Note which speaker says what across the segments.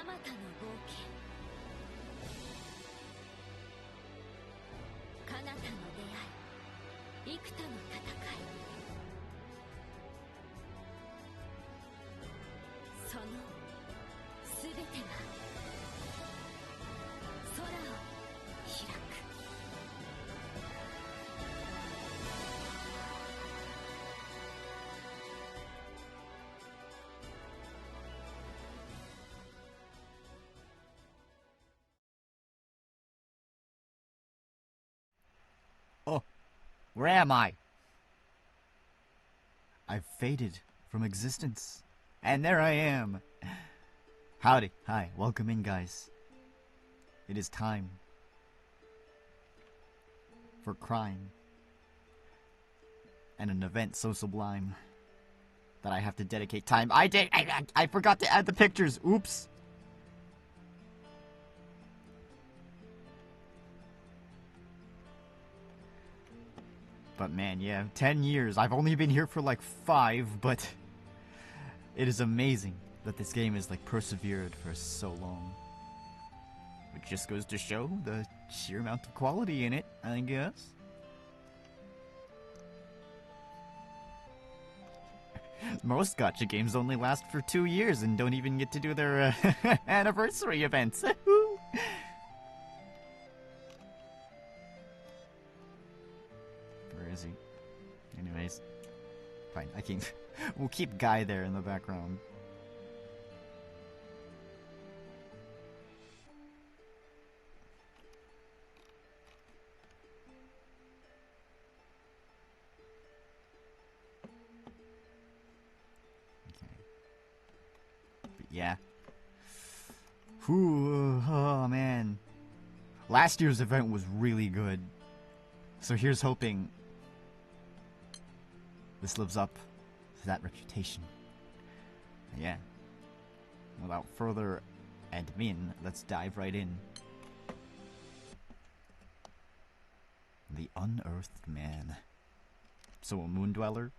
Speaker 1: たの冒険、彼方の出会い、幾多の戦い、その全てが空を開く。
Speaker 2: Oh, where am I? I've faded from existence. And there I am. Howdy. Hi. Welcome in, guys. It is time for crime. And an event so sublime that I have to dedicate time. I forgot to add the pictures. Oops. But man, yeah, 10 years. I've only been here for like 5, but it is amazing that this game has like persevered for so long. Which just goes to show the sheer amount of quality in it, I guess. Most gacha games only last for 2 years and don't even get to do their anniversary events. Where is he? Anyways, fine. I can. We'll keep Guy there in the background. Okay. But yeah. Whew, oh man. Last year's event was really good. So here's hoping this lives up to that reputation. Yeah. Without further admin, let's dive right in. The Unearthed Man. So a moon dweller?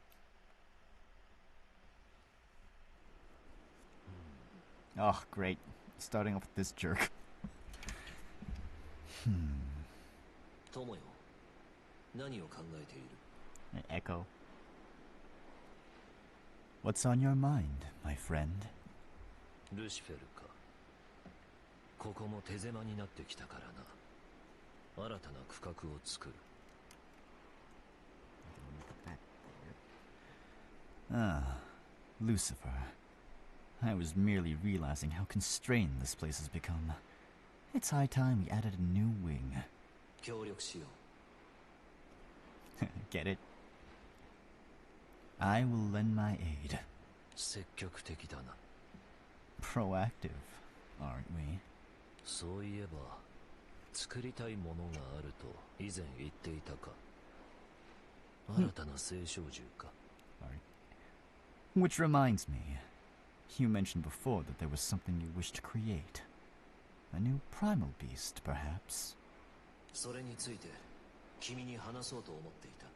Speaker 2: Oh, great. Starting off with this jerk. Echo. What's on your mind, my friend?
Speaker 3: Lucifer か。ここも手狭になってきたからな。新たな区画を作る。
Speaker 2: Ah, Lucifer. I was merely realizing how constrained this place has become. It's high time we added a new wing.
Speaker 3: 協力しよう。
Speaker 2: Get it? I will lend my aid.
Speaker 3: 積極的だな。
Speaker 2: Proactive, aren't we?
Speaker 3: そういえば、作りたいものがあると以前言っていたか。新たな聖少獣か。
Speaker 2: Which reminds me, you mentioned before that there was something you wished to create. A new primal beast, perhaps?
Speaker 3: それについて、君に話そうと思っていた。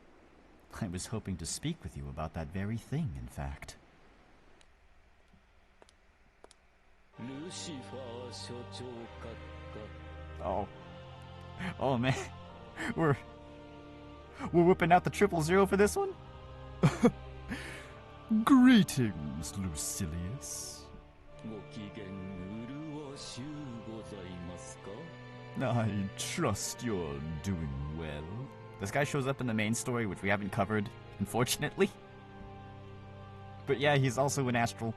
Speaker 2: I was hoping to speak with you about that very thing, in fact. Oh. Oh, man. We're whipping out the 000 for this one? Greetings, Lucilius. I trust you're doing well. This guy shows up in the main story, which we haven't covered, unfortunately. But yeah, he's also an astral.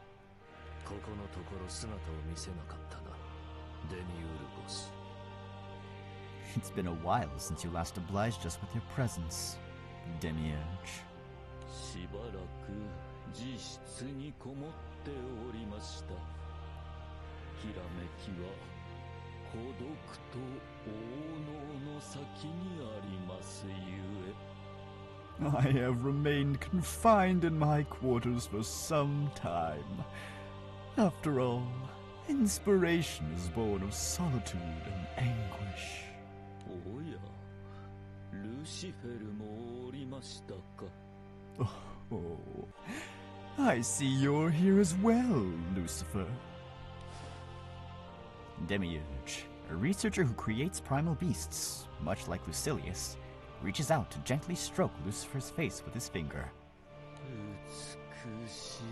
Speaker 2: It's been a while since you last obliged us with your presence, Demiurge. I have remained confined in my quarters for some time. After all, inspiration is born of solitude and anguish. Oh, I see you're here as well, Lucifer. Demiurge, a researcher who creates primal beasts, much like Lucilius, reaches out to gently stroke Lucifer's face with his finger.
Speaker 3: 美しい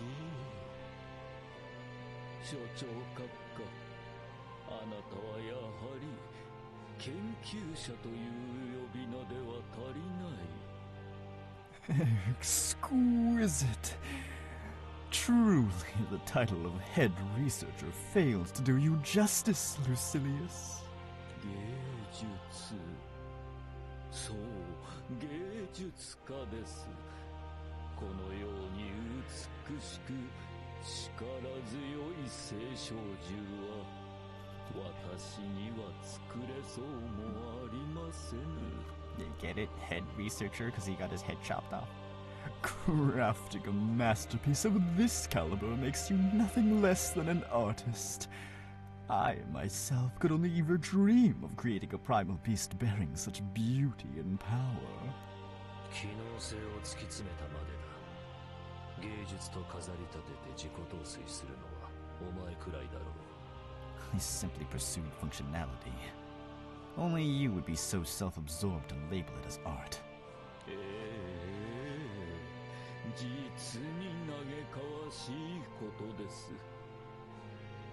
Speaker 3: 所長閣下、あなたはやはり研究者という呼び名では足りない。
Speaker 2: Exquisite. Truly, the title of head researcher fails to do you justice, Lucilius.
Speaker 3: 芸術、そう芸術家です。このように美しく力強い聖少獣は私には作れそうもありませぬ。
Speaker 2: You get it? Head researcher because he got his head chopped off. Crafting a masterpiece of this caliber makes you nothing less than an artist. I myself could only ever dream of creating a primal beast bearing such beauty and power.
Speaker 3: 機能性を突き詰めたまでだ。芸術と飾り立てて自己陶酔するのはお前くらいだろう。
Speaker 2: I simply pursued functionality. Only you would be so self-absorbed to label it as art.
Speaker 3: 実に嘆かわしいことです。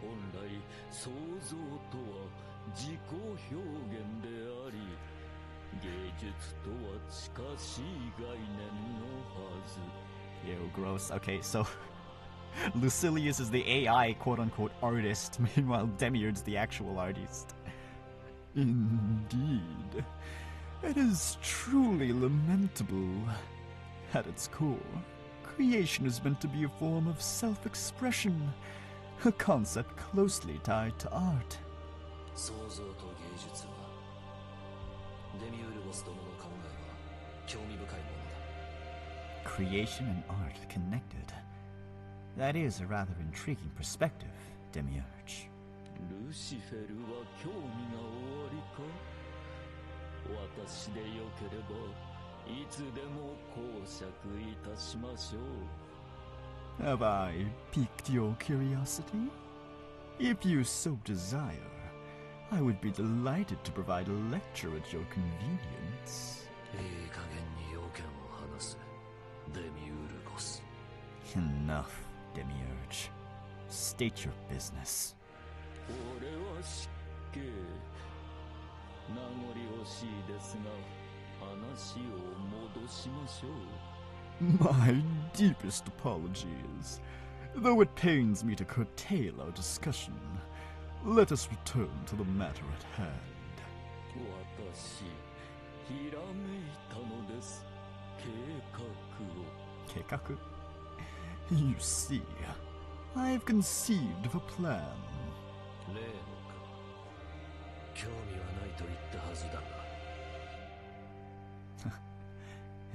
Speaker 3: 本来創造とは自己表現であり、芸術とは近しい概念のはず。
Speaker 2: Ew, gross. Okay, so Lucilius is the AI quote-unquote artist, meanwhile Demiurge's the actual artist. Indeed. It is truly lamentable. At its core, creation is meant to be a form of self-expression, a concept closely tied to art.
Speaker 3: 創造と芸術はデミウルゴス殿の考えは興味深いものだ。
Speaker 2: Creation and art connected. That is a rather intriguing perspective, Demiurge.
Speaker 3: ルシフェルは興味がおありか？私でよければいつでも講釈いたしましょう。
Speaker 2: Have I piqued your curiosity? If you so desire, I would be delighted to provide a lecture at your convenience.
Speaker 3: いい加減に要件を話す。デミウルゴス。
Speaker 2: Enough, Demiurge. State your business.
Speaker 3: 俺は失敬。名残惜しいですが、話を戻しましょう。
Speaker 2: My deepest apologies. Though it pains me to curtail our discussion, let us return to the matter at hand.
Speaker 3: 私、ひらめいたのです。計画を。
Speaker 2: Keikaku? You see, I've conceived of a plan.
Speaker 3: 例のか。興味はないと言ったはずだが。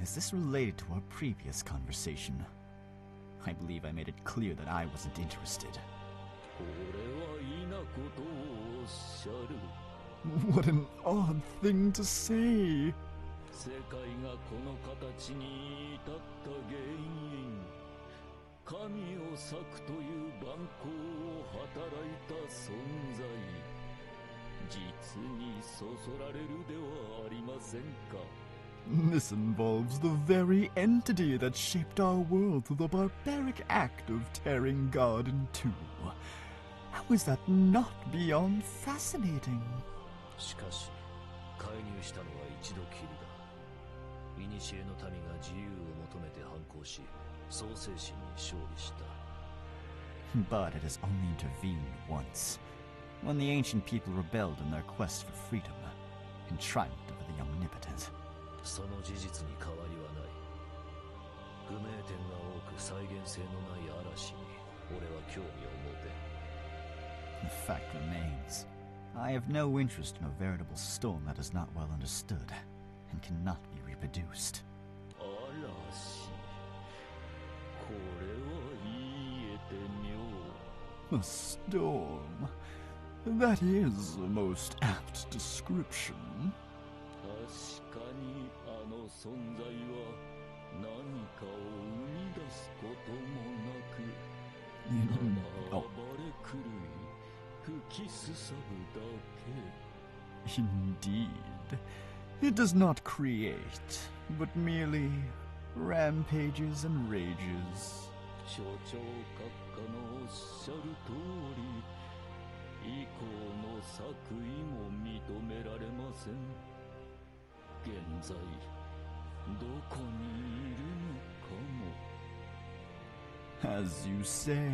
Speaker 2: Is this related to our previous conversation? I believe I made it clear that I wasn't interested.
Speaker 3: これはいなことをおっしゃる。
Speaker 2: What an odd thing to say!
Speaker 3: 世界がこの形に至った原因、神を裂くという蛮行を働いた存在、実にそそられるではありませんか。
Speaker 2: This involves the very entity that shaped our world through the barbaric act of tearing God in two. How is that not beyond fascinating?
Speaker 3: しかし、介入したのは一度きりだ。古の民が自由を求めて反抗し、創世神に勝利した。
Speaker 2: But it has only intervened once, when the ancient people rebelled in their quest for freedom, and triumphed over the omnipotent.
Speaker 3: その事実に変わりはない。不明点が多く再現性のない嵐に俺は興味を持て。
Speaker 2: The fact remains, I have no interest in a veritable storm that is not well understood, and cannot be reproduced.
Speaker 3: 嵐。これは言えて妙。
Speaker 2: A storm? That is a most apt description.
Speaker 3: 確かにあの存在は何かを生み出すこともなく、ただ暴れ狂い吹きすさぶだけ。
Speaker 2: Indeed. It does not create, but merely rampages and rages.
Speaker 3: 所長閣下のおっしゃる通り、以降の作為も認められません。現在どこにいるのかも。
Speaker 2: As you say,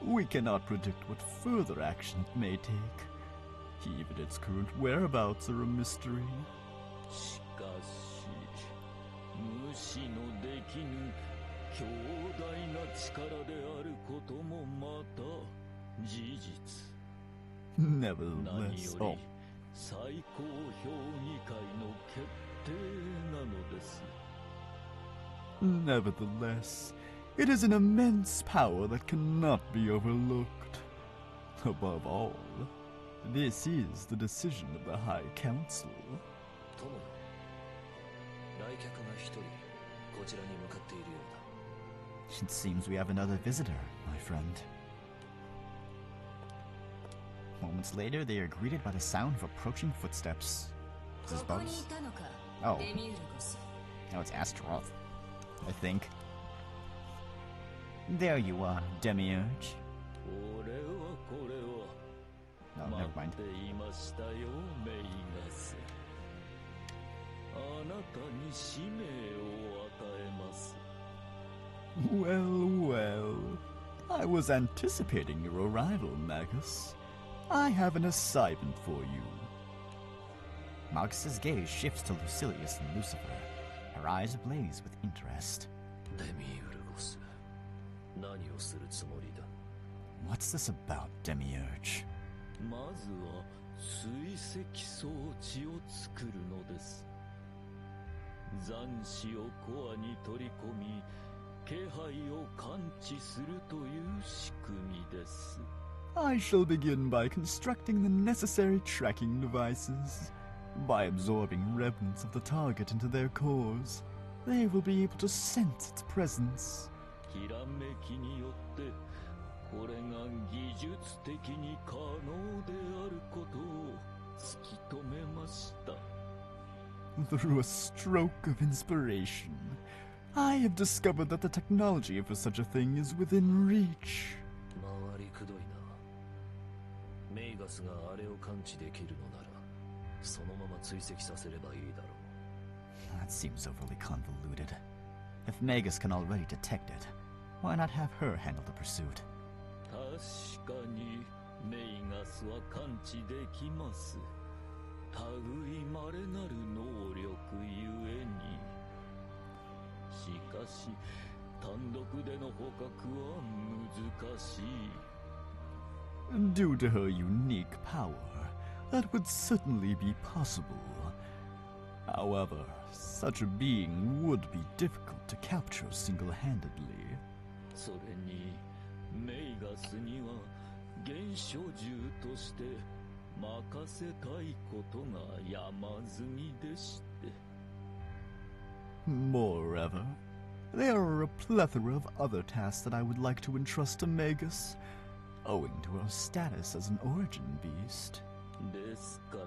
Speaker 2: we cannot predict what further action it may take. Even its current whereabouts are a mystery.
Speaker 3: しかし無視のできぬ強大な力であることもまた事実。
Speaker 2: Nevertheless,
Speaker 3: 何より最高評議会の決定なのです。
Speaker 2: nevertheless, it is an immense power that cannot be overlooked. Above all, this is the decision of the High Council.
Speaker 4: 友よ、来客が一人こちらに向かっているようだ。
Speaker 2: It seems we have another visitor, my friend. Moments later, they are greeted by the sound of approaching footsteps. Is this
Speaker 1: ここにい
Speaker 2: Buzz?
Speaker 1: たのか、
Speaker 2: Oh.
Speaker 1: デミウルゴス。
Speaker 2: No, it's Astaroth, I think. There you are, Demiurge.
Speaker 3: 俺はこれは
Speaker 2: No,
Speaker 3: 待
Speaker 2: never mind.
Speaker 3: っていましたよ、メイガス。あなたに使命を与えます。
Speaker 2: Well, well. I was anticipating your arrival, Magus. I have an assignment for you. Magus's gaze shifts to Lucilius and Lucifer, her eyes ablaze with interest.
Speaker 4: デミウルゴス、何をするつもりだ？
Speaker 2: What's this about, Demiurge?
Speaker 3: まずは追跡装置を作るのです。残滓をコアに取り込み、気配を感知するという仕組みです。
Speaker 2: I shall begin by constructing the necessary tracking devices. By absorbing remnants of the target into their cores, they will be able to sense its presence.
Speaker 3: ひらめきによってこれが技術的に可能であることを突き止めました。
Speaker 2: Through a stroke of inspiration, I have discovered that the technology for such a thing is within reach.
Speaker 4: 回りくどいな。メイガスがあれを感知できるのなら、そのまま追跡させればいいだろう。
Speaker 2: That seems overly convoluted. If Magus can already detect it, why not have her handle the pursuit?
Speaker 3: 確かにメイガスは感知できます。類まれなる能力ゆえに。しかし単独での捕獲は難しい。
Speaker 2: Due to her unique power, that would certainly be possible. However, such a being would be difficult to capture single-handedly.
Speaker 3: それにメイガスには原初獣として任せたいことが山積みでして。
Speaker 2: Moreover, there are a plethora of other tasks that I would like to entrust to Magus, owing to her status as an origin beast.
Speaker 3: ですから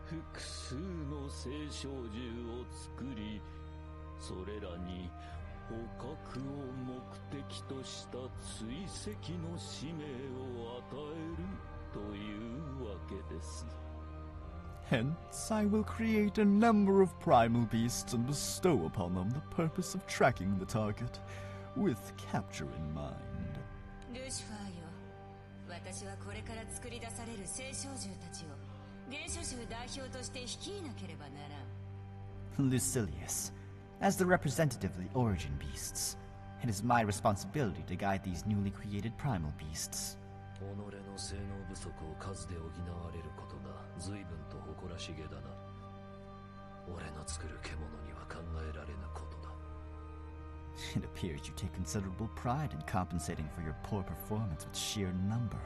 Speaker 3: 複数の聖小獣を作り、それらに捕獲を目的とした追跡の使命を与えるというわけです。
Speaker 2: Hence, I will create a number of primal beasts and bestow upon them the purpose of tracking the target, with capture in mind.
Speaker 1: ルシファーよ、私はこれから作り出される聖小獣たちを原初獣代表として率いなければならん。
Speaker 2: Lucilius, as the representative of the origin beasts, it is my responsibility to guide these newly created primal beasts.
Speaker 4: 己の性能不足を数で補われることが随分と誇らしげだな。俺の作る獣には考えられぬことだ。
Speaker 2: It appears you take considerable pride in compensating for your poor performance with sheer number.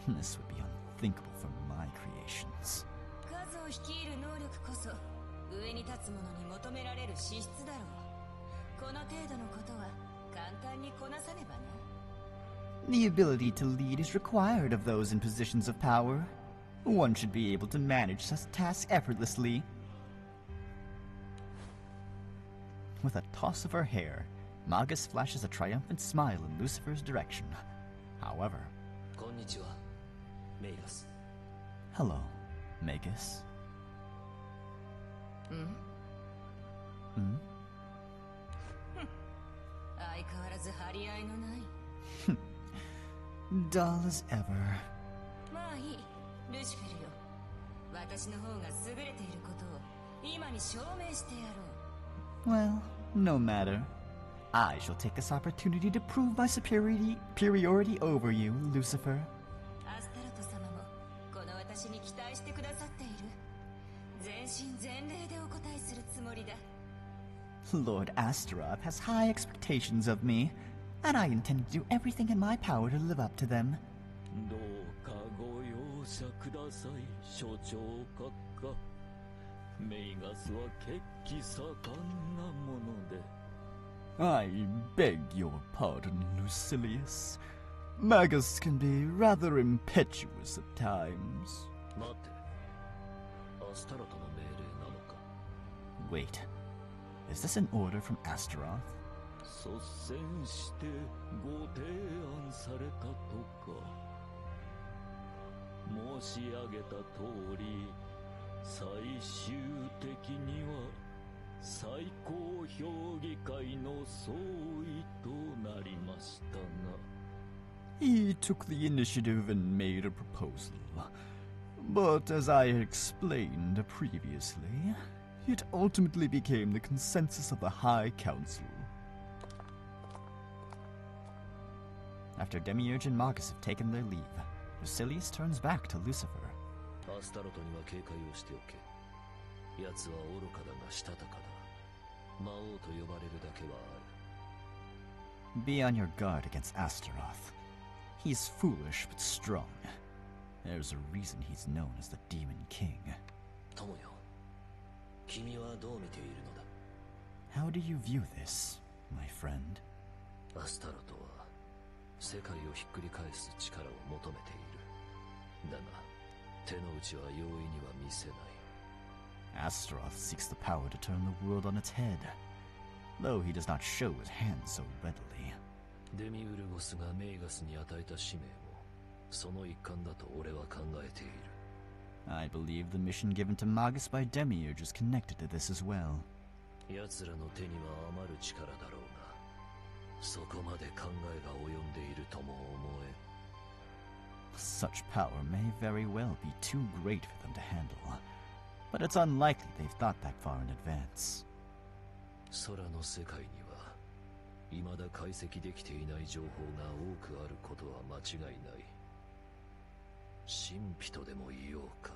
Speaker 2: This would be unthinkable for my creations.
Speaker 1: 数を率いる能力こそ上に立つ者に求められる資質だろう。この程度のことは簡単にこなさねばな。
Speaker 2: The ability to lead is required of those in positions of power. One should be able to manage such tasks effortlessly. With a toss of her hair, Magus flashes a triumphant smile in Lucifer's direction. However...
Speaker 4: こんにちは、メイガス。
Speaker 2: Hello, Magus. ん？
Speaker 1: 相変わらず張り合いのない。
Speaker 2: Dull as ever.
Speaker 1: まあいい、ルシフェルよ。私の方が優れていることを今に証明してやろう。
Speaker 2: Well, no matter. I shall take this opportunity to prove my superiority over you, Lucifer.
Speaker 1: アスタロト様もこの私に期待してくださっている。全身全霊でお答えするつもりだ。
Speaker 2: Lord Astaroth has high expectations of me, and I intend to do everything in my power to live up to them.
Speaker 3: どうかご容赦ください、所長閣下。メイガスは血気盛んなもので。
Speaker 2: I beg your pardon, Lucilius. Magus can be rather impetuous at times.
Speaker 4: 待って、アスタロトの命令なのか。
Speaker 2: Wait, is this an order from Astaroth?
Speaker 3: 率先してご提案されたとか。申し上げた通り、最終的には最高評議会の総意となりましたが。
Speaker 2: He took the initiative and made a proposal. But as I explained previously, it ultimately became the consensus of the High Council. After Demiurge and Magus have taken their leave, Lucilius turns back to Lucifer.
Speaker 4: アスタロトには警戒をしておけ。奴は愚かだがしたたかだ。魔王と呼ばれるだけはある。
Speaker 2: Be on your guard against Astaroth. He's foolish but strong. There's a reason he's known as the Demon King.
Speaker 4: 友よ、君はどう見ているのだ。
Speaker 2: How do you view this, my friend?
Speaker 4: アスタロトは世界をひっくり返す力を求めている。だが手の内は容易には見せない。
Speaker 2: Astaroth seeks the power to turn the world on its head, though he does not show his hand so readily.
Speaker 4: デミウルゴスがメイガスに与えた使命もその一環だと俺は考えている。
Speaker 2: I believe the mission given to Magus by Demiurge is connected to this as well.
Speaker 4: 奴らの手には余る力だろうが、そこまで考えが及んでいるとも思え。
Speaker 2: Such power may very well be too great for them to handle, but it's unlikely they've thought that far in advance.
Speaker 4: 空の世界には未だ解析できていない情報が多くあることは間違いない。神秘とでも言おうか。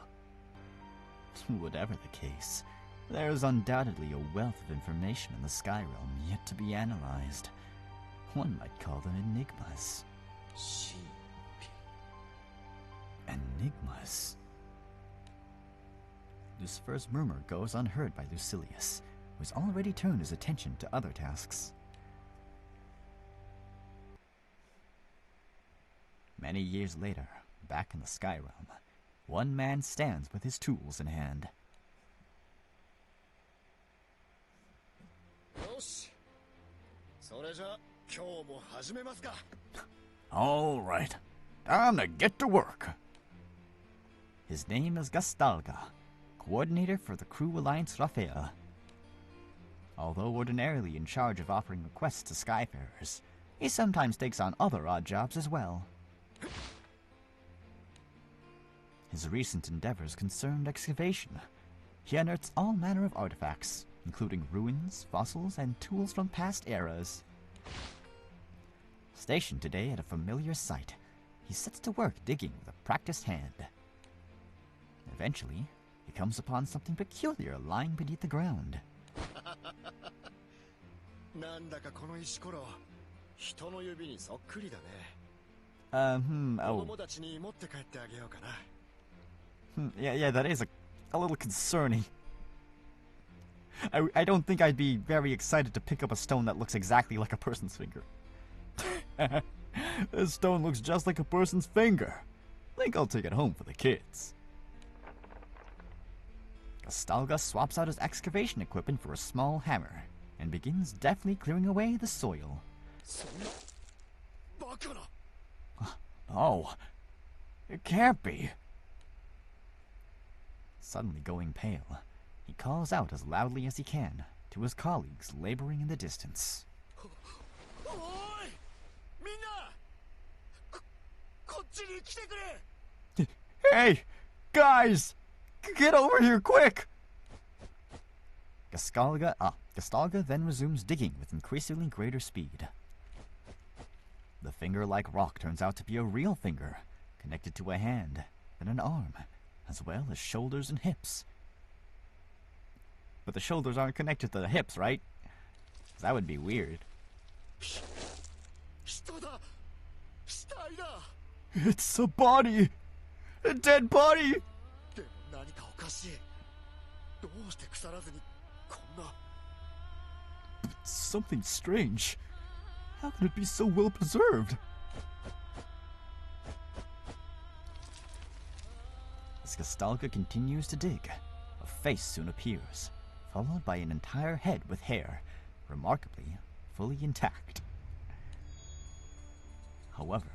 Speaker 2: Whatever the case, there is undoubtedly a wealth of information in the Sky Realm yet to be analyzed. One might call them enigmas.
Speaker 4: 神秘。
Speaker 2: Enigmas? Lucifer's murmur goes unheard by Lucilius, who has already turned his attention to other tasks. Many years later, back in the Sky Realm, one man stands with his tools in hand.
Speaker 5: よし、それじゃ今日も始めますか。
Speaker 2: All right, time to get to work. His name is Gastalga, coordinator for the Crew Alliance Raphael. Although ordinarily in charge of offering requests to Skyfarers, he sometimes takes on other odd jobs as well. His recent endeavors concerned excavation. He unearths all manner of artifacts, including ruins, fossils, and tools from past eras. Stationed today at a familiar site, he sets to work digging with a practiced hand. Eventually, he comes upon something peculiar lying beneath the ground.
Speaker 5: なんだかこの石ころ、人の指にそっくりだね。子
Speaker 2: Oh.
Speaker 5: 供たちに持って帰ってあげようかな。
Speaker 2: Yeah, that is a little concerning. I don't think I'd be very excited to pick up a stone that looks exactly like a person's finger. This stone looks just like a person's finger. Think I'll take it home for the kids. Gastalga swaps out his excavation equipment for a small hammer and begins deftly clearing away the soil. Oh, it can't be. Suddenly going pale, he calls out as loudly as he can to his colleagues laboring in the distance. Hey, guys! Get over here quick! Gastalga then resumes digging with increasingly greater speed. The finger-like rock turns out to be a real finger, connected to a hand, then an arm, as well as shoulders and hips. But the shoulders aren't connected to the hips, right? That would be weird. It's a body! A dead body! But something strange. How can it be so well preserved? As Gastalga continues to dig, a face soon appears, followed by an entire head with hair, remarkably fully intact. However,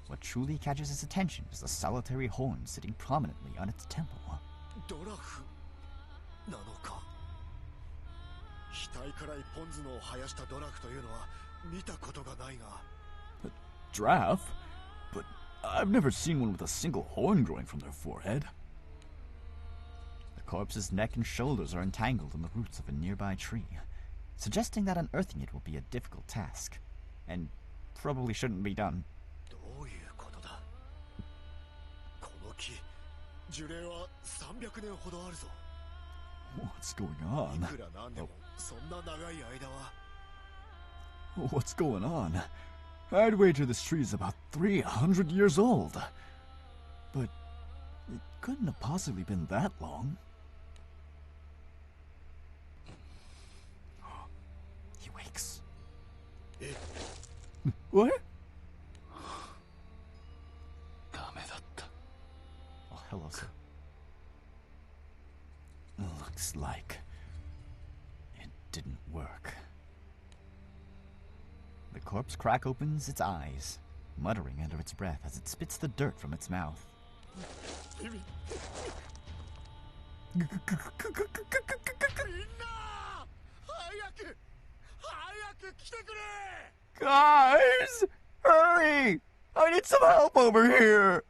Speaker 2: what truly catches his attention is the solitary horn sitting prominently on its temple. A giraffe? But I've never seen one with a single horn growing from their forehead. The corpse's neck and shoulders are entangled in the roots of a nearby tree, suggesting that unearthing it will be a difficult task, and probably shouldn't be done. What's going on? What's going on? I'd wager this tree is about 300 years old. But it couldn't have possibly been that long. He wakes. What? Oh, hello, sir. Looks like it didn't work. The corpse crack opens its eyes, muttering under its breath as it spits the dirt from its mouth. Guys! Hurry! I need some help over here!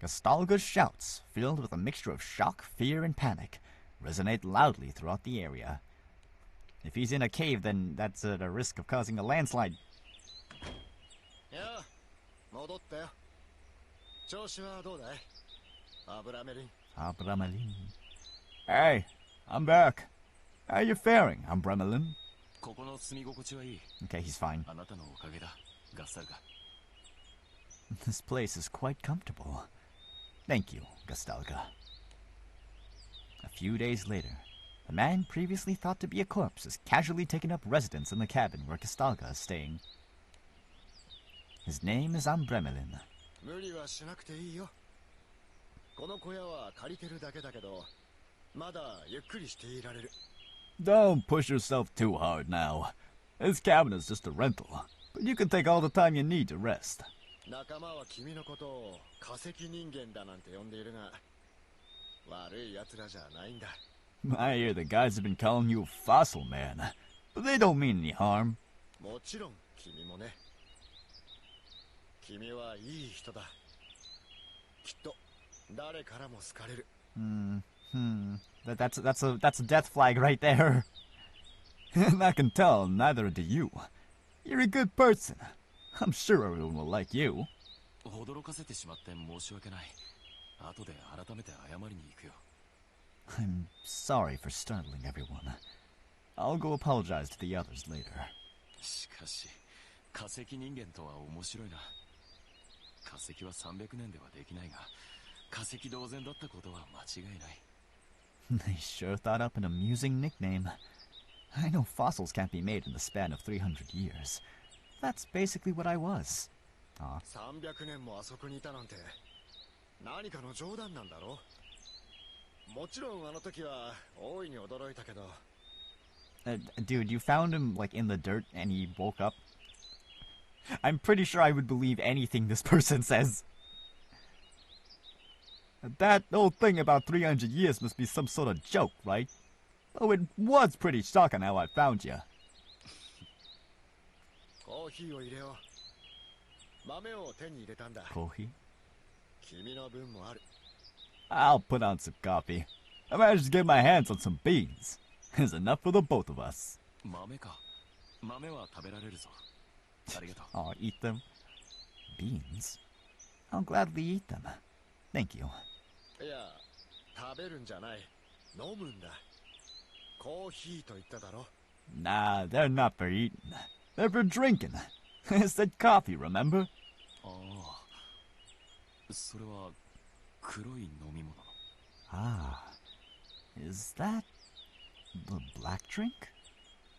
Speaker 2: Gastalga's shouts, filled with a mixture of shock, fear, and panic, resonate loudly throughout the area. If he's in a cave, then that's at a risk of causing a landslide. Abramelin. Hey, I'm back. How you faring, Abramelin? Okay, he's fine. This place is quite comfortable. Thank you, Gastalga. A few days later, the man previously thought to be a corpse is casually taken up residence in the cabin where Gastalga is staying. His name is Abramelin. Don't push yourself too hard now. This cabin is just a rental, but you can take all the time you need to rest. I hear the guys have been calling you Fossil Man, but they don't mean any harm. That's a death flag right there. And I can tell neither do you. You're a good person. I'm sure everyone will like you. I'm sorry for startling everyone. I'll go apologize to the others later. They sure thought up an amusing nickname. I know fossils can't be made in the span of 300 years, that's basically what I was. Aw.
Speaker 5: 300年もあそこにいたなんて何かの冗談なんだろ。もちろんあの時は大いに驚いたけど。
Speaker 2: Dude, you found him like in the dirt and he woke up? I'm pretty sure I would believe anything this person says. That old thing about 300 years must be some sort of joke, right? Oh, it was pretty shocking how I found you.
Speaker 5: コーヒーを入れよう。豆を手に入れたんだ。
Speaker 2: Coffee?
Speaker 5: 君の分もある。
Speaker 2: I'll put on some coffee. I managed to get my hands on some beans. There's enough for the both of us.
Speaker 4: 豆か。豆は食べられるぞ。ありがとう。
Speaker 2: Oh, eat them? Beans? I'll gladly eat them. Thank you.
Speaker 5: いや、食べるんじゃない。飲むんだ。コーヒーと言っただろ。
Speaker 2: Nah, they're not for eating. They're for drinking. I said coffee, remember?
Speaker 4: ああ。それは黒い飲み物の。
Speaker 2: Ah. Is that the black drink?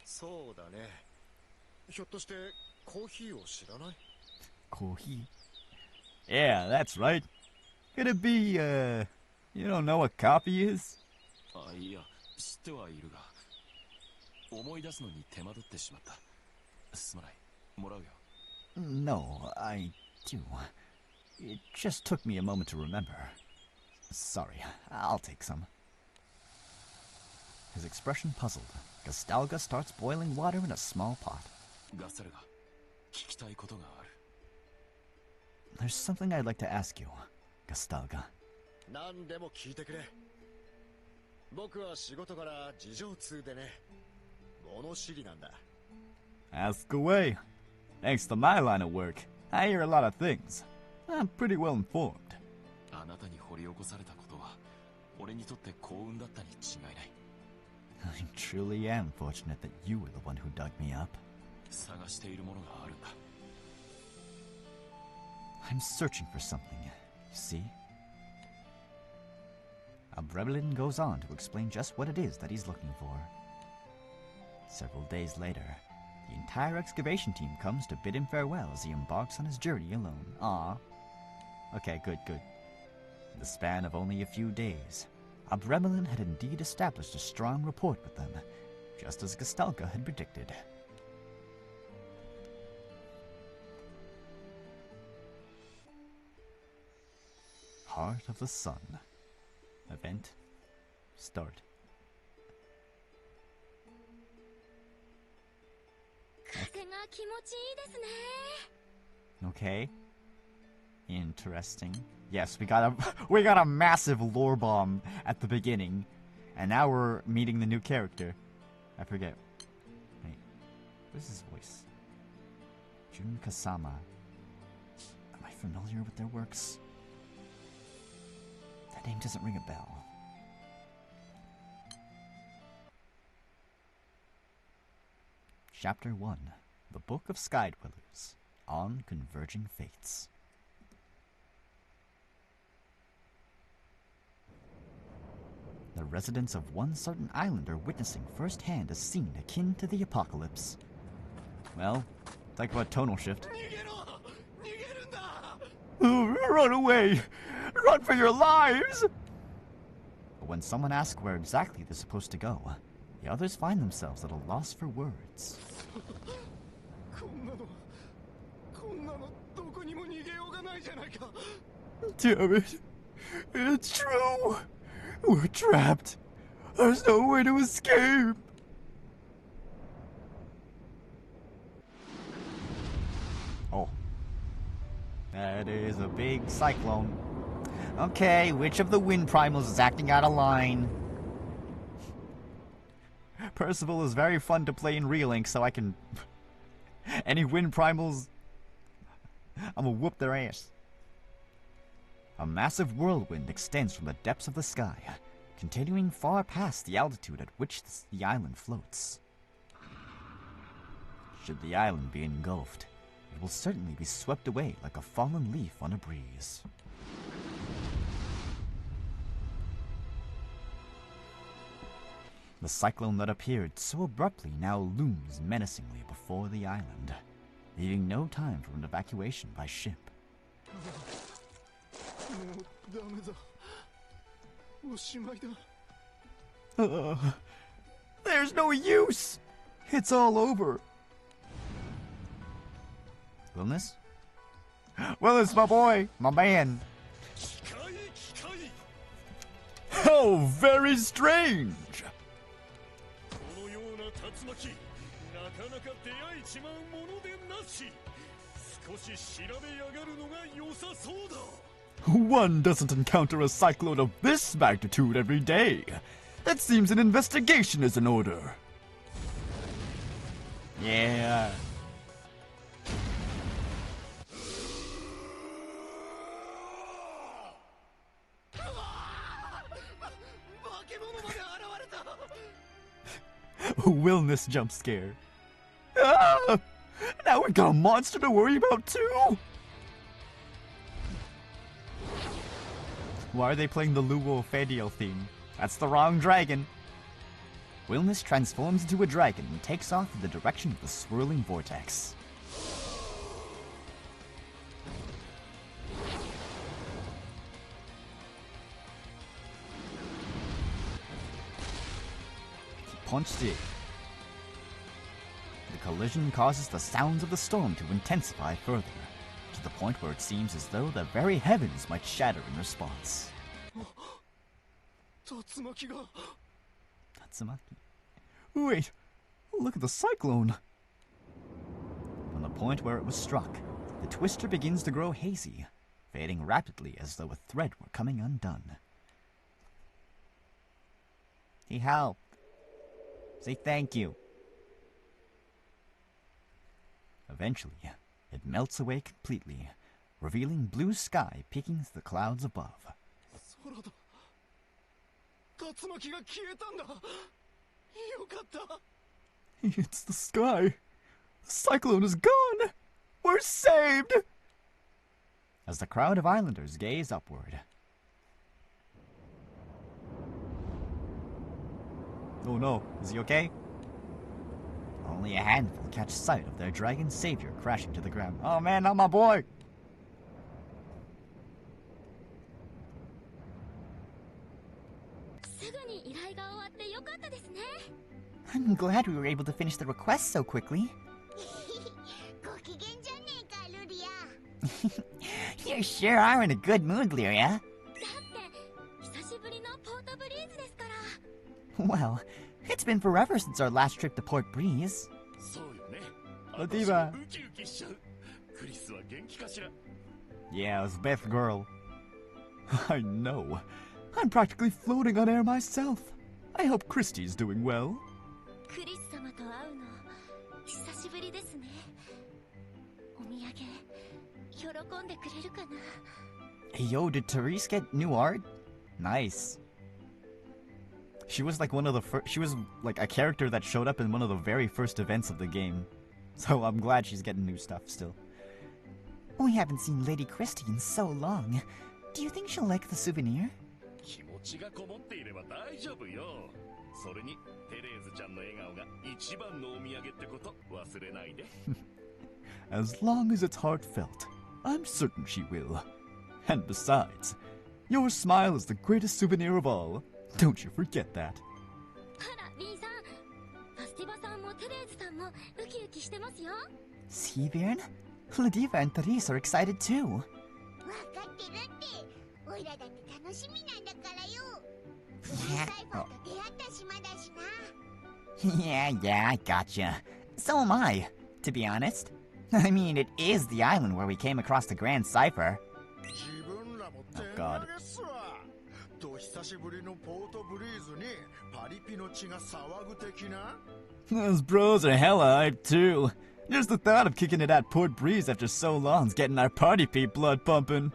Speaker 5: そうだね。ひょっとしてコーヒーを知らない？
Speaker 2: Coffee? Yeah, that's right. Could it be, you don't know what coffee is?
Speaker 4: あ、いや、知ってはいるが、思い出すのに手間取ってしまった。すまない。もらうよ。
Speaker 2: No, I do. It just took me a moment to remember. Sorry, I'll take some. His expression puzzled. Gastalga starts boiling water in a small pot.
Speaker 4: ガッサルが聞きたいことがある。
Speaker 2: There's something I'd like to ask you, Gastalga.
Speaker 5: 何でも聞いてくれ。僕は仕事から事情通でね。物知りなんだ。
Speaker 2: Ask away. Thanks to my line of work, I hear a lot of things. I'm pretty well informed.
Speaker 4: あなたに掘り起こされたことは、俺にとって幸運だったに違いない。
Speaker 2: I truly am fortunate that you were the one who dug me up.
Speaker 4: 探しているものがあるんだ。
Speaker 2: I'm searching for something, you see? Abrebelin goes on to explain just what it is that he's looking for. Several days later, the entire excavation team comes to bid him farewell as he embarks on his journey alone. Ah. Okay, good. In the span of only a few days, Abrebelin had indeed established a strong rapport with them, just as Gastalka had predicted. Heart of the Sun. Event. Start.
Speaker 6: 風が気持ちいいですね。
Speaker 2: Okay. Interesting. Yes, we got a massive lore bomb at the beginning, and now we're meeting the new character. I forget. Wait, what is his voice? Jun Kasama. Am I familiar with their works? That name doesn't ring a bell. Chapter 1. The Book of Skydwellers. On Converging Fates. The residents of one certain island are witnessing firsthand a scene akin to the apocalypse. Well, talk about tonal shift. Run away! Run for your lives! But when someone asks where exactly they're supposed to go, the others find themselves at a loss for words. Damn it! It's true! We're trapped! There's no way to escape! Oh. That is a big cyclone. Okay, which of the wind primals is acting out of line? Percival is very fun to play in Relink, so I can... Any wind primals... I'm gonna whoop their ass. A massive whirlwind extends from the depths of the sky, continuing far past the altitude at which the island floats. Should the island be engulfed, it will certainly be swept away like a fallen leaf on a breeze. The cyclone that appeared so abruptly now looms menacingly before the island. leaving no time for an evacuation by ship.
Speaker 5: もうダメだ。おしまいだ。
Speaker 2: There's no use! It's all over. Wellness? Wellness, my boy! My man! How very strange!
Speaker 3: このような竜巻、なかなか出会えちまうものでなし。少し調べ上がるのが良さそうだ。
Speaker 2: One doesn't encounter a cyclone of this magnitude every day. It seems an investigation is in order. Yeah. Wellness jump scare. Ah! Now we've got a monster to worry about too! Why are they playing the Luo Fadiel theme? That's the wrong dragon. Wellness transforms into a dragon and takes off in the direction of the swirling vortex. He punched it. The collision causes the sounds of the storm to intensify further, to the point where it seems as though the very heavens might shatter in response. Tatsumaki. Wait, look at the cyclone. From the point where it was struck, the twister begins to grow hazy, fading rapidly as though a thread were coming undone. He helped. Say thank you. Eventually, it melts away completely, revealing blue sky peeking through the clouds above. It's the sky. The cyclone is gone. We're saved! As the crowd of islanders gaze upward. Oh no, is he okay? Only a handful catch sight of their dragon savior crashing to the ground. Oh man, not my boy! I'm glad we were able to finish the request so quickly. You sure are in a good mood, Lyria. Well, it's been forever since our last trip to Port Breeze. Ladiva. Yeah, it was Beth girl. I know. I'm practically floating on air myself. I hope Christy's doing well. Hey, yo, did Therese get new art? Nice. She was like one of the first. She was like a character that showed up in one of the very first events of the game. So I'm glad she's getting new stuff still. We haven't seen Lady Christy in so long. Do you think she'll like the souvenir? As long as it's heartfelt, I'm certain she will. And besides, your smile is the greatest souvenir of all. Don't you forget that. Seabjörn? Ladiva and Therese are excited too. Yeah, I gotcha. So am I, to be honest. I mean, it is the island where we came across the Grand Cipher. Oh god. Those bros are hella hyped too. Just the thought of kicking it at Port Breeze after so long's getting our party peep blood pumping.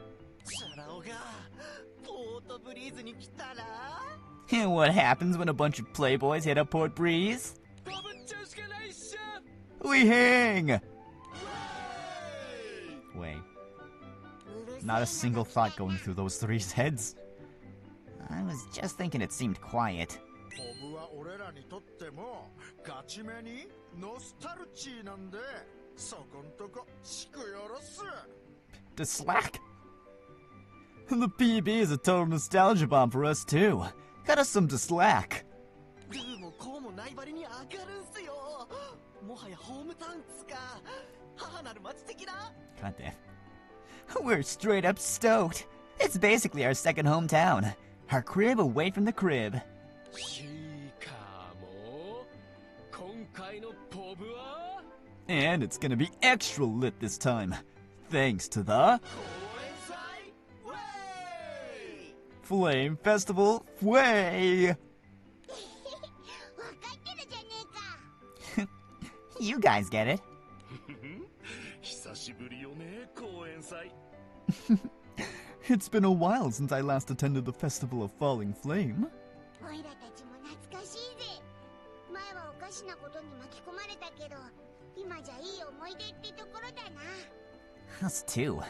Speaker 2: And what happens when a bunch of playboys hit up Port Breeze? We hang! Wait. Not a single thought going through those three's heads. I was just thinking it seemed quiet.
Speaker 5: そこんとこしくよろす。
Speaker 2: The slack. The PB is a total nostalgia bomb for us too. Got us some to slack.
Speaker 7: ルーもこうもないばりに上がるんすよ。もはやホームタウンつか母なる町的な。
Speaker 2: God damn. We're straight up stoked. It's basically our second hometown. Our crib away from the crib.
Speaker 3: しかも今回のポブは
Speaker 2: And it's gonna be extra lit this time. Thanks to the Flame Festival Way.
Speaker 6: わかってるじゃねえか。
Speaker 2: You guys get it.
Speaker 3: 久しぶりよね公演祭。
Speaker 2: It's been a while since I last attended the Festival of Falling Flame.
Speaker 6: おいらたちも懐かしいぜ。前はおかしなことに巻き込まれたけど、今じゃいい思い出ってところだな。
Speaker 2: Us too.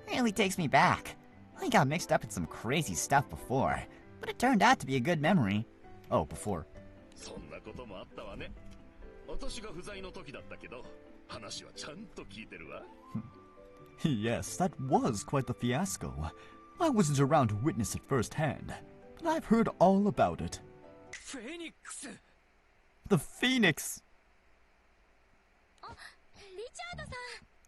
Speaker 2: Really takes me back. I got mixed up in some crazy stuff before, but it turned out to be a good memory. Oh, before.
Speaker 3: そんなこともあったわね。私が不在の時だったけど、話はちゃんと聞いてるわ。
Speaker 2: Yes, that was quite the fiasco. I wasn't around to witness it firsthand, but I've heard all about it.
Speaker 3: フェニックス。
Speaker 2: The Phoenix!
Speaker 6: リチャード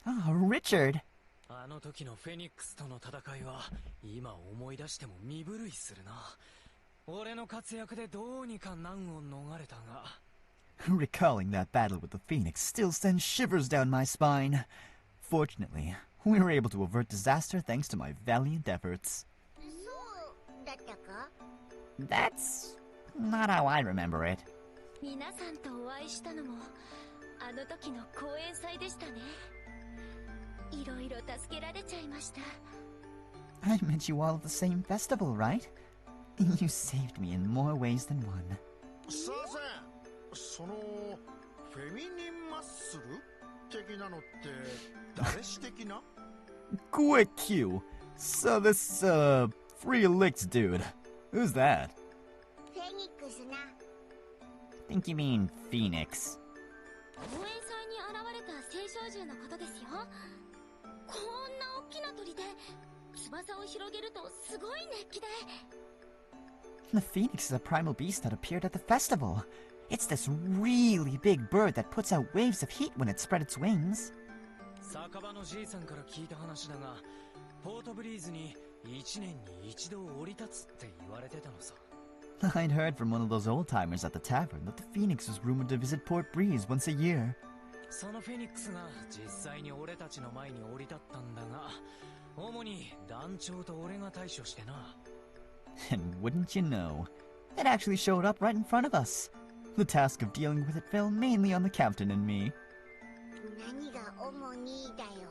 Speaker 6: さん。
Speaker 2: Ah, Richard!
Speaker 7: あの時のフェニックスとの戦いは今思い出しても身震いするな。俺の活躍でどうにか難を逃れたが。
Speaker 2: Recalling that battle with the Phoenix still sends shivers down my spine. Fortunately, we were able to avert disaster thanks to my valiant efforts.
Speaker 6: そうだったか。
Speaker 2: That's not how I remember it.
Speaker 6: 皆さんとお会いしたのもあの時の公演祭でしたね。いろいろ助けられちゃいました。
Speaker 2: I met you all at the same festival, right? You saved me in more ways than one.
Speaker 5: さあそのフェミニンマッスル的なのって誰し的な？
Speaker 2: Quick cue. So this, free licks dude. Who's that?
Speaker 6: フェニックスな。
Speaker 2: Think you mean Phoenix.
Speaker 6: 公演祭に現れた聖少獣のことですよ。こんな大きな鳥で翼を広げるとすごい熱気で。
Speaker 2: The Phoenix is a primal beast that appeared at the festival. It's this really big bird that puts out waves of heat when it spread its wings.
Speaker 7: 酒場のじいさんから聞いた話だが、ポートブリーズに1年に一度降り立つって言われてたのさ。
Speaker 2: I'd heard from one of those old-timers at the tavern that the Phoenix was rumored to visit Port Breeze once a year.
Speaker 7: そのフェニックスが実際に俺たちの前に降り立ったんだが、主に団長と俺が対処してな。
Speaker 2: And wouldn't you know, it actually showed up right in front of us. The task of dealing with it fell mainly on the captain and me.
Speaker 6: 何が主にだよ。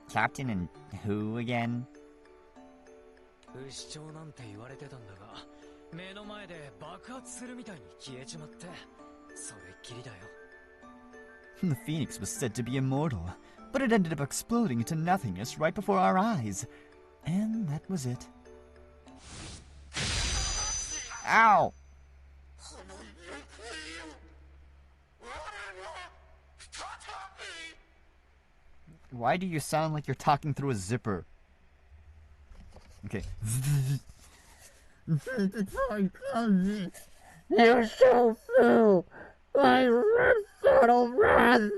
Speaker 2: Captain and who again?
Speaker 7: 不死鳥なんて言われてたんだが、目の前で爆発するみたいに消えちまって、それっきりだよ。
Speaker 2: The Phoenix was said to be immortal, but it ended up exploding into nothingness right before our eyes. And that was it. Ow! Why do you sound like you're talking through a zipper? Okay.
Speaker 8: You're so full. My turtle run.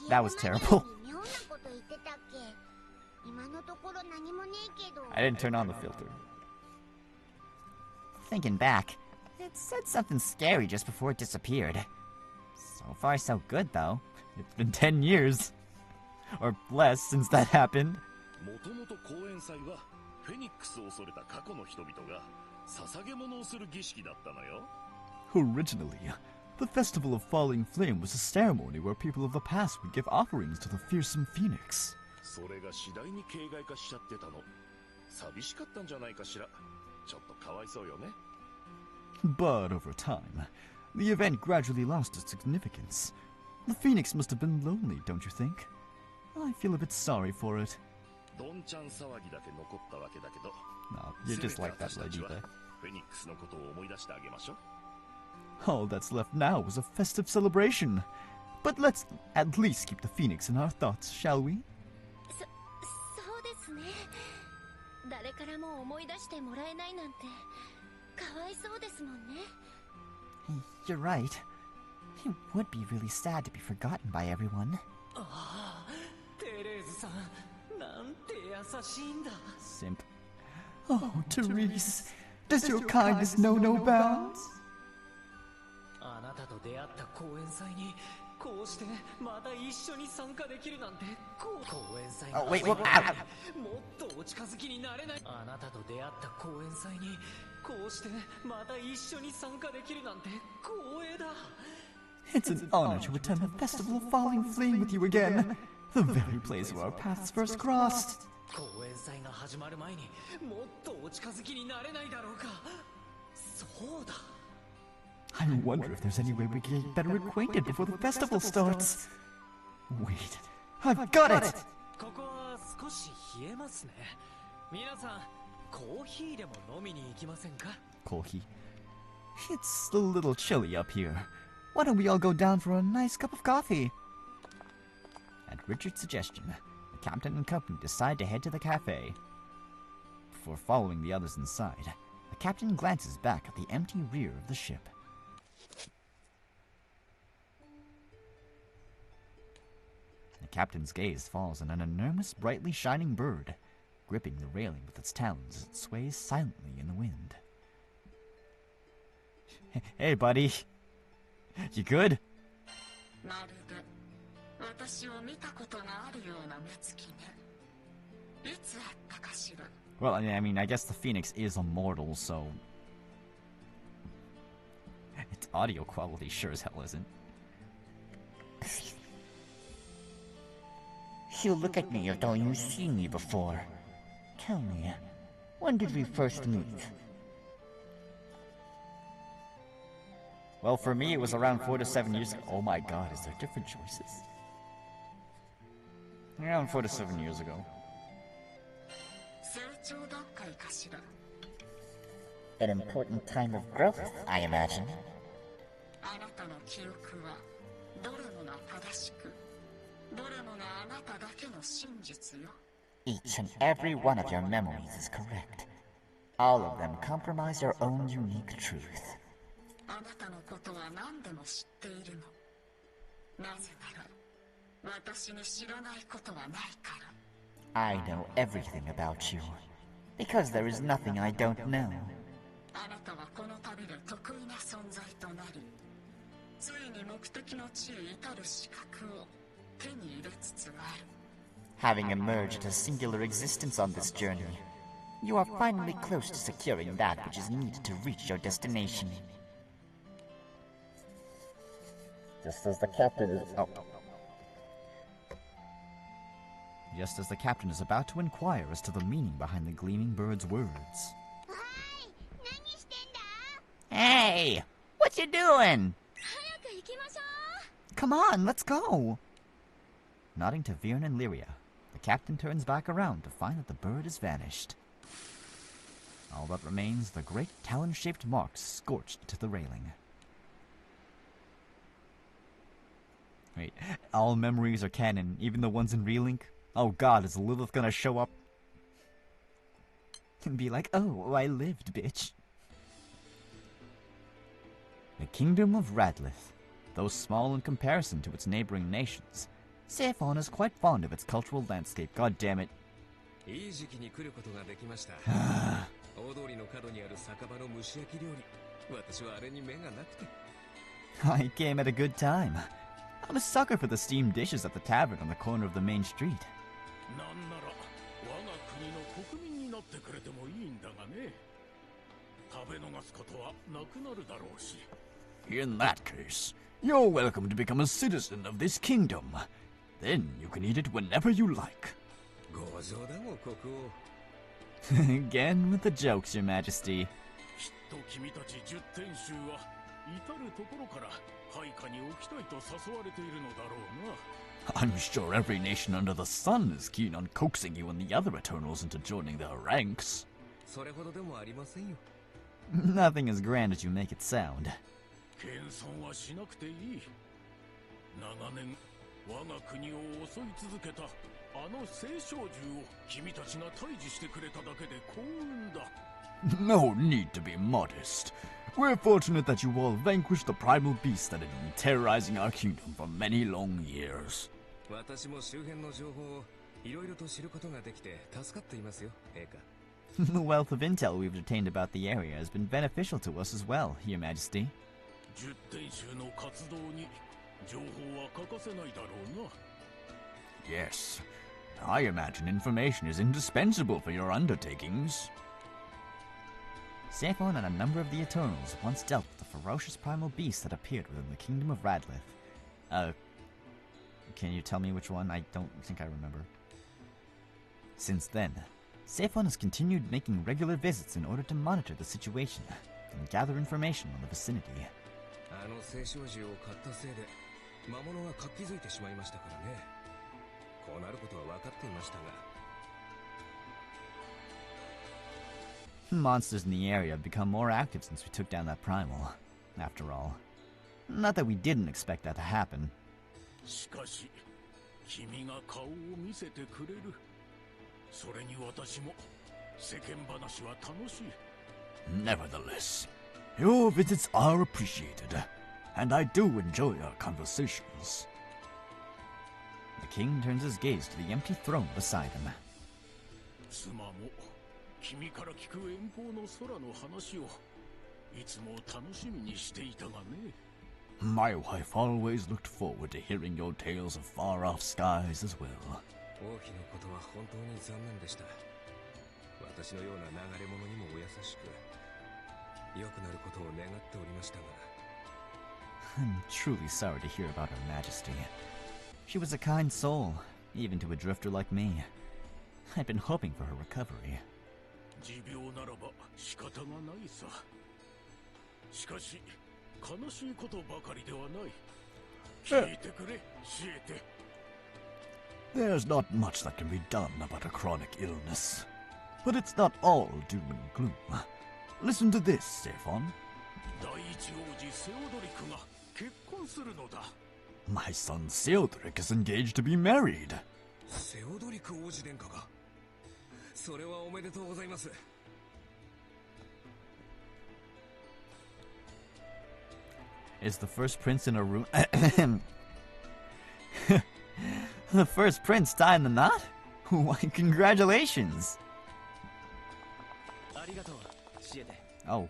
Speaker 2: That was terrible. I didn't turn on the filter. Thinking back, it said something scary just before it disappeared. So far so good though. It's been 10 years. Or less since that happened.
Speaker 3: もともと公演祭はフェニックスを恐れた過去の人々が捧げ物をする儀式だったのよ。
Speaker 2: Originally, the Festival of Falling Flame was a ceremony where people of the past would give offerings to the fearsome phoenix.
Speaker 3: それが次第に形骸化しちゃってたの。寂しかったんじゃないかしら。ちょっとかわいそうよね。
Speaker 2: But over time, the event gradually lost its significance. The phoenix must have been lonely, don't you think? I feel a bit sorry for it.
Speaker 3: どんちゃん騒ぎだけ残ったわけだけど。
Speaker 2: No, you're just like that,
Speaker 3: せめて私たちは
Speaker 2: Vegeta.
Speaker 3: フェニックスのことを思い出してあげましょう。
Speaker 2: All that's left now is a festive celebration. But let's at least keep the phoenix in our thoughts, shall we?
Speaker 6: そうですね。誰からも思い出してもらえないなんてかわいそうですもんね。
Speaker 2: You're right. It would be really sad to be forgotten by everyone.
Speaker 7: ああ、テレーズさん、なんて優しいんだ。
Speaker 2: Simp. Oh, Therese, does your kindness know no bounds?
Speaker 7: あなたと出会った講演祭にこうしてまた一緒に参加できるなんて講演祭が
Speaker 2: Oh, wait,
Speaker 7: 始ま
Speaker 2: what?
Speaker 7: る
Speaker 2: Ow.
Speaker 7: もっとお近づきになれない。あなたと出会った講演祭にこうしてまた一緒に参加できるなんて光栄だ。
Speaker 2: It's an honor to attend the Festival of Falling Flame with you again. The very place where our paths first crossed.
Speaker 7: 講演祭が始まる前にもっとお近づきになれないだろうか。そうだ。
Speaker 2: I wonder if there's any way we can get better acquainted before the festival starts. Wait, I've got it!
Speaker 7: ここは少し冷えますね。皆さん、コーヒーでも飲みに行きませんか？
Speaker 2: Kohi. It's a little chilly up here. Why don't we all go down for a nice cup of coffee? At Richard's suggestion, the captain and company decide to head to the cafe. Before following the others inside, the captain glances back at the empty rear of the ship. The captain's gaze falls on an enormous, brightly shining bird, gripping the railing with its talons as it sways silently in the wind. Hey, buddy. You good?
Speaker 9: まるで私を見たことがあるような目つきね。いつあったかしら。
Speaker 2: Well, I mean, I guess the Phoenix is immortal, so... Its audio quality sure as hell isn't.
Speaker 8: You look at me as though you've seen me before. Tell me, when did we first meet?
Speaker 2: Well, for me, it was around 4 to 7 years ago. Oh my god, is there different choices? Around 4 to 7 years ago.
Speaker 9: 成長段階かしら。
Speaker 8: An important time of growth, I imagine.
Speaker 9: あなたの記憶はどれもが正しく、どれもがあなただけの真実よ。
Speaker 8: Each and every one of your memories is correct. All of them comprise their own unique truth.
Speaker 9: あなたのことは何でも知っているの。なぜなら、私に知らないことはないから。
Speaker 8: I know everything about you, because there is nothing I don't know.
Speaker 9: あなたはこの旅で得意な存在となり、ついに目的の地へ至る資格を手に入れつつある。
Speaker 8: Having emerged a singular existence on this journey, you are finally close to securing that which is needed to reach your destination. Just as the captain is...
Speaker 2: Just as the captain is about to inquire as to the meaning behind the gleaming bird's words.
Speaker 8: Hey! What you doing?
Speaker 6: 早く行きましょう。
Speaker 2: Come on, let's go! Nodding to Viren and Lyria, the captain turns back around to find that the bird has vanished. All that remains are the great talon-shaped marks scorched to the railing. Wait, all memories are canon, even the ones in Relink? Oh god, is Lilith gonna show up and be like, oh, I lived, bitch. The kingdom of Radlith. Though small in comparison to its neighboring nations, Saphon is quite fond of its cultural landscape, god damn it.
Speaker 10: いい時期に来ることができました。大通りの角にある酒場の蒸し焼き料理。私はあれに目がなくて。
Speaker 2: I came at a good time. I'm a sucker for the steamed dishes at the tavern on the corner of the main street.
Speaker 3: なんなら我が国の国民になってくれてもいいんだがね。食べ逃すことはなくなるだろうし。
Speaker 2: In that case, you're welcome to become a citizen of this kingdom. Then you can eat it whenever you like.
Speaker 10: ご冗談を国王。
Speaker 2: Again with the jokes, Your Majesty.
Speaker 3: きっと君たち10天衆は至るところから配下に置きたいと誘われているのだろうな。
Speaker 2: I'm sure every nation under the sun is keen on coaxing you and the other Eternals into joining their ranks.
Speaker 10: それほどでもありませんよ。
Speaker 2: Nothing as grand as you make it sound.
Speaker 3: 謙遜はしなくていい。長年我が国を襲い続けたあの聖少獣を君たちが退治してくれただけで幸運だ。
Speaker 2: No need to be modest. We're fortunate that you all vanquished the primal beast that had been terrorizing our kingdom for many long years.
Speaker 10: 私も周辺の情報をいろいろと知ることができて助かっていますよ、陛下。
Speaker 2: The wealth of intel we've obtained about the area has been beneficial to us as well, Your Majesty.
Speaker 3: 十天衆の活動に情報は欠かせないだろうな。
Speaker 2: Yes. I imagine information is indispensable for your undertakings. Sephon and a number of the Eternals once dealt with the ferocious primal beast that appeared within the kingdom of Radlith. Can you tell me which one? I don't think I remember. Since then, Sephon has continued making regular visits in order to monitor the situation and gather information on the vicinity.
Speaker 10: あの聖少獣を買ったせいで魔物が活気づいてしまいましたからね。こうなることは分かっていましたが。
Speaker 2: Monsters in the area have become more active since we took down that primal. After all, not that we didn't expect that to happen.
Speaker 3: しかし、君が顔を見せてくれる。それに私も世間話は楽しい。
Speaker 2: Nevertheless, your visits are appreciated, and I do enjoy our conversations. The king turns his gaze to the empty throne beside him.
Speaker 3: 妻も君から聞く遠方の空の話をいつも楽しみにしていたがね。
Speaker 2: My wife always looked forward to hearing your tales of far-off skies as well.
Speaker 10: 王妃のことは本当に残念でした。私のような流れ者にもお優しく、良くなることを願っておりましたが。
Speaker 2: I'm truly sorry to hear about Her Majesty. She was a kind soul, even to a drifter like me. I've been hoping for her recovery.
Speaker 3: 持病ならば仕方がないさ。しかし悲しいことばかりではない。聞いてくれ、シエテ。
Speaker 2: There's not much that can be done about a chronic illness. But it's not all doom and gloom. Listen to this, Sephon.
Speaker 3: 第一王子セオドリクが結婚するのだ。
Speaker 2: My son Seodric is engaged to be married.
Speaker 10: セオドリク王子殿下が。それはおめでとうございます。
Speaker 2: Is the first prince in a room? The first prince tying the knot? Why, congratulations! Oh.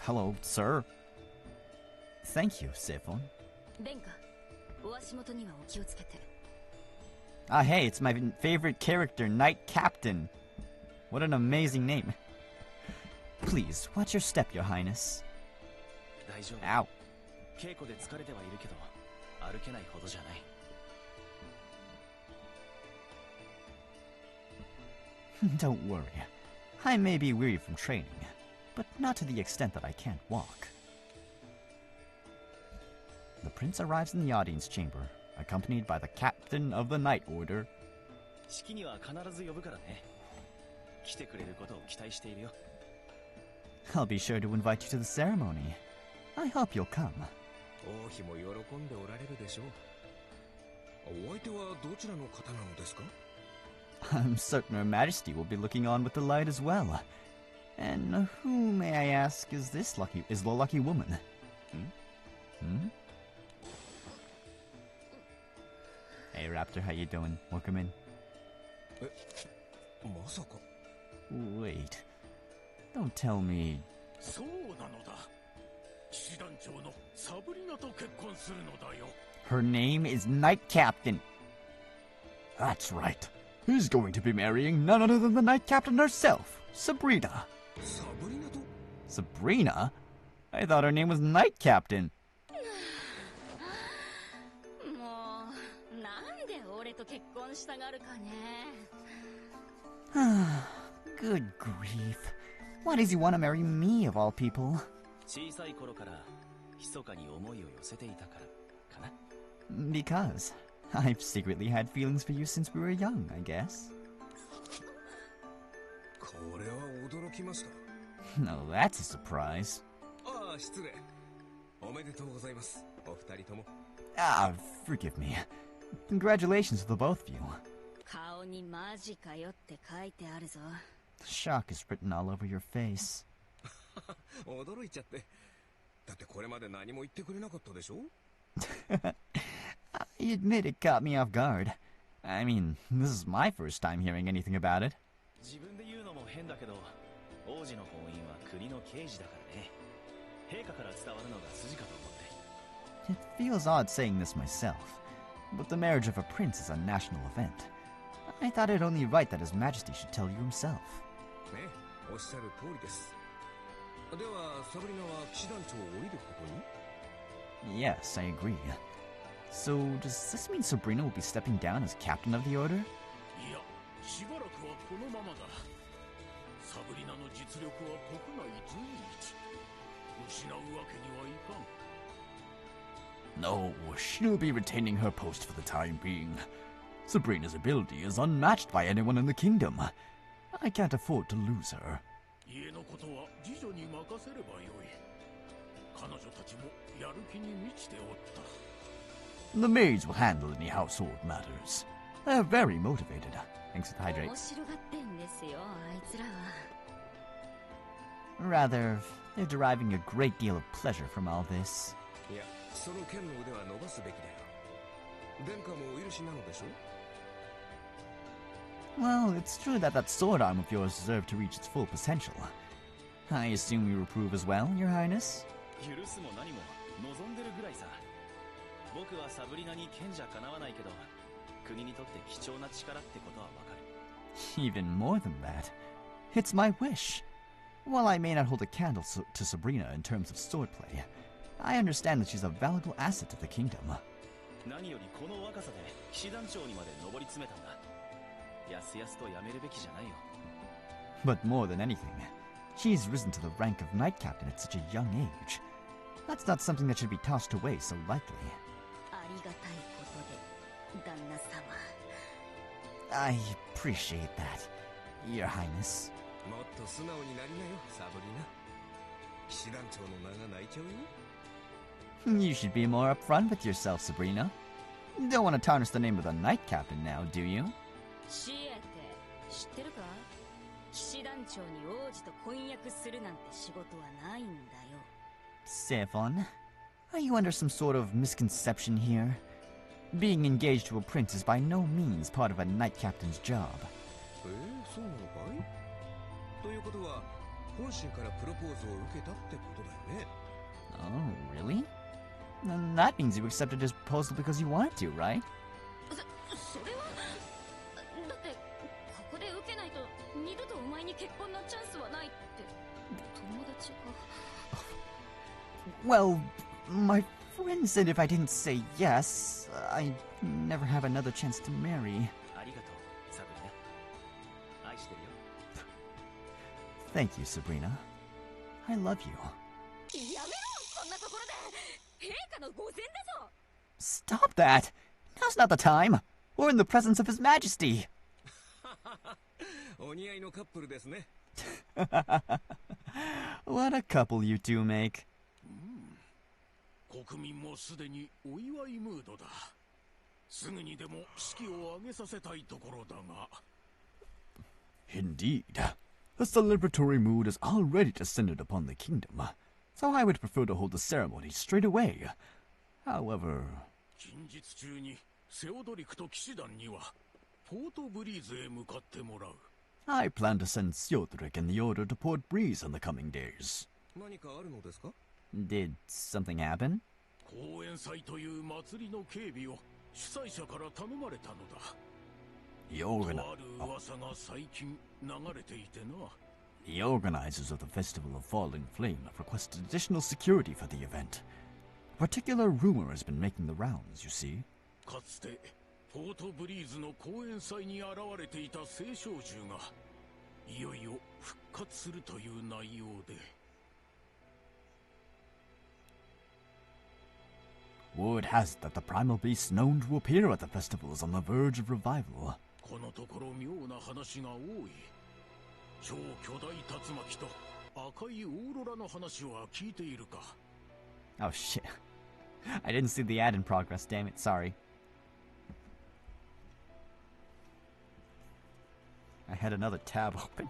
Speaker 2: Hello, sir. Thank you, Sephon. Ah, hey, it's my favorite character, Knight Captain. What an amazing name. Please, watch your step, Your Highness. Ow. Don't worry. I may be weary from training, but not to the extent that I can't walk. The prince arrives in the audience chamber, accompanied by the captain of the Knight Order. I'll be sure to invite you to the ceremony. I hope you'll come.
Speaker 10: 王妃も喜んでおられるでしょう。お相手はどちらの方なのですか？
Speaker 2: I'm certain Her Majesty will be looking on with delight as well. And who, may I ask, is the lucky woman? Hey Raptor, how you doing? Welcome in. Wait. Don't tell me.
Speaker 3: そうなのだ。騎士団長のサブリナと結婚するのだよ。
Speaker 2: Her name is Knight Captain. That's right. He's going to be marrying none other than the Knight Captain herself, Sabrina. Sabrina? I thought her name was Knight Captain. Good grief. Why does he want to marry me, of all people? Because I've secretly had feelings for you since we were young, I guess.
Speaker 10: Oh,
Speaker 2: No, that's a surprise.
Speaker 10: おめでとうございます。お二人とも。
Speaker 2: Ah, forgive me. Congratulations to the both of you.
Speaker 1: 顔にマジかよって書いてあるぞ。
Speaker 2: Shock is written all over your face.
Speaker 10: 驚いちゃって。だってこれまで何も言ってくれなかったでしょ
Speaker 2: I admit it caught me off guard. I mean, this is my first time hearing anything about it.
Speaker 11: 自分で言うのも変だけど、王子の婚姻は国の刑事だからね。陛下から伝わるのが筋かと思って。
Speaker 2: It feels odd saying this myself, but the marriage of a prince is a national event. I thought it only right that His Majesty should tell you himself.
Speaker 10: ね、おっしゃる通りです。では、サブリナは騎士団長を降りることに？
Speaker 2: Yes, I agree. So, does this mean Sabrina will be stepping down as captain of the order?
Speaker 3: いや、しばらくはこのままだ。サブリナの実力は国内随一。失うわけにはいかん。
Speaker 2: No, she'll be retaining her post for the time being. Sabrina's ability is unmatched by anyone in the kingdom. I can't afford to lose her.
Speaker 3: 家のことは次女に任せればよい。彼女たちもやる気に満ちておった。
Speaker 2: The maids will handle any household matters. They're very motivated. Thanks for the hydrate.
Speaker 1: 面白がってんですよ、あいつらは。
Speaker 2: Rather, they're deriving a great deal of pleasure from all this.
Speaker 10: いや、その剣の腕は伸ばすべきだよ。殿下もお許しなのでしょ？
Speaker 2: Well, it's true that sword arm of yours deserved to reach its full potential. I assume you approve as well, Your Highness?
Speaker 11: 許すも何も望んでるぐらいさ。僕はサブリナに賢者かなわないけど、国にとって貴重な力ってことはわかる。
Speaker 2: Even more than that, it's my wish. While I may not hold a candle to Sabrina in terms of swordplay, I understand that she's a valuable asset to the kingdom.
Speaker 11: 何よりこの若さで騎士団長にまで上り詰めたんだ。やすやすとやめるべきじゃないよ。
Speaker 2: But more than anything, she's risen to the rank of knight captain at such a young age. That's not something that should be tossed away so lightly.
Speaker 1: ありがたいことで、旦那様。
Speaker 2: I appreciate that, Your Highness.
Speaker 10: もっと素直になりなよ、サブリナ。騎士団長の名が泣いちゃうよ。
Speaker 2: You should be more upfront with yourself, Sabrina. Don't want to tarnish the name of the knight captain now, do you?
Speaker 1: シエテ、知ってるか？騎士団長に王子と婚約するなんて仕事はないんだよ。
Speaker 2: Sephon, are you under some sort of misconception here? Being engaged to a prince is by no means part of a knight captain's job.
Speaker 10: そうなのかい？ということは、本心からプロポーズを受けたってことだよね。
Speaker 2: Oh, really? Then that means you accepted his proposal because you wanted to, right?
Speaker 6: それはだってここで受けないと二度とお前に結婚のチャンスはないって友達が。
Speaker 2: Well, my friend said if I didn't say yes, I'd never have another chance to marry.
Speaker 11: ありがとう、サブリナ。愛してるよ。
Speaker 2: Thank you, Sabrina. I love you.
Speaker 6: やめろ、こんなところで。陛下の御前だぞ。
Speaker 2: Stop that! Now's not the time! We're in the presence of His Majesty!
Speaker 10: お似合いのカップルですね。
Speaker 2: What a couple you two make.
Speaker 3: 国民もすでにお祝いムードだ。すぐにでも式を挙げさせたいところだが。
Speaker 2: Indeed. The celebratory mood has already descended upon the kingdom, so I would prefer to hold the ceremony straight away. However...
Speaker 3: 近日中にセオドリクと騎士団にはポートブリーズへ向かってもらう。
Speaker 2: I plan to send Theodoric and the Order to Port Breeze in the coming days.
Speaker 10: 何かあるのですか？
Speaker 2: Did something happen?
Speaker 3: 公演祭という祭りの警備を主催者から頼まれたのだ。
Speaker 2: The
Speaker 3: とある噂が最近流れていてな。
Speaker 2: The organizers of the Festival of Falling Flame have requested additional security for the event. A particular rumor has been making the rounds, you see.
Speaker 3: かつてポートブリーズの公演祭に現れていた聖少獣がいよいよ復活するという内容で。
Speaker 2: Word has it that the primal beast known to appear at the festival is on the verge of revival.
Speaker 3: このところ妙な話が多い。超巨大竜巻と赤いオーロラの話は聞いているか？
Speaker 2: Oh shit. I didn't see the ad in progress, damn it, sorry. I had another tab open.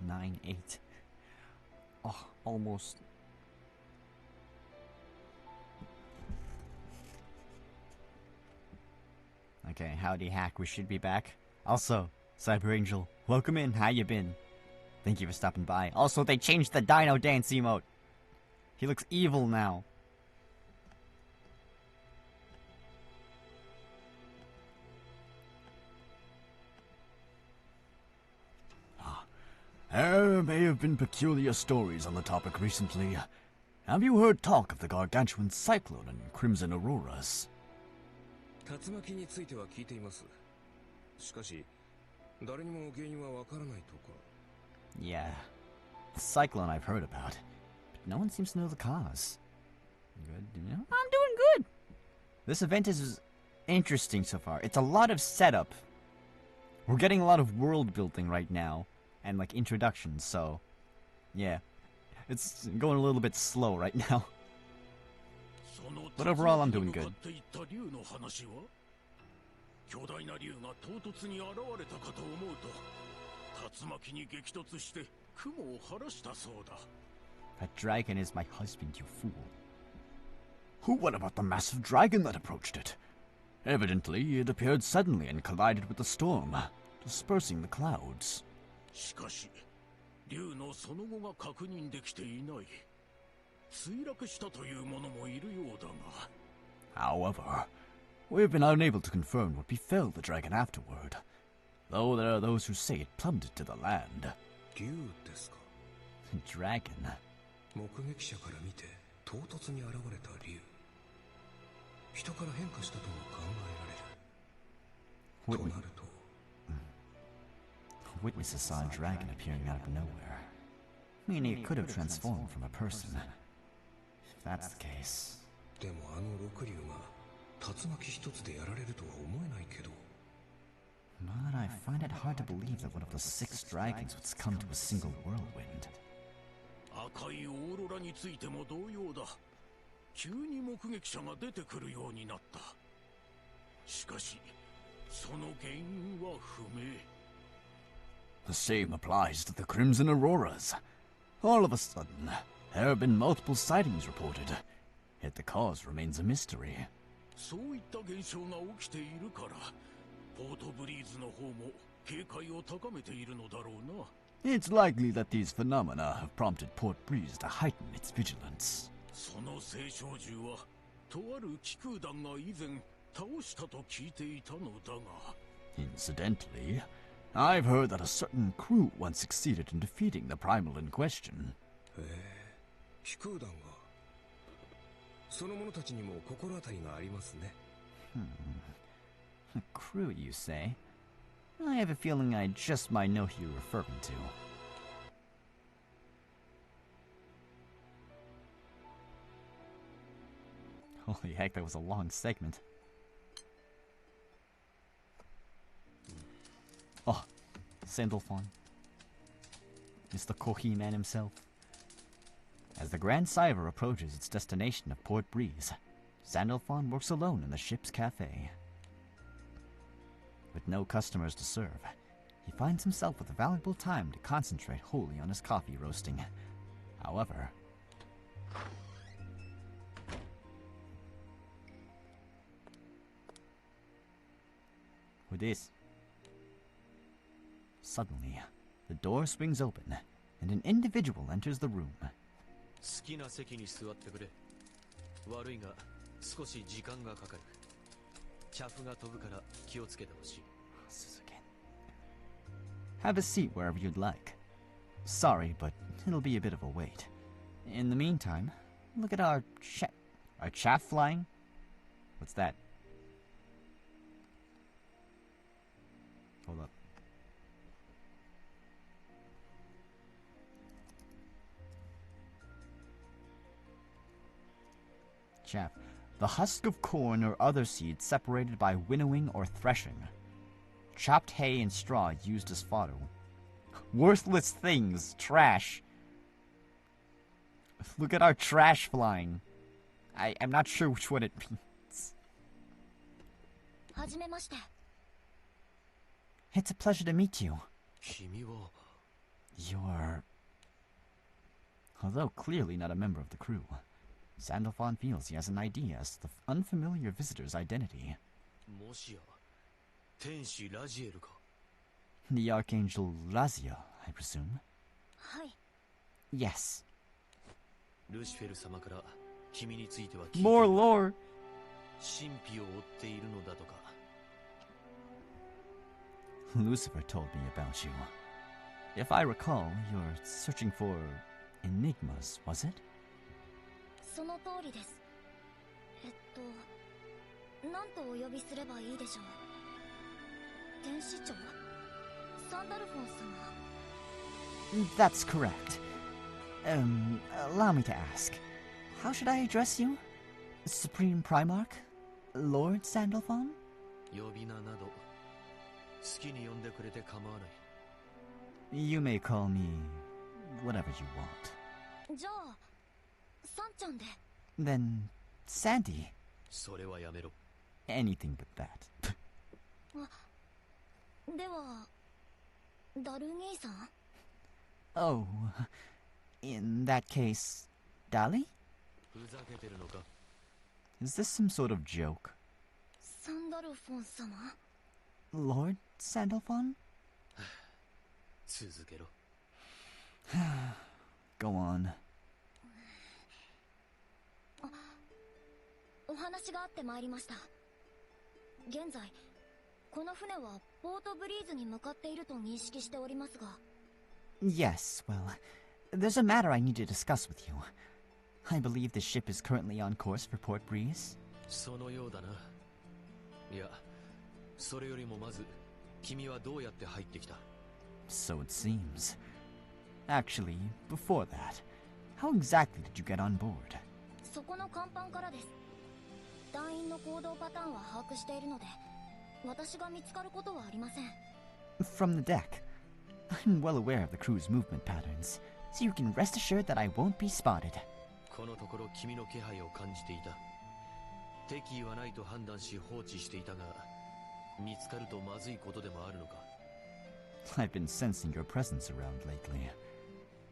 Speaker 2: Nine, 8. Oh, almost. Okay, howdy hack, we should be back. Also, Cyber Angel, welcome in, how you been? Thank you for stopping by. Also, they changed the Dino Dance emote. He looks evil now.
Speaker 12: There may have been peculiar stories on the topic recently. Have you heard talk of the gargantuan cyclone and crimson auroras?
Speaker 10: 竜巻については聞いています。しかし、誰にも原因はわからないとか。
Speaker 2: Yeah, the cyclone I've heard about, but no one seems to know the cause. Good, you know? I'm doing good. This event is interesting so far. It's a lot of setup. We're getting a lot of world building right now. And like introductions, so yeah, it's going a little bit slow right now. But overall, I'm doing good. That dragon is my husband, you fool.
Speaker 12: What about the massive dragon that approached it? Evidently, it appeared suddenly and collided with the storm, dispersing the clouds.
Speaker 3: しかし、竜のその後が確認できていない。墜落したという者もいるようだが。
Speaker 12: However, we have been unable to confirm what befell the dragon afterward, though there are those who say it plummeted to the land.
Speaker 10: 竜ですか?
Speaker 2: Dragon.
Speaker 10: 目撃者から見て唐突に現れた竜。人から変化したとも考えられる。となると。
Speaker 2: Witnesses saw a dragon appearing out of nowhere, meaning it could have transformed from a person. If that's the case.
Speaker 10: でもあの六竜が竜巻一つでやられるとは思えないけど。
Speaker 2: But I find it hard to believe that one of the 6 dragons would succumb to a single whirlwind.
Speaker 3: 赤いオーロラについても同様だ。急に目撃者が出てくるようになった。しかし、その原因は不明。
Speaker 12: The same applies to the crimson auroras. All of a sudden, there have been multiple sightings reported, yet the cause remains a mystery.
Speaker 3: そういった現象が起きているから、ポートブリーズの方も警戒を高めているのだろうな。
Speaker 12: It's likely that these phenomena have prompted Port Breeze to heighten its vigilance.
Speaker 3: その聖少獣は、とある気空団が以前倒したと聞いていたのだが。
Speaker 12: Incidentally, I've heard that a certain crew once succeeded in defeating the primal in question.
Speaker 10: 飛空団がその者たちにも心当たりがありますね。
Speaker 2: A crew, you say? I have a feeling I just might know who you're referring to. Holy heck, that was a long segment. Oh, Sandalphon. Mr. Kohi Man himself. As the Grand Cyver approaches its destination of Port Breeze, Sandalphon works alone in the ship's cafe. With no customers to serve, he finds himself with valuable time to concentrate wholly on his coffee roasting. However, with this, suddenly, the door swings open, and an individual enters the room.
Speaker 4: 好きな席に座ってくれ。悪いが少し時間がかかる。チャフが飛ぶから気をつけてほしい。
Speaker 2: Have a seat wherever you'd like. Sorry, but it'll be a bit of a wait. In the meantime, look at our chaff flying? What's that? Hold up. Chaff. The husk of corn or other seeds separated by winnowing or threshing. Chopped hay and straw used as fodder. Worthless things. Trash. Look at our trash flying. I'm not sure which one it means. It's a pleasure to meet you. You're... Although clearly not a member of the crew, Sandalphon feels he has an idea as to the unfamiliar visitor's identity. The Archangel Razia, I presume? Yes. More lore! Lucifer told me about you. If I recall, you're searching for enigmas, was it?
Speaker 6: その通りです。何とお呼びすればいいでしょう。天使長？サンダルフォン様。
Speaker 2: That's correct. Allow me to ask. How should I address you? Supreme Primarch? Lord Sandalphon?
Speaker 4: 呼び名など好きに呼んでくれて構わない。
Speaker 2: You may call me whatever you want.
Speaker 6: じゃあ、サンちゃんで。
Speaker 2: Then, Sandy.
Speaker 4: それはやめろ。
Speaker 2: Anything but that.
Speaker 6: では、ダル兄さん？
Speaker 2: Oh, in that case, Dali?
Speaker 4: ふざけてるのか？
Speaker 2: Is this some sort of joke?
Speaker 6: サンダルフォン様？
Speaker 2: Lord Sandalphon?
Speaker 4: 続けろ。
Speaker 2: Go on.
Speaker 6: お話があってまいりました。現在、この船はポートブリーズに向かっていると認識しておりますが。
Speaker 2: Yes, well, there's a matter I need to discuss with you. I believe the ship is currently on course for Port Breeze.
Speaker 4: そのようだな。いや、それよりもまず、君はどうやって入ってきた？
Speaker 2: So it seems. Actually, before that, how exactly did you get on board?
Speaker 6: そこの甲板からです。団員の行動パターンは把握しているので、私が見つかることはありません。
Speaker 2: From the deck. I'm well aware of the crew's movement patterns, so you can rest assured that I won't be spotted.
Speaker 4: このところ君の気配を感じていた。敵意はないと判断し放置していたが、見つかるとまずいことでもあるのか？
Speaker 2: I've been sensing your presence around lately.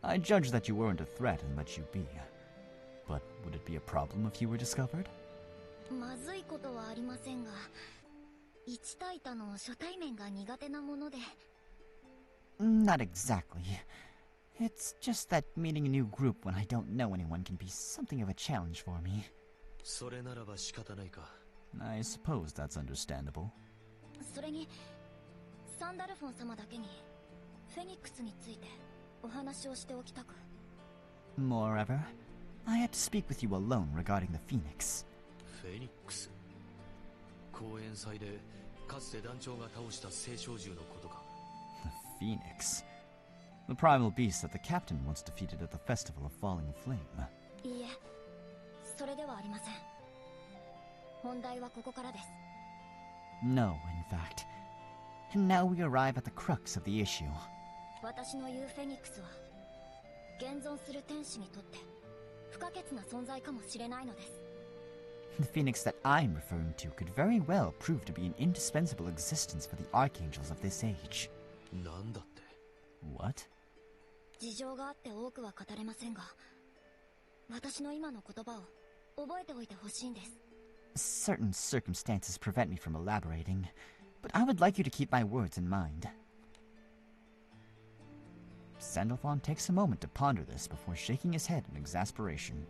Speaker 2: I judge that you weren't a threat and let you be. But would it be a problem if you were discovered?
Speaker 6: まずいことはありませんが、一対多の初対面が苦手なもので。
Speaker 2: Not exactly. It's just that meeting a new group when I don't know anyone can be something of a challenge for me.
Speaker 4: それならば仕方ないか。
Speaker 2: I suppose that's understandable.
Speaker 6: それにサンダルフォン様だけにフェニックスについてお話をしておきたく。
Speaker 2: Moreover, I had to speak with you alone regarding the Phoenix.
Speaker 4: フェニックス。公演祭でかつて団長が倒した聖少獣のことか。
Speaker 2: The Phoenix? The primal beast that the captain once defeated at the Festival of Falling Flame.
Speaker 6: いいえ、それではありません。本題はここからです。
Speaker 2: No, in fact. And now we arrive at the crux of the issue.
Speaker 6: 私の言うフェニックスは現存する天使にとって不可欠な存在かもしれないのです。
Speaker 2: The Phoenix that I'm referring to could very well prove to be an indispensable existence for the archangels of this age.
Speaker 4: なんだって。
Speaker 2: What?
Speaker 6: 事情があって多くは語れませんが、私の今の言葉を覚えておいてほしいんです。
Speaker 2: Certain circumstances prevent me from elaborating, but I would like you to keep my words in mind. Sandalphon takes a moment to ponder this before shaking his head in exasperation.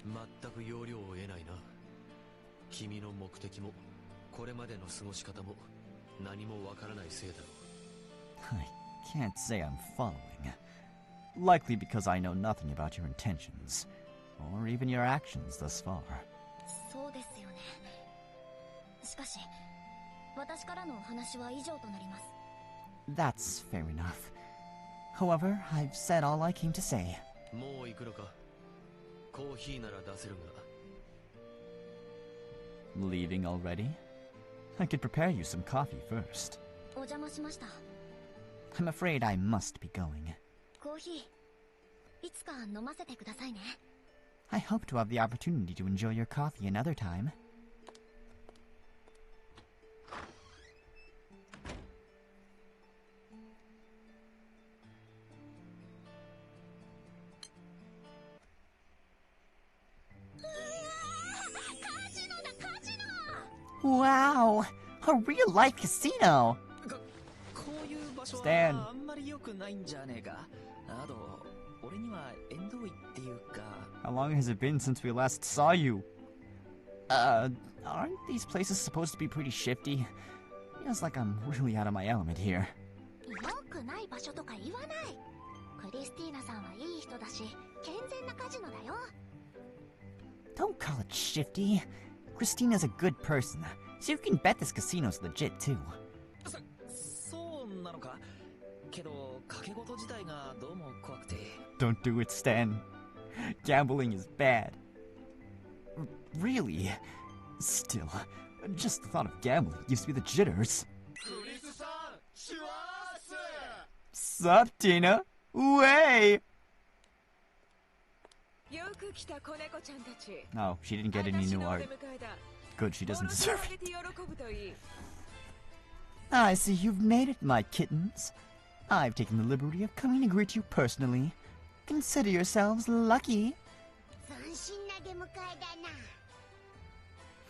Speaker 4: 全く要領を得ないな。君の目的もこれまでの過ごし方も何もわからないせいだろう。
Speaker 2: I can't say I'm following. Likely because I know nothing about your intentions, or even your actions thus far.
Speaker 6: そうですよね。しかし、私からのお話は以上となります。
Speaker 2: That's fair enough. However, I've said all I came to say.
Speaker 4: もう行くのか。コーヒーなら出せるが。
Speaker 2: Leaving already? I could prepare you some coffee first.
Speaker 6: お邪魔しました。
Speaker 2: I'm afraid I must be going.
Speaker 6: コーヒー、いつか飲ませてくださいね。
Speaker 2: I hope to have the opportunity to enjoy your coffee another time. Wow! A real-life casino!
Speaker 11: こういう場所
Speaker 2: Stan.
Speaker 11: はあんまり良くないんじゃねえか。あと、俺には縁遠いっていうか。
Speaker 2: How long has it been since we last saw you? Aren't these places supposed to be pretty shifty? Feels like I'm really out of my element here.
Speaker 6: 良くない場所とか言わない。クリスティーナさんはいい人だし、健全なカジノだよ。
Speaker 2: Don't call it shifty. Christina's a good person, so you can bet this casino's legit too.
Speaker 11: そうなのか。けど、賭け事自体がどうも怖くて。
Speaker 2: Don't do it, Stan. Gambling is bad. Really? Still, just the thought of gambling gives me the jitters. Sup, Tina? Way! No, she didn't get any new art. Good, she doesn't deserve it. I see you've made it, my kittens. I've taken the liberty of coming to greet you personally. Consider yourselves lucky.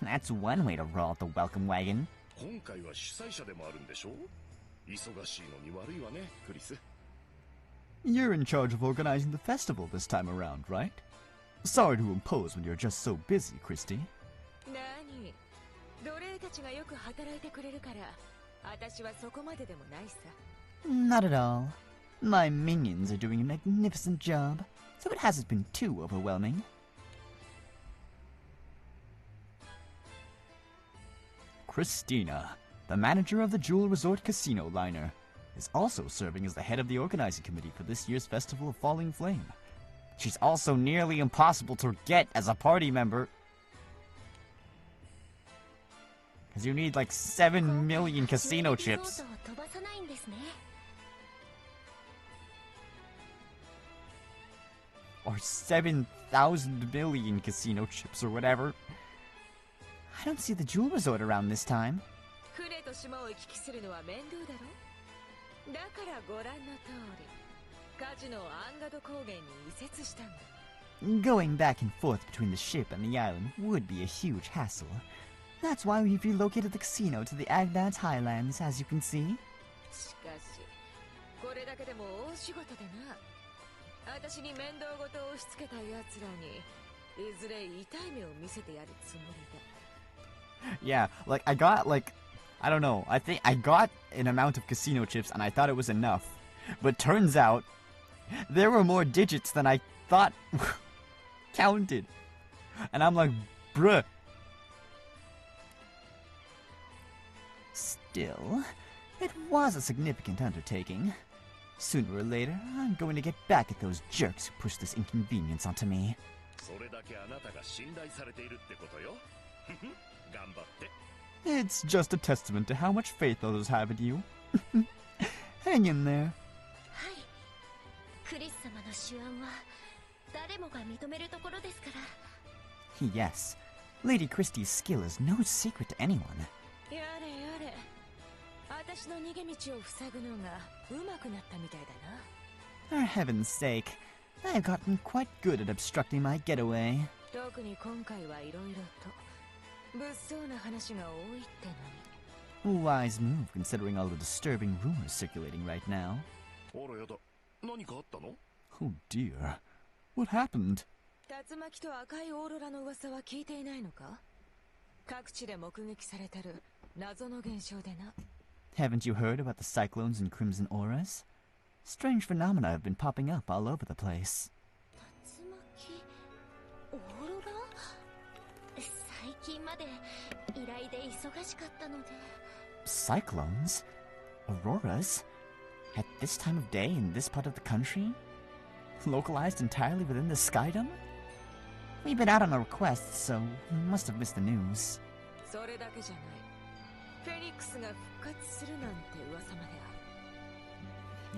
Speaker 2: That's one way to roll out the welcome wagon.
Speaker 13: 今回は主催者でもあるんでしょ？忙しいのに悪いわね、クリス。
Speaker 2: You're in charge of organizing the festival this time around, right? Sorry to impose when you're just so busy, Christy.
Speaker 1: 何？奴隷たちがよく働いてくれるから、私はそこまででもないさ。
Speaker 2: Not at all. My minions are doing a magnificent job, so it hasn't been too overwhelming. Christina, the manager of the Jewel Resort Casino Liner, is also serving as the head of the organizing committee for this year's Festival of Falling Flame. She's also nearly impossible to get as a party member, because you need like 7 million casino chips. Or 7,000 million casino chips or whatever. I don't see the Jewel Resort around this time. Going back and forth between the ship and the island would be a huge hassle. That's why we've relocated the casino to the Agnads Highlands, as you can see.
Speaker 1: 私に面倒事を押し付けた奴らに
Speaker 2: Yeah, like I got I don't know. I think I got an amount of casino chips and I thought it was enough. But turns out there were more digits than I thought counted. And I'm like, bruh.
Speaker 8: Still, it was a significant undertaking. Sooner or later, I'm going to get back at those jerks who pushed this inconvenience onto me.
Speaker 2: It's just a testament to how much faith others have in you. Hang in there.
Speaker 8: Yes, Lady Christie's skill is no secret to anyone. For heaven's sake, I've gotten quite good at obstructing my getaway. Wise move considering all the disturbing rumors circulating right now.
Speaker 2: Oh dear. What happened?
Speaker 8: Haven't you heard about the cyclones and crimson auras? Strange phenomena have been popping up all over the place. Cyclones? Auroras? At this time of day in this part of the country? Localized entirely within the skydom? We've been out on a request, so we must have missed the news.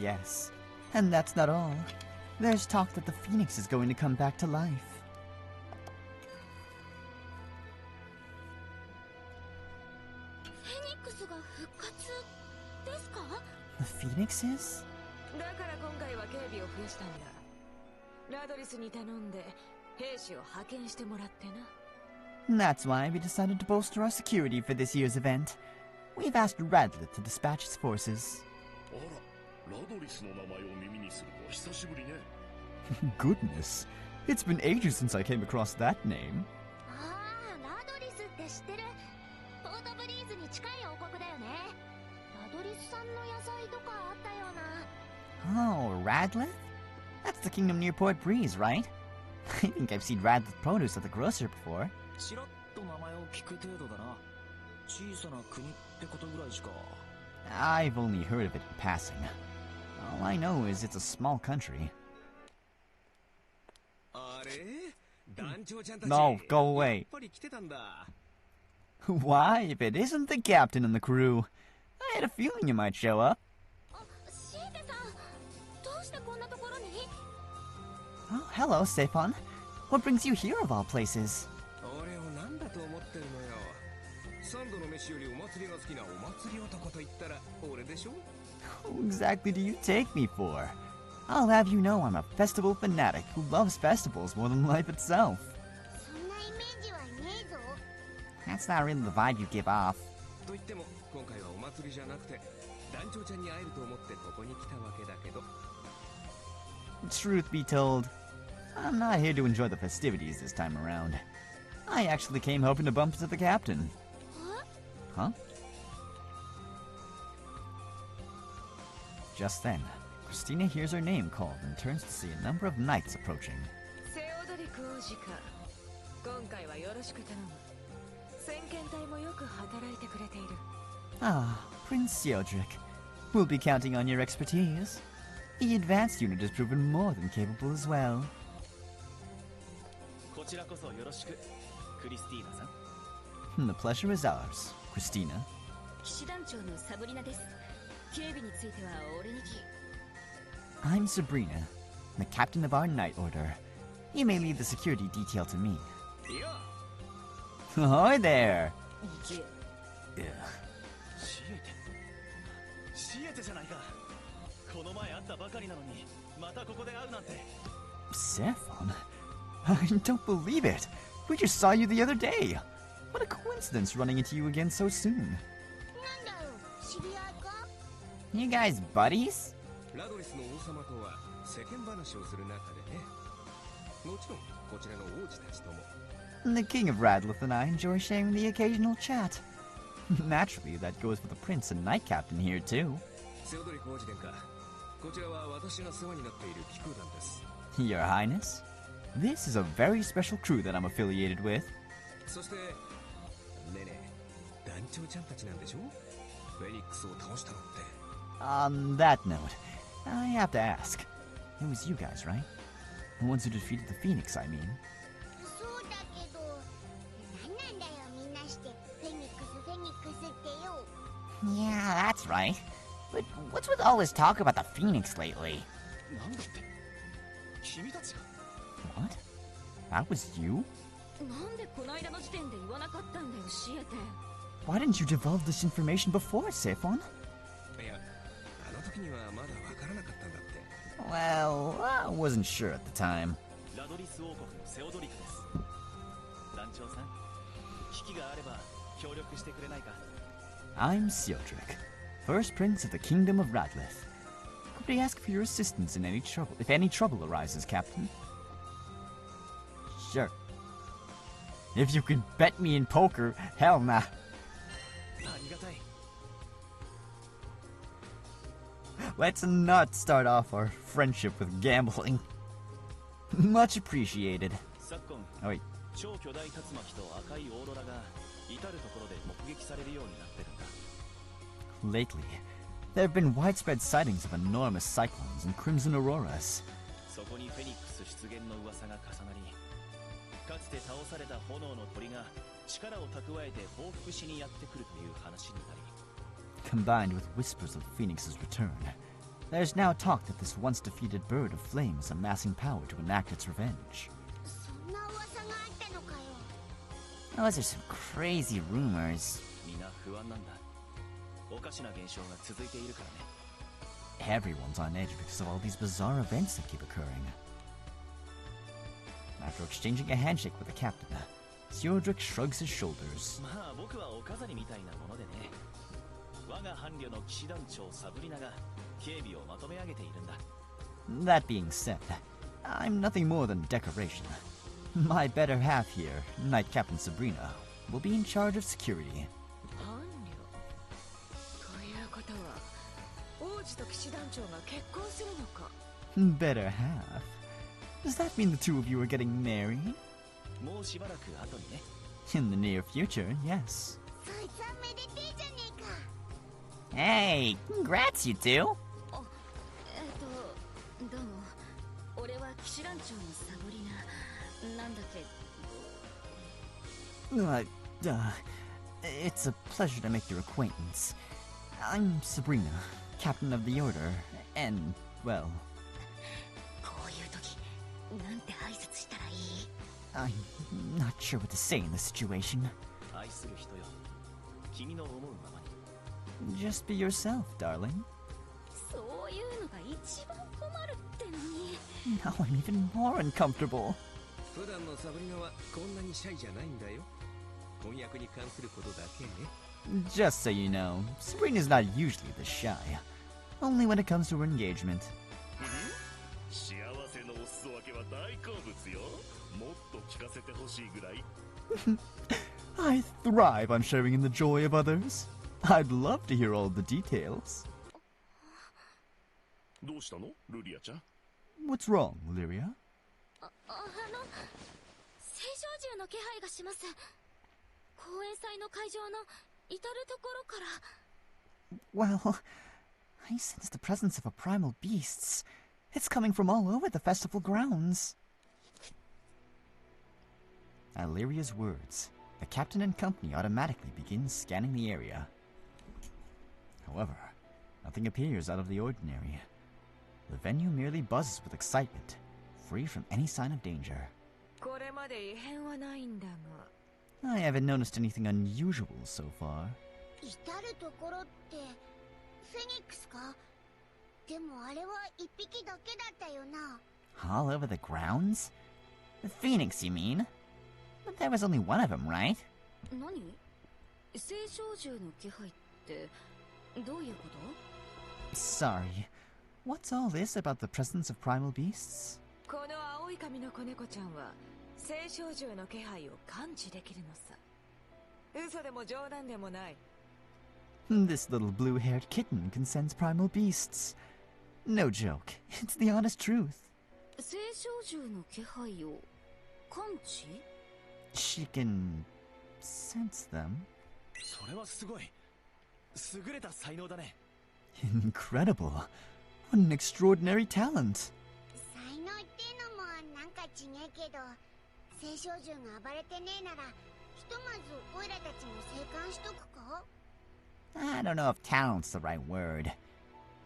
Speaker 8: Yes, and that's not all. There's talk that the Phoenix is going to come back to life. The Phoenix is? That's why we decided to bolster our security for this year's event. We've asked Radlith to dispatch his forces.
Speaker 2: Goodness, it's been ages since I came across that name.
Speaker 8: Oh, Radlith? That's the kingdom near Port Breeze, right? I think I've seen Radlith produce at the grocer before.
Speaker 2: I've only heard of it in passing. All I know is it's a small country. No, go away. Why, if it isn't the captain and the crew? I had a feeling you might show up.
Speaker 8: Oh, hello, Sephon. What brings you here of all places?
Speaker 2: Who exactly do you take me for? I'll have you know I'm a festival fanatic who loves festivals more than life itself.
Speaker 8: That's not really the vibe you give off.
Speaker 2: Truth be told, I'm not here to enjoy the festivities this time around. I actually came hoping to bump into the captain. Huh? Just then, Christina hears her name called and turns to see a number of knights approaching.
Speaker 8: Ah, Prince Seodric. We'll be counting on your expertise. The advanced unit has proven more than capable as well.
Speaker 2: The pleasure is ours, Christina. I'm Sabrina, the captain of our Knight Order. You may leave the security detail to me. Ahoy there! Sephon? I don't believe it! We just saw you the other day! What a coincidence running into you again so soon.
Speaker 8: You guys buddies?
Speaker 10: こちらの王子たちとも。
Speaker 8: The King of Radlith and I enjoy sharing the occasional chat. Naturally, that goes for the Prince and Knight Captain here, too.
Speaker 10: セオドリク王子殿下、こちらは私が世話になっている騎空団です。
Speaker 8: Your Highness, this is a very special crew that I'm affiliated with.
Speaker 10: そして、ねえねえ、団長ちゃんたちなんでしょ？フェニックスを倒したのって。
Speaker 8: On that note, I have to ask. It was you guys, right? The ones who defeated the Phoenix, I mean.
Speaker 6: そうだけど、なんなんだよみんなしてフェニックスフェニックスってよ。
Speaker 8: Yeah, that's right. But what's with all this talk about the Phoenix lately?
Speaker 11: なんだって？君たちが？
Speaker 8: What? That was you?
Speaker 1: なんでこの間の時点で言わなかったんだよ、シエテ。
Speaker 8: Why didn't you divulge this information before, Sephon?
Speaker 10: いや、あの時にはまだわからなかったんだって。
Speaker 8: Well, I wasn't sure at the time.
Speaker 11: ラドリス王国のセオドリクです。団長さん、危機があれば協力してくれないか？
Speaker 8: I'm Seodric, first prince of the Kingdom of Radlith. Could I ask for your assistance in any trouble, if any trouble arises, Captain? Sure. If you can bet me in poker, hell nah.
Speaker 11: ありがたい。
Speaker 8: Let's not start off our friendship with gambling. Much appreciated.
Speaker 11: 昨今、
Speaker 8: Oh wait.
Speaker 11: 超巨大竜巻と赤いオーロラが至るところで目撃されるようになってるんだ。
Speaker 8: Lately, there have been widespread sightings of enormous cyclones and crimson auroras.
Speaker 11: そこにフェニックス出現の噂が重なり、かつて倒された炎の鳥が力を蓄えて報復しにやってくるという話になり、
Speaker 8: Combined with whispers of Phoenix's return, there's now talk that this once defeated bird of flame is amassing power to enact its revenge.
Speaker 6: そんな噂があったのかよ。
Speaker 8: Those are some crazy rumors.
Speaker 11: みんな不安なんだ。おかしな現象が続いているからね。
Speaker 8: Everyone's on edge because of all these bizarre events that keep occurring. After exchanging a handshake with the captain, Seodric shrugs his shoulders.
Speaker 11: まあ僕はお飾りみたいなものでね。我が伴侶の騎士団長サブリナが警備をまとめ上げているんだ。
Speaker 8: That being said, I'm nothing more than decoration. My better half here, Knight Captain Sabrina, will be in charge of security.
Speaker 1: 伴侶ということは王子と騎士団長が結婚するのか？
Speaker 8: Better half? Does that mean the two of you are getting married?
Speaker 11: もうしばらく後にね。
Speaker 8: In the near future, yes.
Speaker 6: そいつはめでてえじゃねえか。
Speaker 8: Hey, congrats, you two!
Speaker 1: あ、どうも。俺は騎士団長のサブリナ。なんだけど。
Speaker 8: It's a pleasure to make your acquaintance. I'm Sabrina, captain of the order, and, well...
Speaker 1: こういう時、なんて挨拶したらいい？
Speaker 8: I'm not sure what to say in this situation.
Speaker 11: 愛する人よ。君の思うままに。
Speaker 8: Just be yourself, darling.
Speaker 1: そういうのが一番困るってのに。
Speaker 8: Now I'm even more uncomfortable.
Speaker 10: 普段のサブリナはこんなにシャイじゃないんだよ。婚約に関することだけね。
Speaker 8: Just so you know, Sabrina's not usually this shy. Only when it comes to her engagement.
Speaker 13: 幸せのお裾分けは大好物よ。もっと聞かせてほしいぐらい。
Speaker 8: I thrive on sharing in the joy of others. I'd love to hear all the details.
Speaker 13: どうしたの、ルリアちゃん？
Speaker 8: What's wrong, Lyria?
Speaker 6: 聖少獣の気配がします。公演祭の会場の至るところから。
Speaker 8: Well, I sense the presence of a primal beasts. It's coming from all over the festival grounds. At Lyria's words, the captain and company automatically begin scanning the area. However, nothing appears out of the ordinary. The venue merely buzzes with excitement, free from any sign of danger.
Speaker 1: これまで異変はないんだが。
Speaker 8: I haven't noticed anything unusual so far.
Speaker 6: 至るところってフェニックスか？でもあれは一匹だけだったよな。
Speaker 8: All over the grounds? The Phoenix, you mean? But there was only one of them, right?
Speaker 1: 何？聖少獣の気配ってどういうこと？
Speaker 8: Sorry. What's all this about the presence of primal beasts?
Speaker 1: この青い髪の子猫ちゃんは
Speaker 14: 聖少獣の気配を感知できるのさ。嘘でも冗談でもない。
Speaker 8: This little blue-haired kitten can sense primal beasts. No joke. It's the honest truth.
Speaker 6: 聖少獣の気配を感知?
Speaker 8: She can sense them.
Speaker 11: それはすごい。優れた才能だね。
Speaker 8: Incredible. What an extraordinary talent.
Speaker 15: 才能ってのもなんか違えけど、聖少獣が暴れてねえなら、ひとまずオイラたちも生還しとくか?
Speaker 8: I don't know if talent's the right word.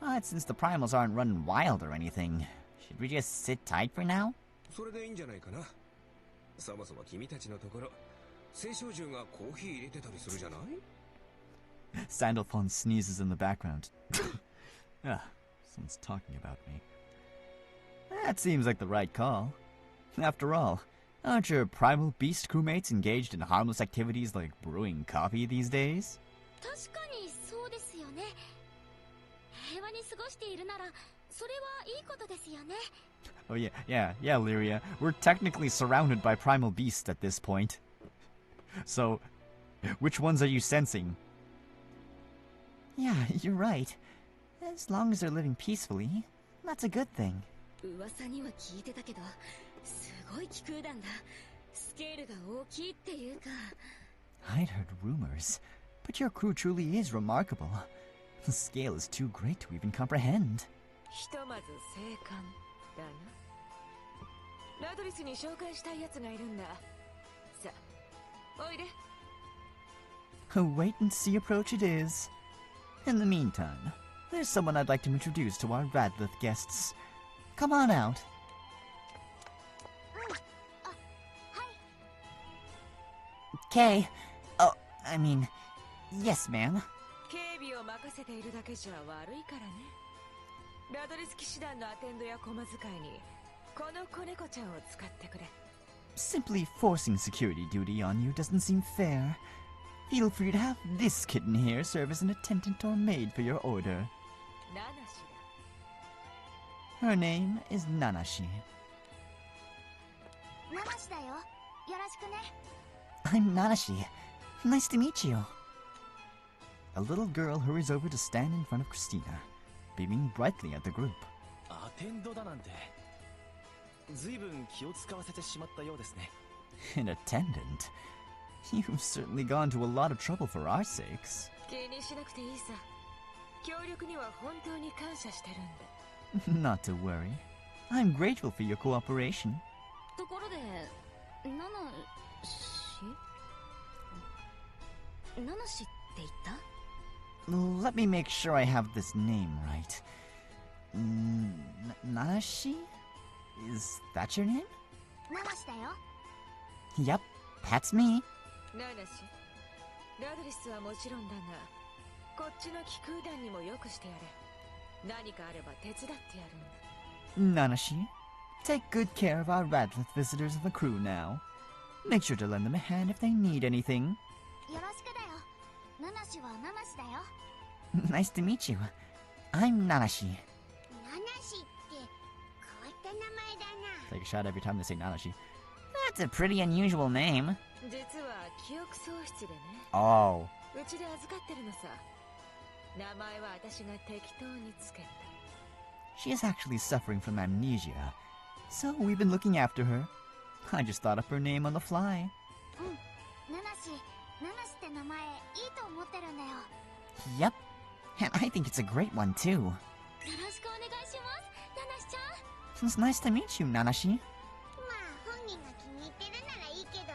Speaker 8: But since the primals aren't running wild or anything, should we just sit tight for now?
Speaker 10: それでいいんじゃないかな。そもそも君たちのところ、聖少獣がコーヒー入れてたりするじゃない?
Speaker 2: Sandalphon sneezes in the background. Ah, someone's talking about me.
Speaker 8: That seems like the right call. After all, aren't your primal beast crewmates engaged in harmless activities like brewing coffee these days?
Speaker 6: 確かにそうですよね。平和に過ごしているなら、それはいいことですよね。
Speaker 2: Oh yeah, Lyria. We're technically surrounded by primal beasts at this point. So, which ones are you sensing?
Speaker 8: Yeah, you're right. As long as they're living peacefully, that's a good thing.
Speaker 6: 噂には聞いてたけど、すごい気空団だ。スケールが大きいっていうか。
Speaker 8: I'd heard rumors, but your crew truly is remarkable. The scale is too great to even comprehend.
Speaker 14: ひとまず生還だな。ラドリスに紹介したい奴がいるんだ。さあ、おいで。
Speaker 8: A wait-and-see approach it is. In the meantime, there's someone I'd like to introduce to our Radlith guests. Come on out. Kay. Oh, I mean, yes, ma'am.
Speaker 14: 警備を任せているだけじゃ悪いからね。ラドリス騎士団のアテンドや駒使いにこの子猫ちゃんを使ってくれ。
Speaker 8: Simply forcing security duty on you doesn't seem fair. Feel free to have this kitten here serve as an attendant or maid for your order.
Speaker 14: ナナシ
Speaker 8: Her name is Nanashi.
Speaker 15: ナナシだよ。よろしくね。
Speaker 8: I'm Nanashi. Nice to meet you. A little girl hurries over to stand in front of Christina, beaming brightly at the group.
Speaker 11: アテンドだなんて。随分気を使わせてしまったようですね。
Speaker 8: An attendant? You've certainly gone to a lot of trouble for our sakes.
Speaker 14: 気にしなくていいさ。協力には本当に感謝してるんだ。
Speaker 8: Not to worry. I'm grateful for your cooperation.
Speaker 6: ところで、ナナシって言った?
Speaker 8: Let me make sure I have this name right. Nanashi? Is that your name?
Speaker 15: ナナシだよ。
Speaker 8: Yep, that's me.
Speaker 14: ナナシ、ラドリスはもちろんだが、こっちの気空団にもよくしてやれ。何かあれば手伝ってやるんだ。
Speaker 8: Nanashi, take good care of our Radlith visitors of the crew now. Make sure to lend them a hand if they need anything.
Speaker 15: よろしくだよ。ナナシはナナシだよ。
Speaker 8: Nice to meet you. I'm Nanashi.
Speaker 15: ナナシって変わった名前だな。
Speaker 2: Take a shot every time they say Nanashi.
Speaker 8: That's a pretty unusual name.
Speaker 14: 実は記憶喪失でね。
Speaker 2: Oh.
Speaker 14: うちで預かってるのさ。名前は私が適当につけた。
Speaker 8: She is actually suffering from amnesia, so we've been looking after her. I just thought up her name on the fly.
Speaker 15: ナナシって名前いいと思ってるんだよ。
Speaker 8: Yep, and I think it's a great one too.
Speaker 6: よろしくお願いします、ナナシちゃん。
Speaker 8: It's nice to meet you, Nanashi.
Speaker 15: まあ本人が気に入ってるならいいけど、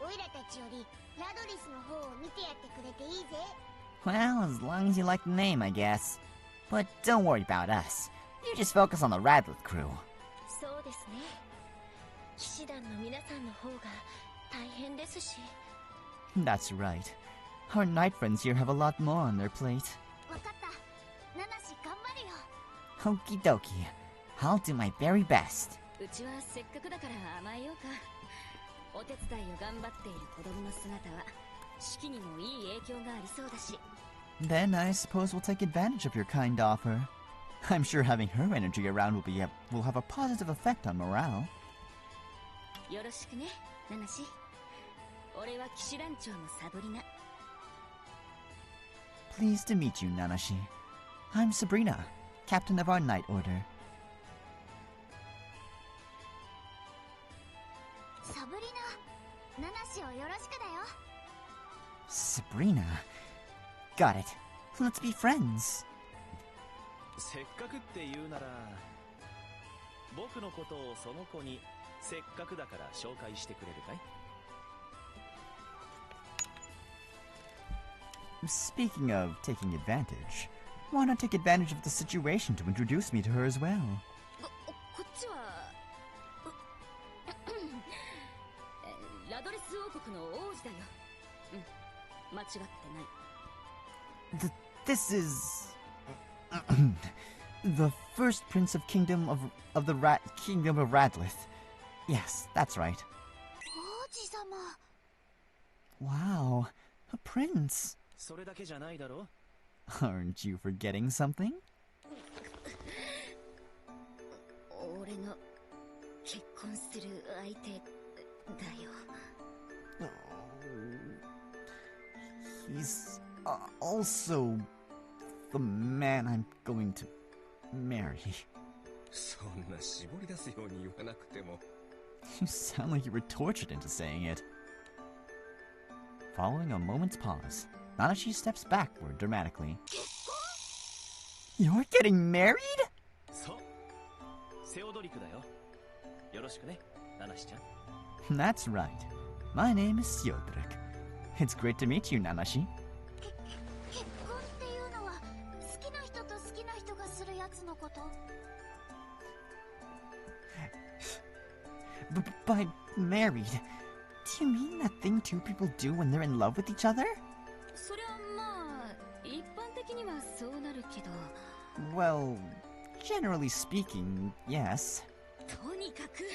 Speaker 15: オイラたちよりラドリスの方を見てやってくれていいぜ。
Speaker 8: Well, as long as you like the name, I guess. But don't worry about us. You just focus on the Radlith crew.
Speaker 6: そうですね。騎士団の皆さんの方が大変ですし。
Speaker 8: That's right. Our knight friends here have a lot more on their plate.
Speaker 15: わかった。ナナシ頑張るよ。
Speaker 8: Okie dokie. I'll do my very best.
Speaker 6: うちはせっかくだから甘えようか。お手伝いを頑張っている子供の姿は式にもいい影響がありそうだし。
Speaker 8: Then I suppose we'll take advantage of your kind offer. I'm sure having her energy around will have a positive effect on morale.
Speaker 6: よろしくね、ナナシ。俺は騎士団長のサブリナ。
Speaker 8: Pleased to meet you, Nanashi. I'm Sabrina, captain of our Knight Order.
Speaker 15: サブリナ、ナナシをよろしくだよ。
Speaker 8: Sabrina. Got it. Let's be friends.
Speaker 11: せっかくって言うなら、僕のことをその子にせっかくだから紹介してくれるかい？
Speaker 8: Speaking of taking advantage, why not take advantage of the situation to introduce me to her as well?
Speaker 6: こっちはラドレス王国の王子だよ。間違ってない。
Speaker 8: This is the first prince of kingdom of the kingdom of Radlith. Yes, that's right.
Speaker 15: 王子様。
Speaker 8: Wow, a prince.
Speaker 11: それだけじゃないだろ？
Speaker 8: Aren't you forgetting something?
Speaker 6: 俺の結婚する相手だよ。
Speaker 8: He's also the man I'm going to marry.
Speaker 10: そんな絞り出すように言わなくても。
Speaker 8: You sound like you were tortured into saying it. Following a moment's pause, Nanashi steps backward dramatically. You're getting married?
Speaker 11: そう。セオドリクだよ。よろしくね、ナナシちゃん。
Speaker 8: That's right. My name is Theodoric. It's great to meet you, Nanashi.
Speaker 15: 結婚っていうのは好きな人と好きな人がするやつのこと？
Speaker 8: By married, do you mean that thing two people do when they're in love with each other?
Speaker 6: そりゃまあ一般的にはそうなるけど。
Speaker 8: Well, generally speaking, yes.
Speaker 6: とにかく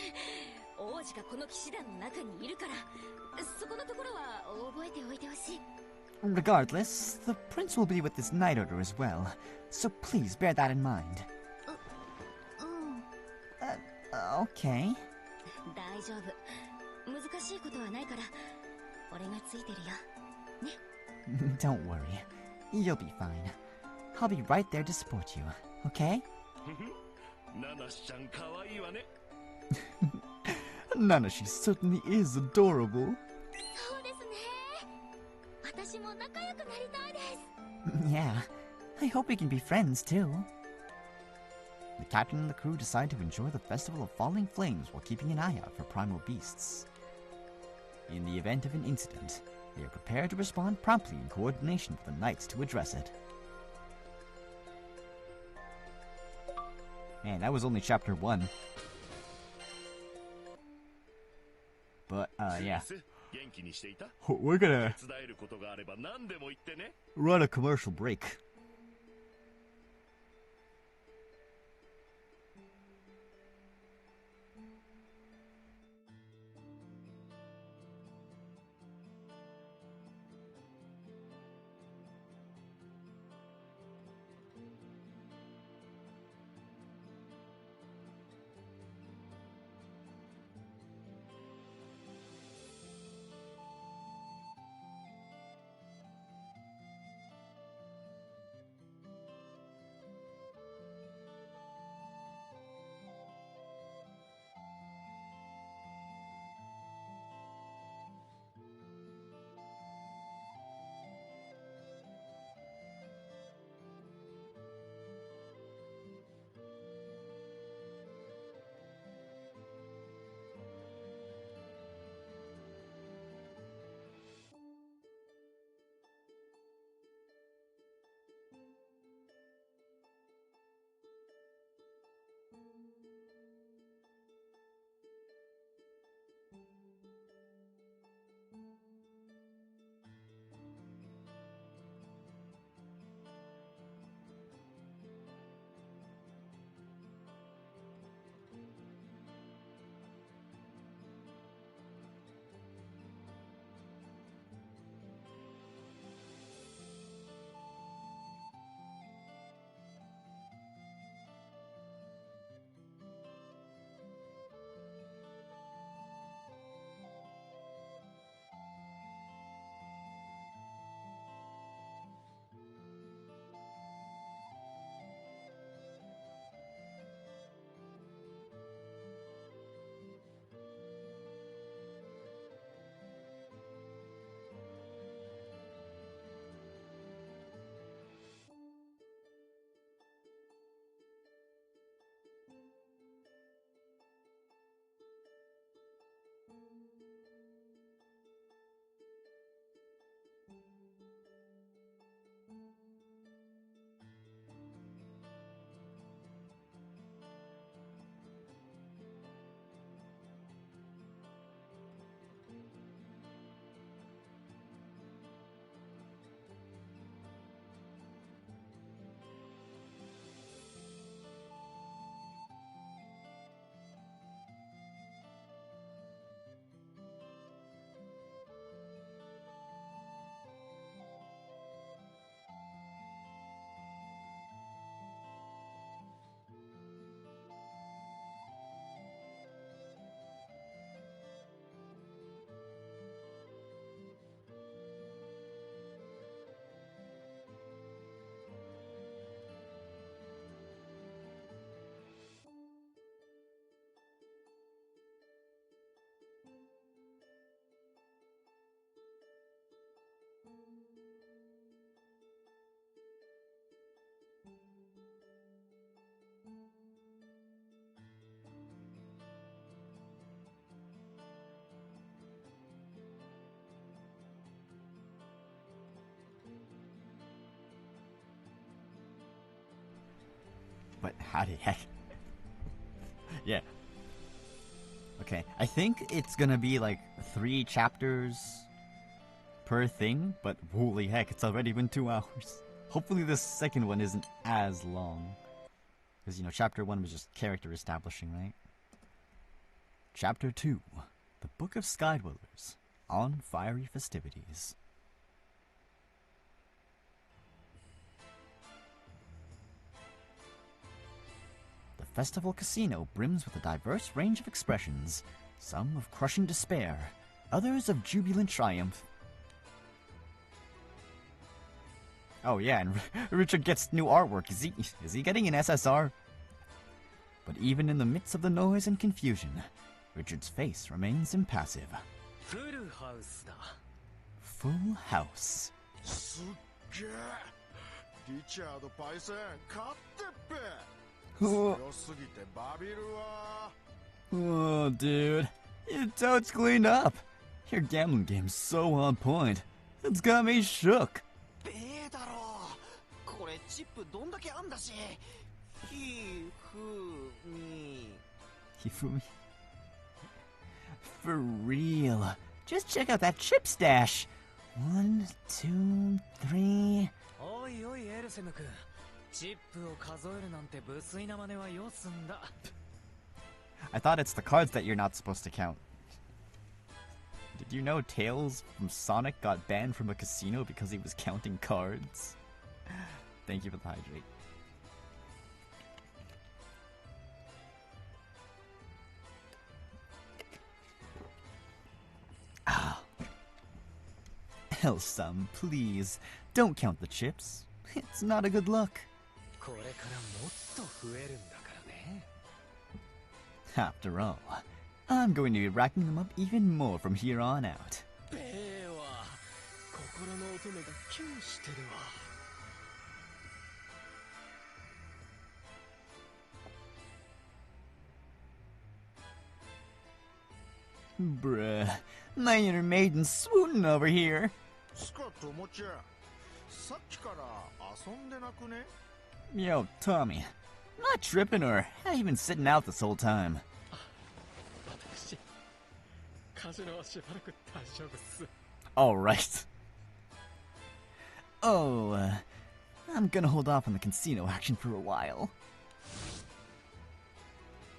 Speaker 6: 王子がこの騎士団の中にいるから、そこのところは覚えておいてほしい。
Speaker 8: Regardless, the prince will be with this Knight Order as well, so please bear that in mind. Okay.
Speaker 6: 大丈夫。難しいことはないから、俺がついてるよ。ね。
Speaker 8: Don't worry. You'll be fine. I'll be right there to support you, okay?
Speaker 13: ナナシちゃん可愛いわね。
Speaker 8: Nanashi certainly is adorable.
Speaker 15: そうですね。私も仲良くなりたいです。
Speaker 8: Yeah, I hope we can be friends too. The captain and the crew decide to enjoy the festival of falling flames while keeping an eye out for primal beasts. In the event of an incident, they are prepared to respond promptly in coordination with the knights to address it. Man, that was only chapter 1. But, yeah. We're gonna run a commercial break.
Speaker 2: but how the heck? Yeah. Okay, I think it's gonna be like 3 chapters per thing, but holy heck, it's already been 2 hours. Hopefully this second one isn't as long. Because, you know, chapter 1 was just character establishing, right? Chapter 2, The Book of Skydwellers, on Fiery Festivities. The Festival Casino brims with a diverse range of expressions, some of crushing despair, others of jubilant triumph. Oh yeah, and Richard gets new artwork. Is he getting an SSR? But even in the midst of the noise and confusion, Richard's face remains impassive.
Speaker 7: Full house だ。
Speaker 2: Full house.
Speaker 5: すっげえ。リチャードパイセン、勝ってっぺ。強すぎてバビるわ。
Speaker 2: Oh, dude, your toad's cleaned up. Your gambling game's so on point. It's got me shook.
Speaker 11: べえだろ。これチップどんだけあんだし。ひふみ。
Speaker 2: Hifumi. For real. Just check out that chip stash. 1, 2, 3.
Speaker 7: おいおいエルセム君。チップを数えるなんて無粋な真似はよすんだ。
Speaker 2: I thought it's the cards that you're not supposed to count. Did you know Tails from Sonic got banned from a casino because he was counting cards? Thank you for the hydrate. Ah. Elsam, please, don't count the chips. It's not a good look.
Speaker 7: これからもっと増えるんだからね。
Speaker 2: After all, I'm going to be racking them up even more from here on out.
Speaker 7: べえは心の乙女がキュンしてるわ。
Speaker 2: Bruh, my inner maiden's swooning over here.
Speaker 5: スカットおもちゃ。さっきから遊んでなくね?
Speaker 2: Yo, Tommy, I'm not tripping or have you been sitting out this whole time?
Speaker 7: 私、カジノはしばらく大丈夫っす。
Speaker 2: All right. Oh, I'm gonna hold off on the casino action for a while.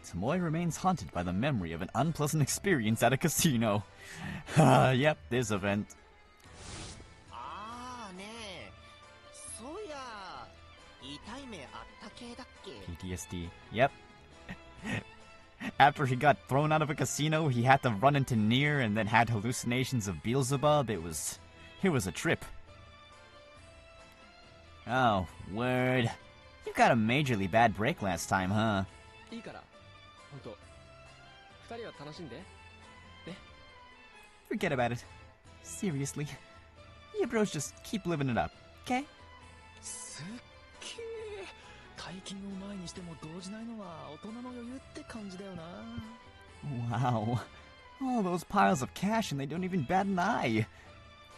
Speaker 2: Tomoe remains haunted by the memory of an unpleasant experience at a casino. Yep, this event. PTSD. Yep. After he got thrown out of a casino, he had to run into Nier and then had hallucinations of Beelzebub. It was a trip. Oh, word. You got a majorly bad break last time, huh?
Speaker 7: いいから、本当。二人は楽しんで。ね。
Speaker 2: Forget about it. Seriously. You bros just keep living it up, okay?
Speaker 7: すっげえ。大金を前にしても動じないのは大人の余裕って感じだよな。
Speaker 2: Wow. All those piles of cash and they don't even bat an eye.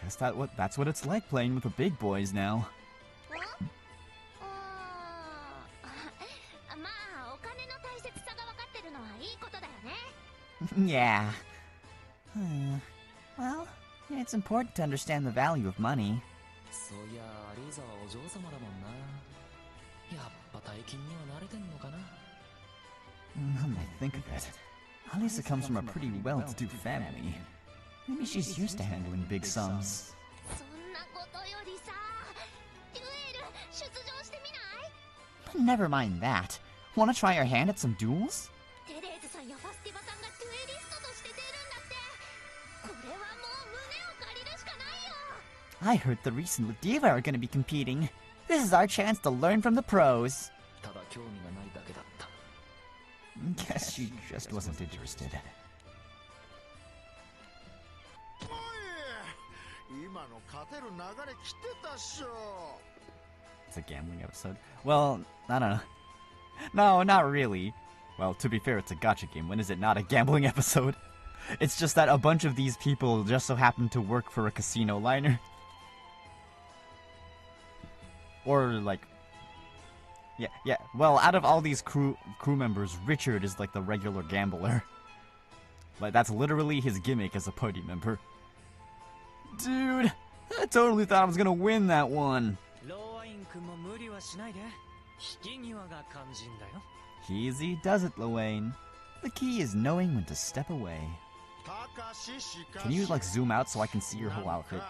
Speaker 2: Guess that's what it's like playing with the big boys now.
Speaker 6: まあお金の大切さが分かってるのはいいことだよね。
Speaker 8: Yeah. Well, it's important to understand the value of money.
Speaker 7: そういやアリーザはお嬢様だもんな。やっぱ大金には慣れてんのかな。
Speaker 2: Now that I think of it, Alisa comes from a pretty well-to-do family. Maybe she's used to handling big sums.
Speaker 6: そんなことよりさ、デュエル出場してみない？
Speaker 8: Never mind that. Wanna try your hand at some duels?
Speaker 6: テレーズさんやファスティバさんがデュエリストとして出るんだって。これはもう胸を借りるしかないよ。
Speaker 8: I heard the recent Ladiva are gonna be competing. This is our chance to learn from the pros.
Speaker 7: ただ興味がないだけだった。
Speaker 2: Guess she just wasn't interested.
Speaker 5: 今の勝てる流れ来てたっしょ。
Speaker 2: It's a gambling episode. Well, I don't know. No, not really. Well, to be fair, it's a gacha game. When is it not a gambling episode? It's just that a bunch of these people just so happen to work for a casino liner. Or, like, Yeah. Well, out of all these crew members, Richard is like the regular gambler. Like, that's literally his gimmick as a party member. Dude, I totally thought I was gonna win that one. Easy does it, Lowain. The key is knowing when to step away. Can you, like, zoom out so I can see your whole outfit?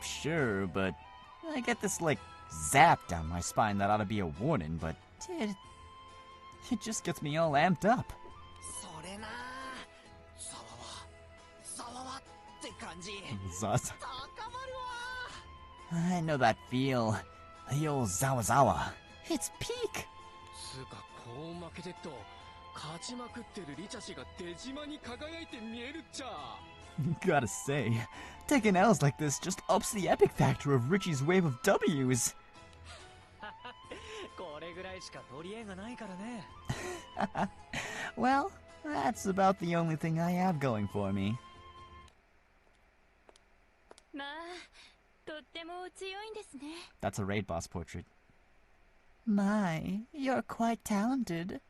Speaker 2: Sure, but I get this, like, zap down my spine that ought to be a warning, but it just gets me all amped up. Zaza. I know that feel. The old Zawa Zawa. It's peak. Gotta say, taking L's like this just ups the epic factor of Richie's wave of W's. Well, that's about the only thing I have going for me. That's a raid boss portrait. My, you're quite talented.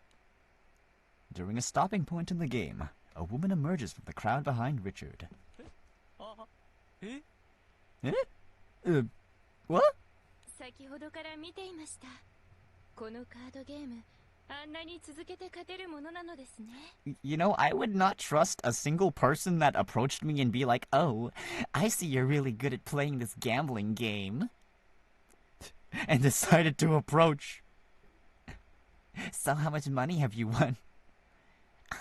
Speaker 2: During a stopping point in the game, a woman emerges from the crowd behind Richard. What? You know, I would not trust a single person that approached me and be like, "Oh, I see you're really good at playing this gambling game," and decided to approach. So how much money have you won?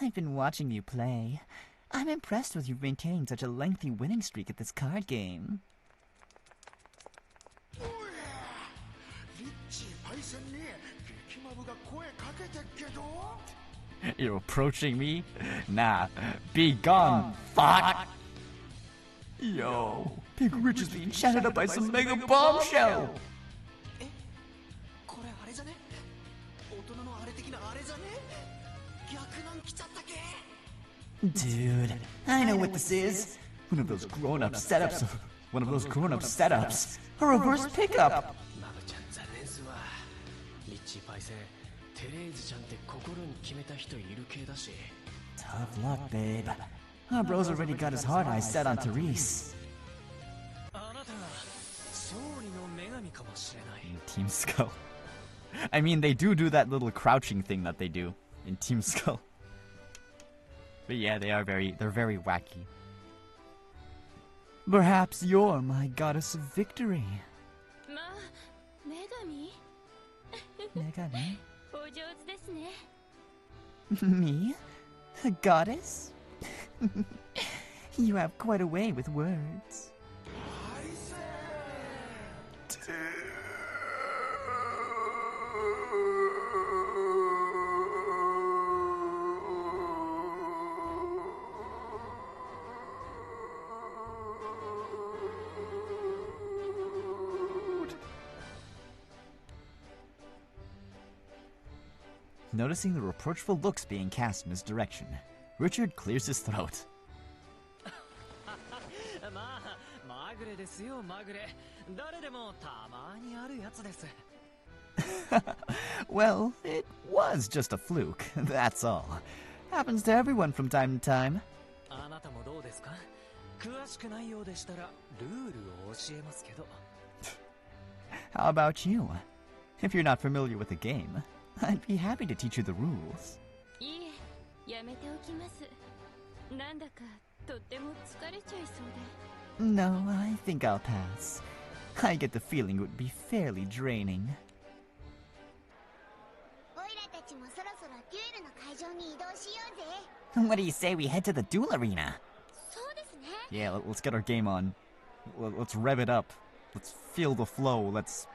Speaker 2: I've been watching you play. I'm impressed with you maintaining such a lengthy winning streak at this card game. You're approaching me? Nah, be gone, fuck! Yo, Big Rich is being chatted up by some mega bombshell! Dude, I know what this is. One of those grown-up setups. A reverse pickup. Tough luck, babe. Our bro's already got his hard eyes set on Therese. Team Skull. I mean, they do that little crouching thing that they do in Team Skull. But yeah, they're very wacky. Perhaps you're my goddess of victory. Megami? Me? A goddess? You have quite a way with words. Noticing the reproachful looks being cast in his direction, Richard clears his throat. Well, it was just a fluke, that's all. Happens to everyone from time to time. How about you? If you're not familiar with the game, I'd be happy to teach you the rules. No, I think I'll pass. I get the feeling it would be fairly draining. What do you say we head to the duel arena? Yeah, let's get our game on. Let's rev it up. Let's feel the flow. Let's...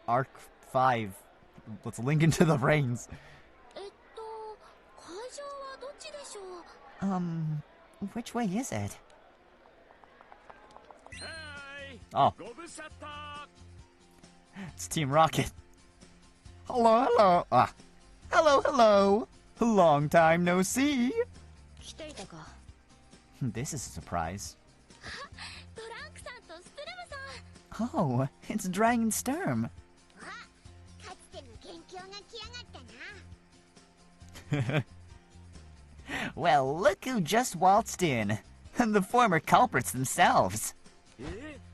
Speaker 2: Arc 5. Let's link into the brains. Which way is it? Oh. It's Team Rocket. Hello. Hello. Long time no see. This is a surprise.
Speaker 8: Oh, it's Dragon Sturm.
Speaker 15: かつての元凶が来やがったな。
Speaker 8: Well, look who just waltzed in. The former culprits themselves.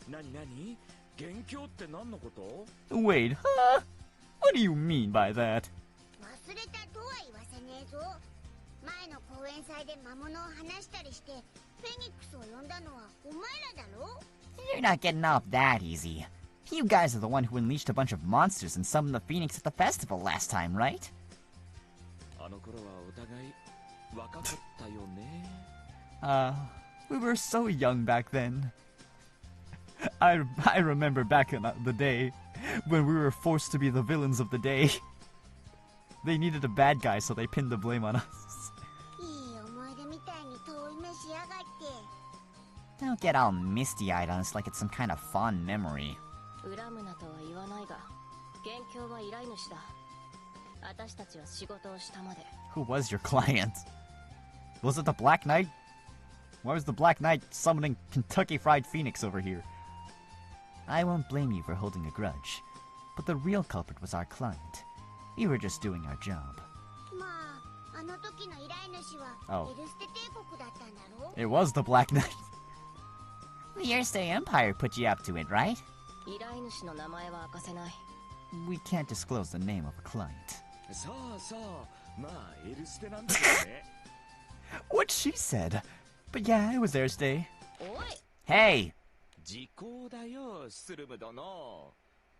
Speaker 3: なになに？元凶って何のこと？
Speaker 2: Wait, huh? What do you mean by that?
Speaker 15: 忘れたとは言わせねえぞ。前の公演祭で魔物を話したりしてフェニックスを呼んだのはお前らだろ？
Speaker 8: You're not getting off that easy. You guys are the one who unleashed a bunch of monsters and summoned the Phoenix at the festival last time, right?
Speaker 3: あの頃はお互い若かったよね。
Speaker 2: We were so young back then. I remember back in the day when we were forced to be the villains of the day. They needed a bad guy, so they pinned the blame on us.
Speaker 15: いい思い出みたいに遠い目しやがって。
Speaker 8: Don't get all misty-eyed on us like it's some kind of fond memory.
Speaker 16: 恨むなとは言わないが、元凶は依頼主だ。私たちは仕事をしたまで。
Speaker 2: Who was your client? Was it the Black Knight? Why was the Black Knight summoning Kentucky Fried Phoenix over here?
Speaker 8: I won't blame you for holding a grudge, but the real culprit was our client. We were just doing our job.
Speaker 15: まあ、あの時の依頼主は
Speaker 2: Oh.
Speaker 15: エルステ帝国だったんだろ？
Speaker 2: It was the Black Knight.
Speaker 8: The Erste Empire put you up to it, right?
Speaker 16: 依頼主の名前は明かせない。
Speaker 8: We can't disclose the name of a client.
Speaker 3: さあさあ、まあエルステなんだよね。
Speaker 2: What she said. But yeah, it was Erste.
Speaker 16: おい。
Speaker 8: Hey!
Speaker 3: 時効だよ、スルム殿。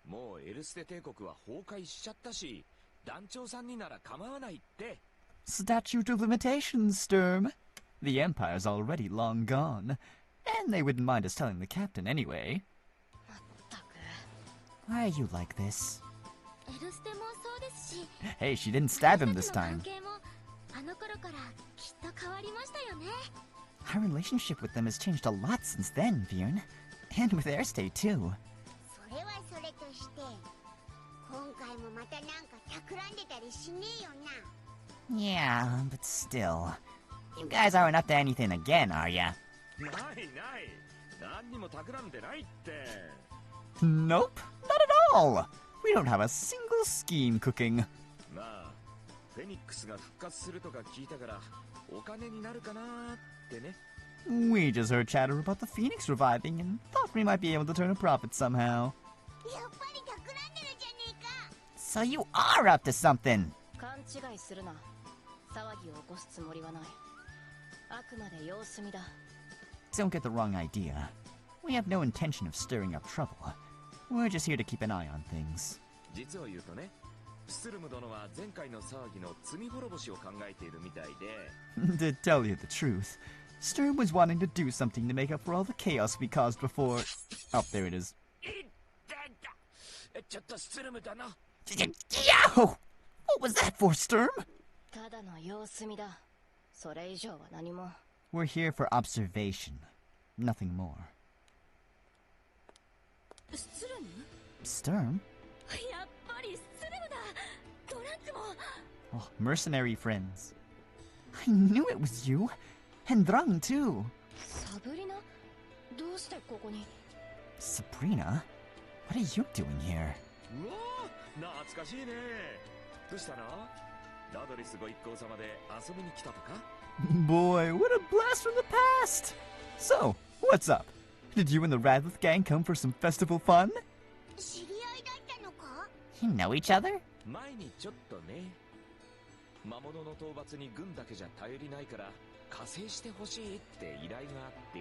Speaker 3: もうエルステ帝国は崩壊しちゃったし、団長さんになら構わないって。
Speaker 2: Statute of limitations, Sturm. The Empire's already long gone. And they wouldn't mind us telling the captain anyway.
Speaker 8: Why are you like this?
Speaker 15: エルステもそうですし、
Speaker 2: Hey, she didn't stab him this
Speaker 15: 関
Speaker 2: time.
Speaker 15: 係もあの頃からきっと変わりましたよね。
Speaker 8: Our relationship with them has changed a lot since then, Viren. And with Erste, too.
Speaker 15: それはそれとして、今回もまたなんか企んでたりしねえよな。
Speaker 8: Yeah, but still. You guys aren't up to anything again, are ya?
Speaker 3: ないない。何にも企んでないって。
Speaker 2: Nope, not at all. We don't have a single scheme cooking.
Speaker 3: まあ、フェニックスが復活するとか聞いたから、お金になるかなってね。
Speaker 2: We just heard chatter about the Phoenix reviving and thought we might be able to turn a profit somehow.
Speaker 15: やっぱり企んでるじゃねえか。
Speaker 8: So you are up to something!
Speaker 16: 勘違いするな。騒ぎを起こすつもりはない。あくまで様子見だ。
Speaker 8: Don't get the wrong idea. We have no intention of stirring up trouble. We're just here to keep an eye on things.
Speaker 3: 実を言うとね、スルム殿は前回の騒ぎの罪滅ぼしを考えているみたいで。
Speaker 2: To tell you the truth, Sturm was wanting to do something to make up for all the chaos we caused before. Oh, there it is.
Speaker 3: ちょっとスルム殿。
Speaker 2: Yow! What was that for, Sturm?
Speaker 16: ただの様子見だ。それ以上は何も。
Speaker 2: We're here for observation. Nothing more.
Speaker 16: スルム？
Speaker 2: Sturm?
Speaker 6: やっぱりスルムだ。トランクも。
Speaker 2: Oh, mercenary friends. I knew it was you. And Drang, too.
Speaker 16: サブリナ？どうしてここに？
Speaker 2: Sabrina? What are you doing here?
Speaker 3: うわー、懐かしいね。どうしたの？ラドリスご一行様で遊びに来たとか？
Speaker 2: Boy, what a blast from the past! So, what's up? Did you and the Radlith gang come for some festival fun?
Speaker 15: 知り合いだったのか？
Speaker 8: You know each other?
Speaker 3: 前にちょっとね。魔物の討伐に軍だけじゃ頼りないから加勢してほしいって依頼があって。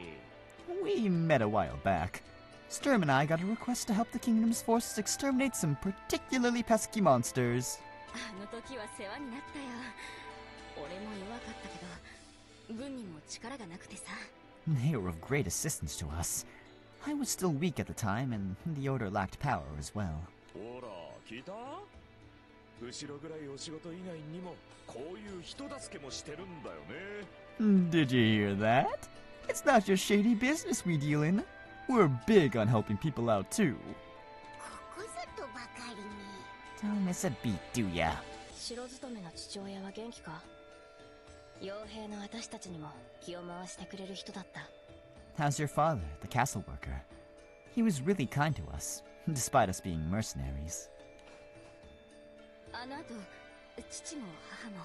Speaker 2: We met a while back. Sturm and I got a request to help the kingdom's forces exterminate some particularly pesky monsters.
Speaker 6: あの時は世話になったよ。俺も弱かったけど、軍にも力がなくてさ。
Speaker 2: They were of great assistance to us. I was still weak at the time, and the Order lacked power as well.
Speaker 3: ほら、聞いた？後ろぐらいお仕事以外にもこういう人助けもしてるんだよね。
Speaker 2: Did you hear that? It's not just shady business we deal in. We're big on helping people out too.
Speaker 15: ここぞとばかりに。
Speaker 8: Don't miss a beat, do ya?
Speaker 16: 城勤めの父親は元気か？傭兵の私たちにも気を回してくれる人だった。
Speaker 2: How's your father, the castle worker?
Speaker 8: He was really kind to us, despite us being mercenaries.
Speaker 6: あの後、父も母も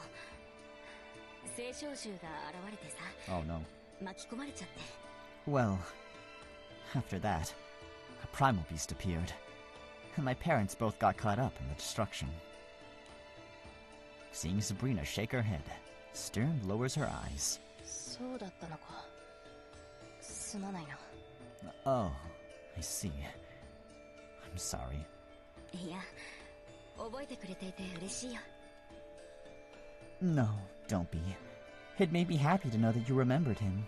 Speaker 6: 聖少獣が現れてさ。
Speaker 2: Oh no.
Speaker 6: 巻き込まれちゃって。
Speaker 8: Well, after that, a primal beast appeared, and my parents both got caught up in the destruction. Seeing Sabrina shake her head, Stern lowers her eyes.
Speaker 16: そうだったのか。すまないな。
Speaker 8: Oh, I see. I'm sorry.
Speaker 6: いや、覚えてくれていて嬉しいよ。
Speaker 8: No, don't be. It made me happy to know that you remembered him.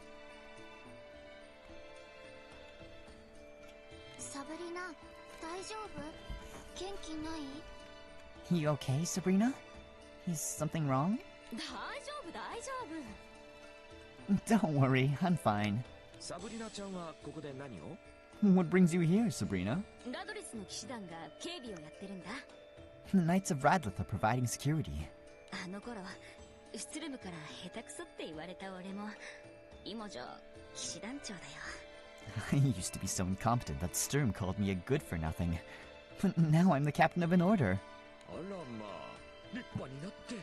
Speaker 15: サブリナ、大丈夫？元気ない？
Speaker 8: You okay, Sabrina? Is something wrong?
Speaker 6: 大丈夫、大丈夫。
Speaker 8: Don't worry, I'm fine.
Speaker 10: サブリナちゃんはここで何を？
Speaker 8: What brings you here, Sabrina?
Speaker 6: ラドレスの騎士団が警備をやってるんだ。
Speaker 8: The Knights of Radlith are providing security.
Speaker 6: あの頃、スツルムから下手くそって言われた俺も、今じゃ騎士団長だよ。
Speaker 8: I used to be so incompetent that Sturm called me a good-for-nothing. But now I'm the captain of an order.
Speaker 10: あらまあ、立派になって。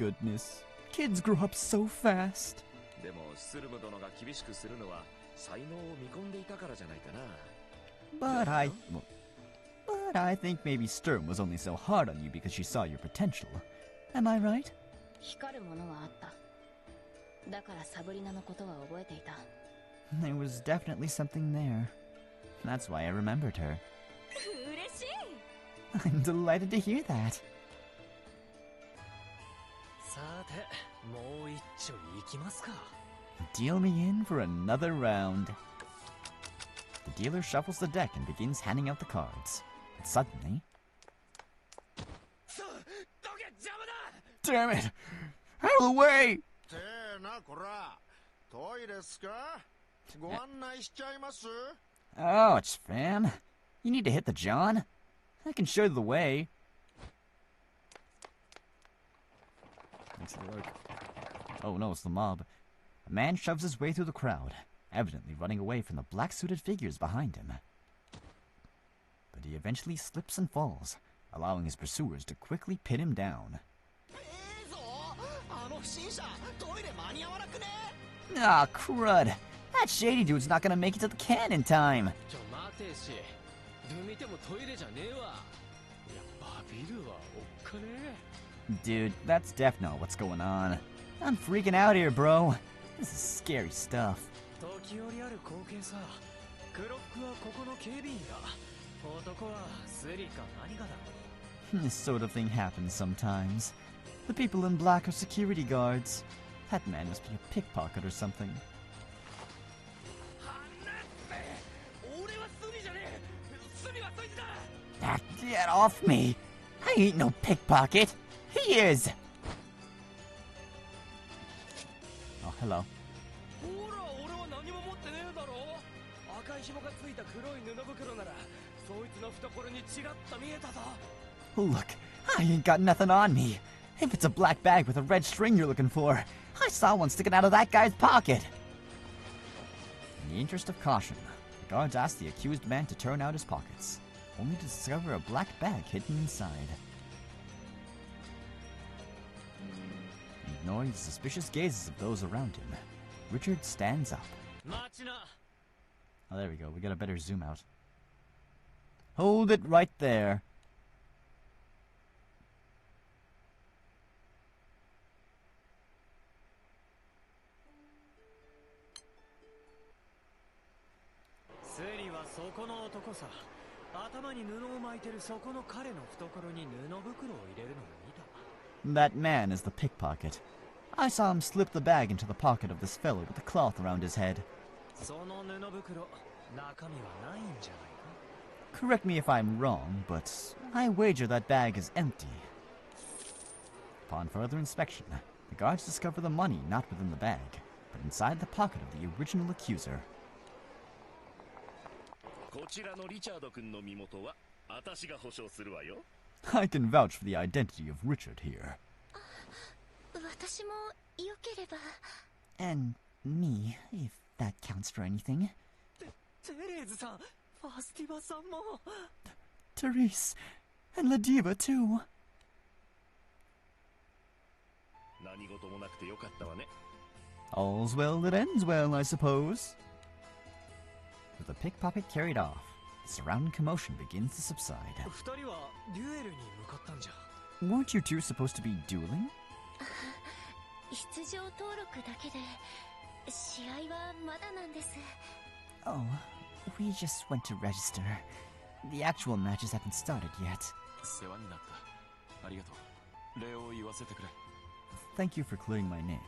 Speaker 8: Goodness, kids grow up so fast.
Speaker 10: でもスツルム殿が厳しくするのは才能を見込んでいたからじゃないかな。
Speaker 8: But I think maybe Sturm was only so hard on you because she saw your potential. Am I right?
Speaker 16: 光るものはあった。だからサブリナのことは覚えていた。
Speaker 8: There was definitely something there. That's why I remembered her.
Speaker 6: 嬉しい。
Speaker 8: I'm delighted to hear that.
Speaker 7: さて、もう一丁行きますか。
Speaker 8: Deal me in for another round. The dealer shuffles the deck and begins handing out the cards. But suddenly... Damn it! Out of the way! Ouch, fam. You need to hit the John? I can show you the way. Let's look. Oh no, it's the mob. A man shoves his way through the crowd, evidently running away from the black-suited figures behind him. But he eventually slips and falls, allowing his pursuers to quickly pin him down. Ah, crud! That shady dude's not gonna make it to the can in time! Dude, that's definitely not what's going on. I'm freaking out here, bro. This is scary stuff. This sort of thing happens sometimes. The people in black are security guards. That man must be a pickpocket or something. Ah, get off me! I ain't no pickpocket! He is! Oh, hello. Look, I ain't got nothing on me. If it's a black bag with a red string you're looking for, I saw one sticking out of that guy's pocket. In the interest of caution, the guards asked the accused man to turn out his pockets, only to discover a black bag hidden inside. Ignoring the suspicious gazes of those around him, Richard stands up. Oh, there we go. We got a better zoom out. Hold it right there. That man is the pickpocket. I saw him slip the bag into the pocket of this fellow with the cloth around his head. Correct me if I'm wrong, but I wager that bag is empty. Upon further inspection, the guards discover the money not within the bag, but inside the pocket of the original accuser. I can vouch for the identity of Richard here. And me, if that counts for anything. Therese, and Ladiva too.
Speaker 13: 何事もなくてよかったわね。
Speaker 2: All's well that ends well, I suppose. With the pickpocket carried off, the surrounding commotion begins to subside.
Speaker 7: 二人はデュエルに向かったんじゃ。
Speaker 2: Weren't you two supposed to be dueling?
Speaker 6: 出場登録だけで試合はまだなんです。
Speaker 8: Oh, we just went to register. The actual matches haven't started yet.
Speaker 3: 世話になった。ありがとう。礼を言わせてくれ。
Speaker 2: Thank you for clearing my name.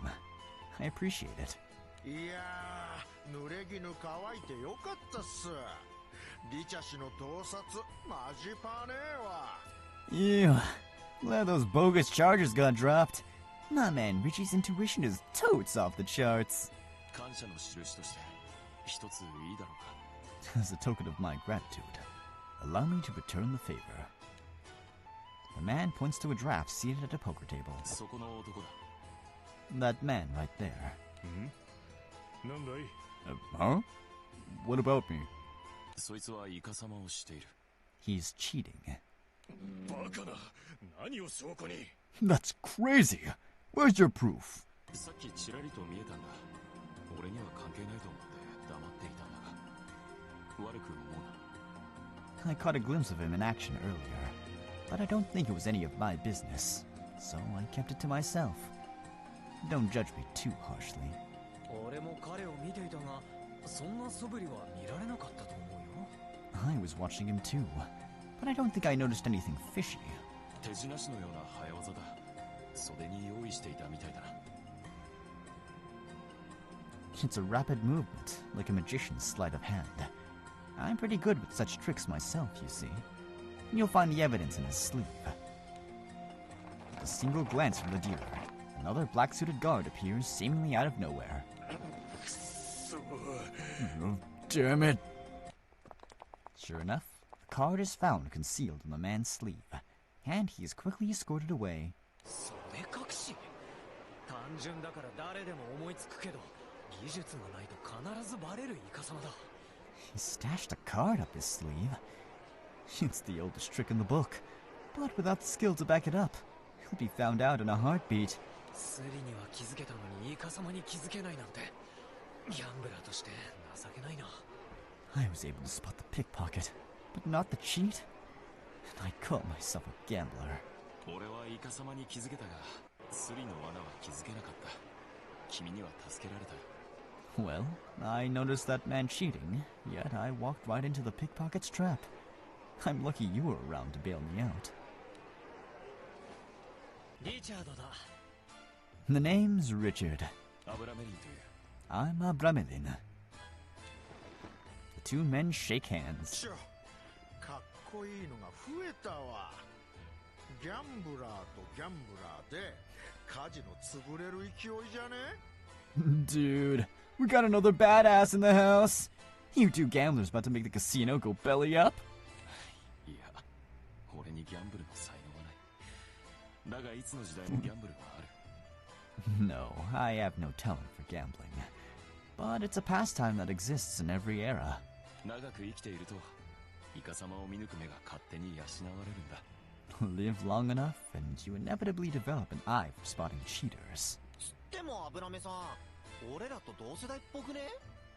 Speaker 2: I appreciate it.
Speaker 5: いやー、濡れ衣乾いてよかったっす。リチャ氏の盗撮マジパネーわ。
Speaker 2: Ew. Glad those bogus charges got dropped. My man Richie's intuition is totes off the charts.
Speaker 3: 感謝の印として一ついいだろうか。
Speaker 2: As a token of my gratitude, allow me to return the favor. The man points to a draft seated at a poker table.
Speaker 3: そこの男だ。
Speaker 2: That man right there.
Speaker 13: なんだい?
Speaker 2: Huh? What about me?
Speaker 3: そいつはイカサマをしている。
Speaker 2: He's cheating.
Speaker 13: バカな。何を証拠に?
Speaker 2: That's crazy. Where's your proof?
Speaker 3: さっきちらりと見えたんだ。俺には関係ないと思って黙っていたんだが。悪く思うな。
Speaker 2: I caught a glimpse of him in action earlier, but I don't think it was any of my business, so I kept it to myself. Don't judge me too harshly.
Speaker 7: 俺も彼を見ていたが、そんな素振りは見られなかったと思うよ。
Speaker 2: I was watching him too, but I don't think I noticed anything fishy.
Speaker 3: 手品師のような早技だ。袖に用意していたみたいだな。
Speaker 2: It's a rapid movement, like a magician's sleight of hand. I'm pretty good with such tricks myself, you see. You'll find the evidence in his sleeve. With a single glance from the dealer, another black-suited guard appears seemingly out of nowhere.
Speaker 12: Oh, damn it.
Speaker 2: Sure enough, the card is found concealed in the man's sleeve, and he is quickly escorted away.
Speaker 7: 袖隠し？単純だから誰でも思いつくけど、技術がないと必ずバレるイカサマだ。
Speaker 2: He stashed a card up his sleeve. It's the oldest trick in the book, but without the skill to back it up, he'll be found out in a heartbeat.
Speaker 7: スリには気づけたのにイカサマに気づけないなんて、ギャンブラーとして情けないな。
Speaker 2: I was able to spot the pickpocket, but not the cheat. And I call myself a gambler.
Speaker 3: 俺はイカサマに気づけたが、スリの罠は気づけなかった。君には助けられたよ。
Speaker 2: Well, I noticed that man cheating, yet I walked right into the pickpocket's trap. I'm lucky you were around to bail me out.
Speaker 7: リチャードだ。
Speaker 2: The name's Richard.
Speaker 3: アブラメリンという。
Speaker 2: I'm Abramelin. The two men shake hands.
Speaker 5: かっこいいのが増えたわ。ギャンブラーとギャンブラーでカジノ潰れる勢いじゃね?
Speaker 2: Dude, we got another badass in the house. You two gamblers about to make the casino go belly up?
Speaker 3: いや、俺にギャンブルの才能はない。だがいつの時代もギャンブルはある。
Speaker 2: No, I have no talent for gambling. But it's a pastime that exists in every era.
Speaker 3: 長く生きていると、イカサマを見抜く目が勝手に養われるんだ。
Speaker 2: Live long enough, and you inevitably develop an eye for spotting cheaters.
Speaker 17: でもアブラメさん、俺らと同世代っぽくね?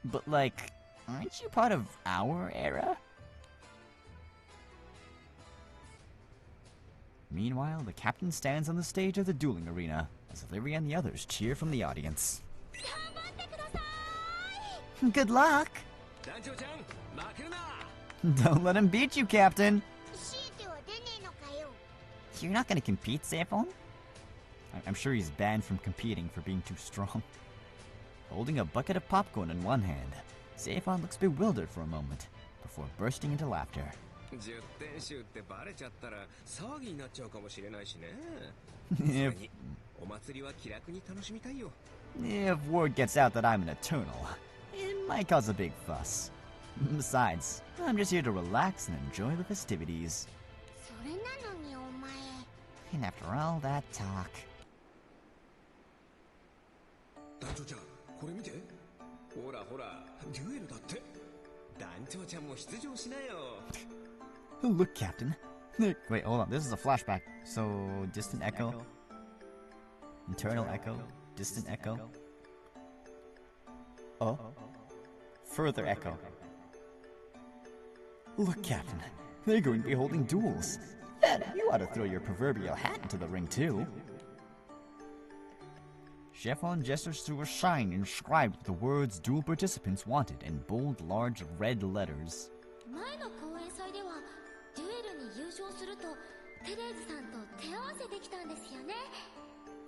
Speaker 2: But like, aren't you part of our era? Meanwhile, the captain stands on the stage of the dueling arena as Illyria and the others cheer from the audience. Good luck! Don't let him beat you, Captain! You're not gonna compete, Zephon? I'm sure he's banned from competing for being too strong. Holding a bucket of popcorn in one hand, Zephon looks bewildered for a moment, before bursting into laughter. If word gets out that I'm an Eternal, it might cause a big fuss. Besides, I'm just here to relax and enjoy the festivities. And after all that talk...
Speaker 10: 団長ちゃん、これ見て。ほらほら、デュエルだって。
Speaker 2: Look, Captain. Wait, hold on. This is a flashback. So, distant echo. Internal echo. Distant echo. Oh. Further echo. Look, Captain. They're going to be holding duels. And you ought to throw your proverbial hat into the ring, too. Chiffon gestures to a sign inscribed with the words duel participants wanted in bold, large, red letters.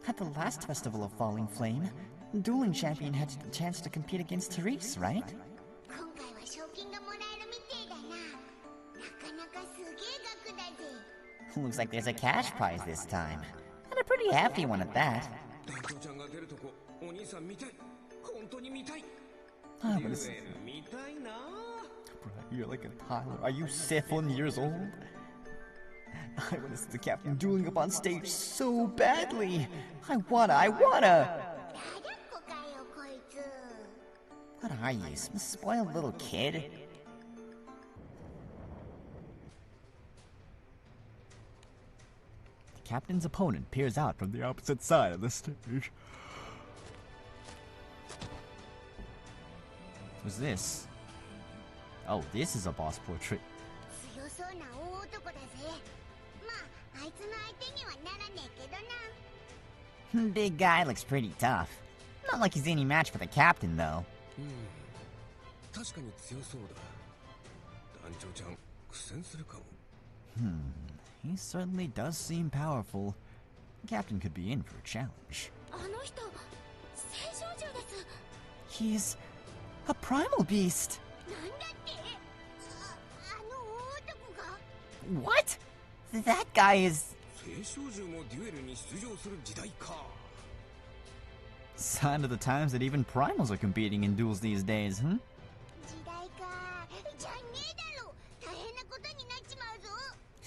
Speaker 2: At the last Festival of Falling Flame, dueling champion had the chance to compete against Therese, right? Looks like there's a cash prize this time. And a pretty hefty one at that. Ah, but it's... Bro, you're like a toddler. Are you 7 years old? I want to see the captain dueling up on stage so badly. I wanna. What are you, some spoiled little kid? The captain's opponent peers out from the opposite side of the stage. Who's this? Oh, this is a boss portrait. Big guy looks pretty tough. Not like he's any match for the captain, though. He certainly does seem powerful. The captain could be in for a challenge. He's a primal beast. What? That guy is... Sign of the times that even primals are competing in duels these days, hmm?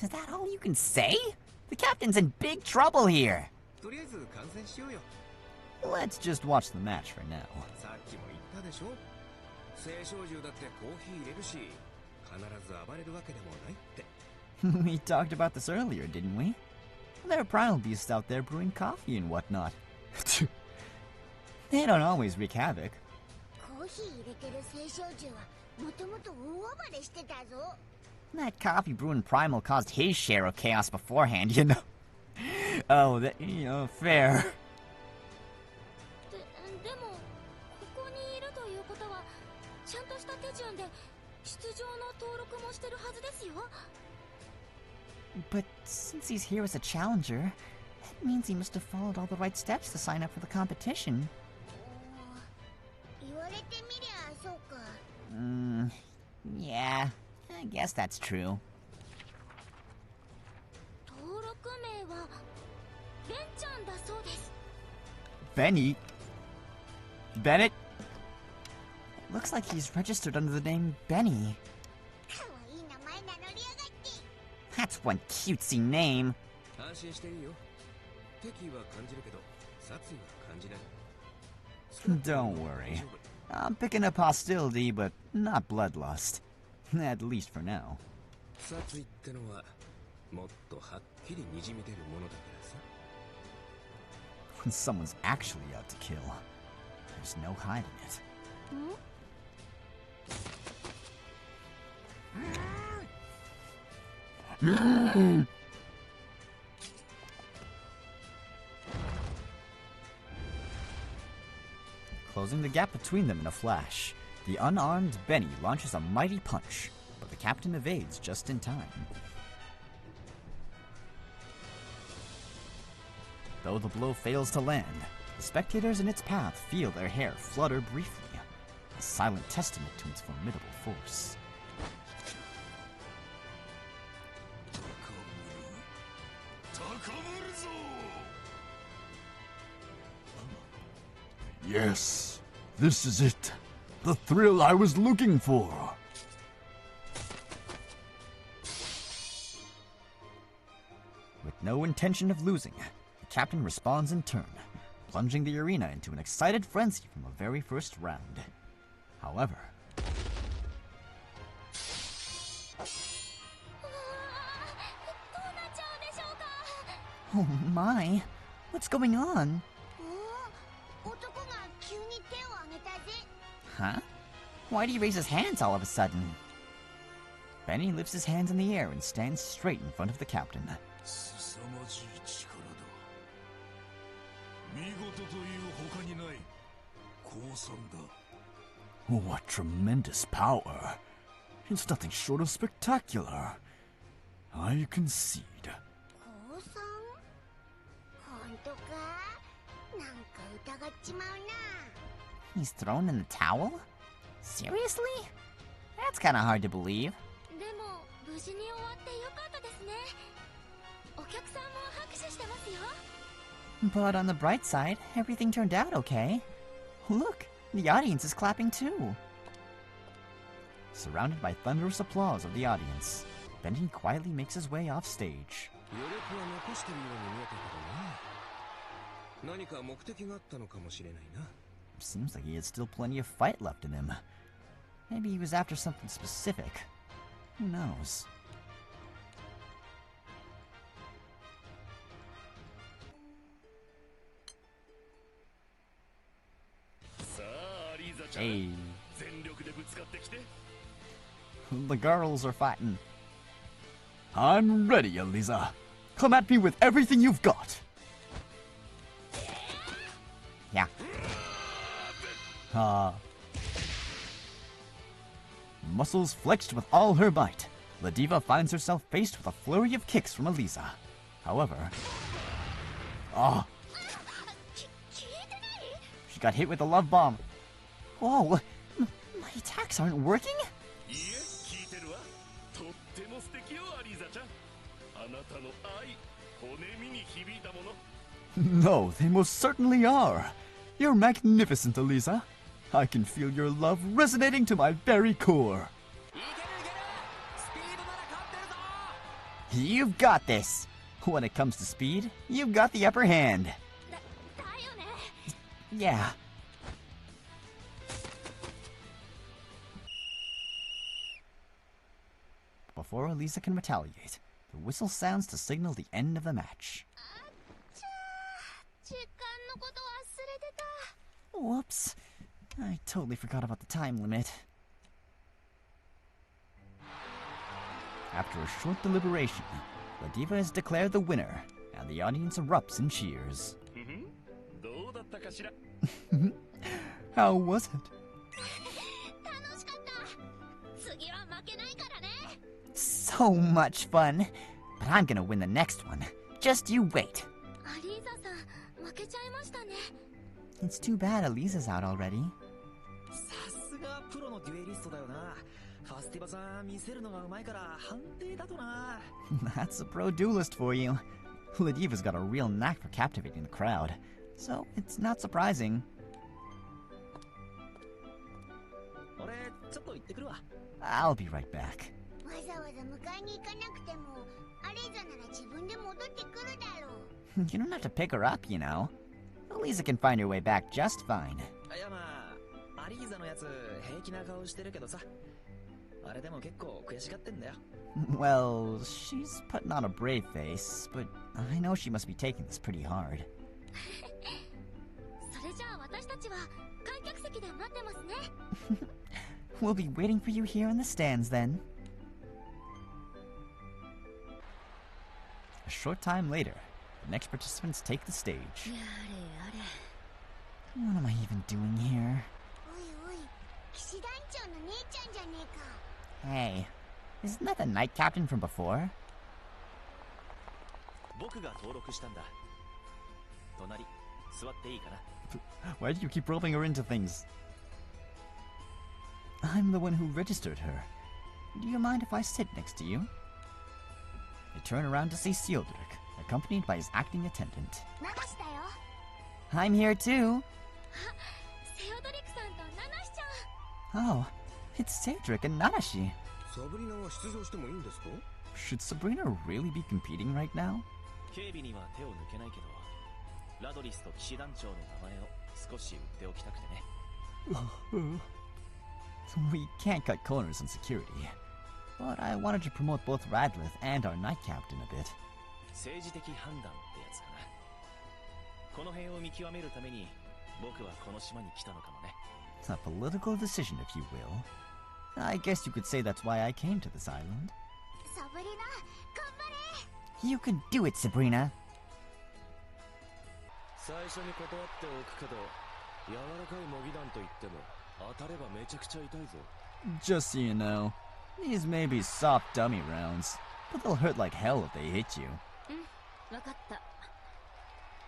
Speaker 2: Is that all you can say? The captain's in big trouble here. Let's just watch the match for now. We talked about this earlier, didn't we? There are primal beasts out there brewing coffee and whatnot. They don't always wreak havoc. That coffee brewing primal caused his share of chaos beforehand, you know. Oh, that, you know, fair. But since he's here as a challenger, that means he must have followed all the right steps to sign up for the competition. Yeah, I guess that's true. Benny? Bennett? Looks like he's registered under the name Benny. That's one cutesy name. Don't worry. I'm picking up hostility, but not bloodlust. At least for now. When someone's actually out to kill, there's no hiding it. Closing the gap between them in a flash, the unarmed Benny launches a mighty punch, but the captain evades just in time. Though the blow fails to land, the spectators in its path feel their hair flutter briefly, a silent testament to its formidable force.
Speaker 12: Yes, this is it. The thrill I was looking for.
Speaker 2: With no intention of losing, the captain responds in turn, plunging the arena into an excited frenzy from the very first round. However,
Speaker 8: Oh my, what's going on?
Speaker 15: お男が急に手を挙げたぜ。
Speaker 8: Huh? Why do you raise his hands all of a sudden? Benny lifts his hands in the air and stands straight in front of the captain.
Speaker 3: 凄まじい力だ。見事という他にない降参だ。
Speaker 12: What tremendous power. It's nothing short of spectacular. I concede.
Speaker 15: 降参？本当か？なんか疑っちまうな。
Speaker 8: He's thrown in the towel? Seriously? That's kinda hard to believe.
Speaker 6: でも無事に終わってよかったですね。お客さんも拍手してますよ。
Speaker 8: But on the bright side, everything turned out okay. Look, the audience is clapping too. Surrounded by thunderous applause of the audience, Benny quietly makes his way off stage.
Speaker 10: 余力は残してるように見えたけどな。何か目的があったのかもしれないな。
Speaker 8: Seems like he has still plenty of fight left in him. Maybe he was after something specific. Who knows? Hey. The girls are fighting.
Speaker 12: I'm ready, Eliza. Come at me with everything you've got.
Speaker 8: Yeah.
Speaker 12: Muscles flexed with all her might, La Diva finds herself faced with a flurry of kicks from Eliza. However... She got hit with a love bomb.
Speaker 8: Whoa! My attacks aren't working?
Speaker 12: No, they most certainly are. You're magnificent, Eliza. I can feel your love resonating to my very core.
Speaker 8: You've got this. When it comes to speed, you've got the upper hand. Yeah. Before Eliza can retaliate, the whistle sounds to signal the end of the match. Whoops. I totally forgot about the time limit. After a short deliberation, La Diva is declared the winner, and the audience erupts in cheers.
Speaker 12: How was it?
Speaker 8: So much fun! But I'm gonna win the next one. Just you wait. It's too bad Eliza's out already. That's a pro duelist for you. La Diva's got a real knack for captivating the crowd, so it's not surprising. I'll be right back. You don't have to pick her up, you know. Eliza can find her way back just fine. Well, she's putting on a brave face, but I know she must be taking this pretty hard. We'll be waiting for you here in the stands then. A short time later, the next participants take the stage. What am I even doing here? Hey, isn't that the night captain from before? Why do you keep roping her into things? I'm the one who registered her. Do you mind if I sit next to you? I turn around to see Theodoric, accompanied by his acting attendant. I'm here too. Oh, it's Cedric and Nanashi. Should Sabrina really be competing right now? We can't cut corners in security, but I wanted to promote both Radlith and our night captain a bit.
Speaker 11: 政治的判断ってやつかな。この辺を見極めるために僕はこの島に来たのかもね。
Speaker 8: It's a political decision, if you will. I guess you could say that's why I came to this island.
Speaker 15: サブリナ、頑張れ。
Speaker 8: You can do it, Sabrina.
Speaker 3: 最初に断っておくけど、柔らかい模擬弾といっても当たればめちゃくちゃ痛いぞ。
Speaker 12: Just so you know, these may be soft dummy rounds, but they'll hurt like hell if they hit you.
Speaker 16: わかった。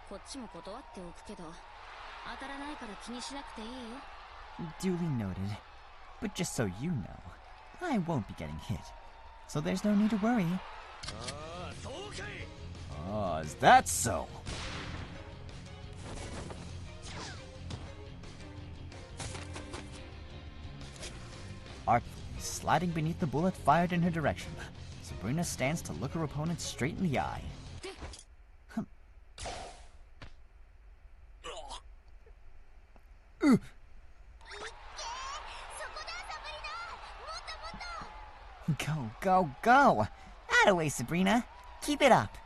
Speaker 16: こっちも断っておくけど、当たらないから気にしなくていいよ。
Speaker 8: Duly noted. But just so you know, I won't be getting hit. So there's no need to worry.
Speaker 12: Ah, is that so?
Speaker 8: Artfully sliding beneath the bullet fired in her direction, Sabrina stands to look her opponent straight in the eye. Go, go, go! Attaway, Sabrina! Keep it up!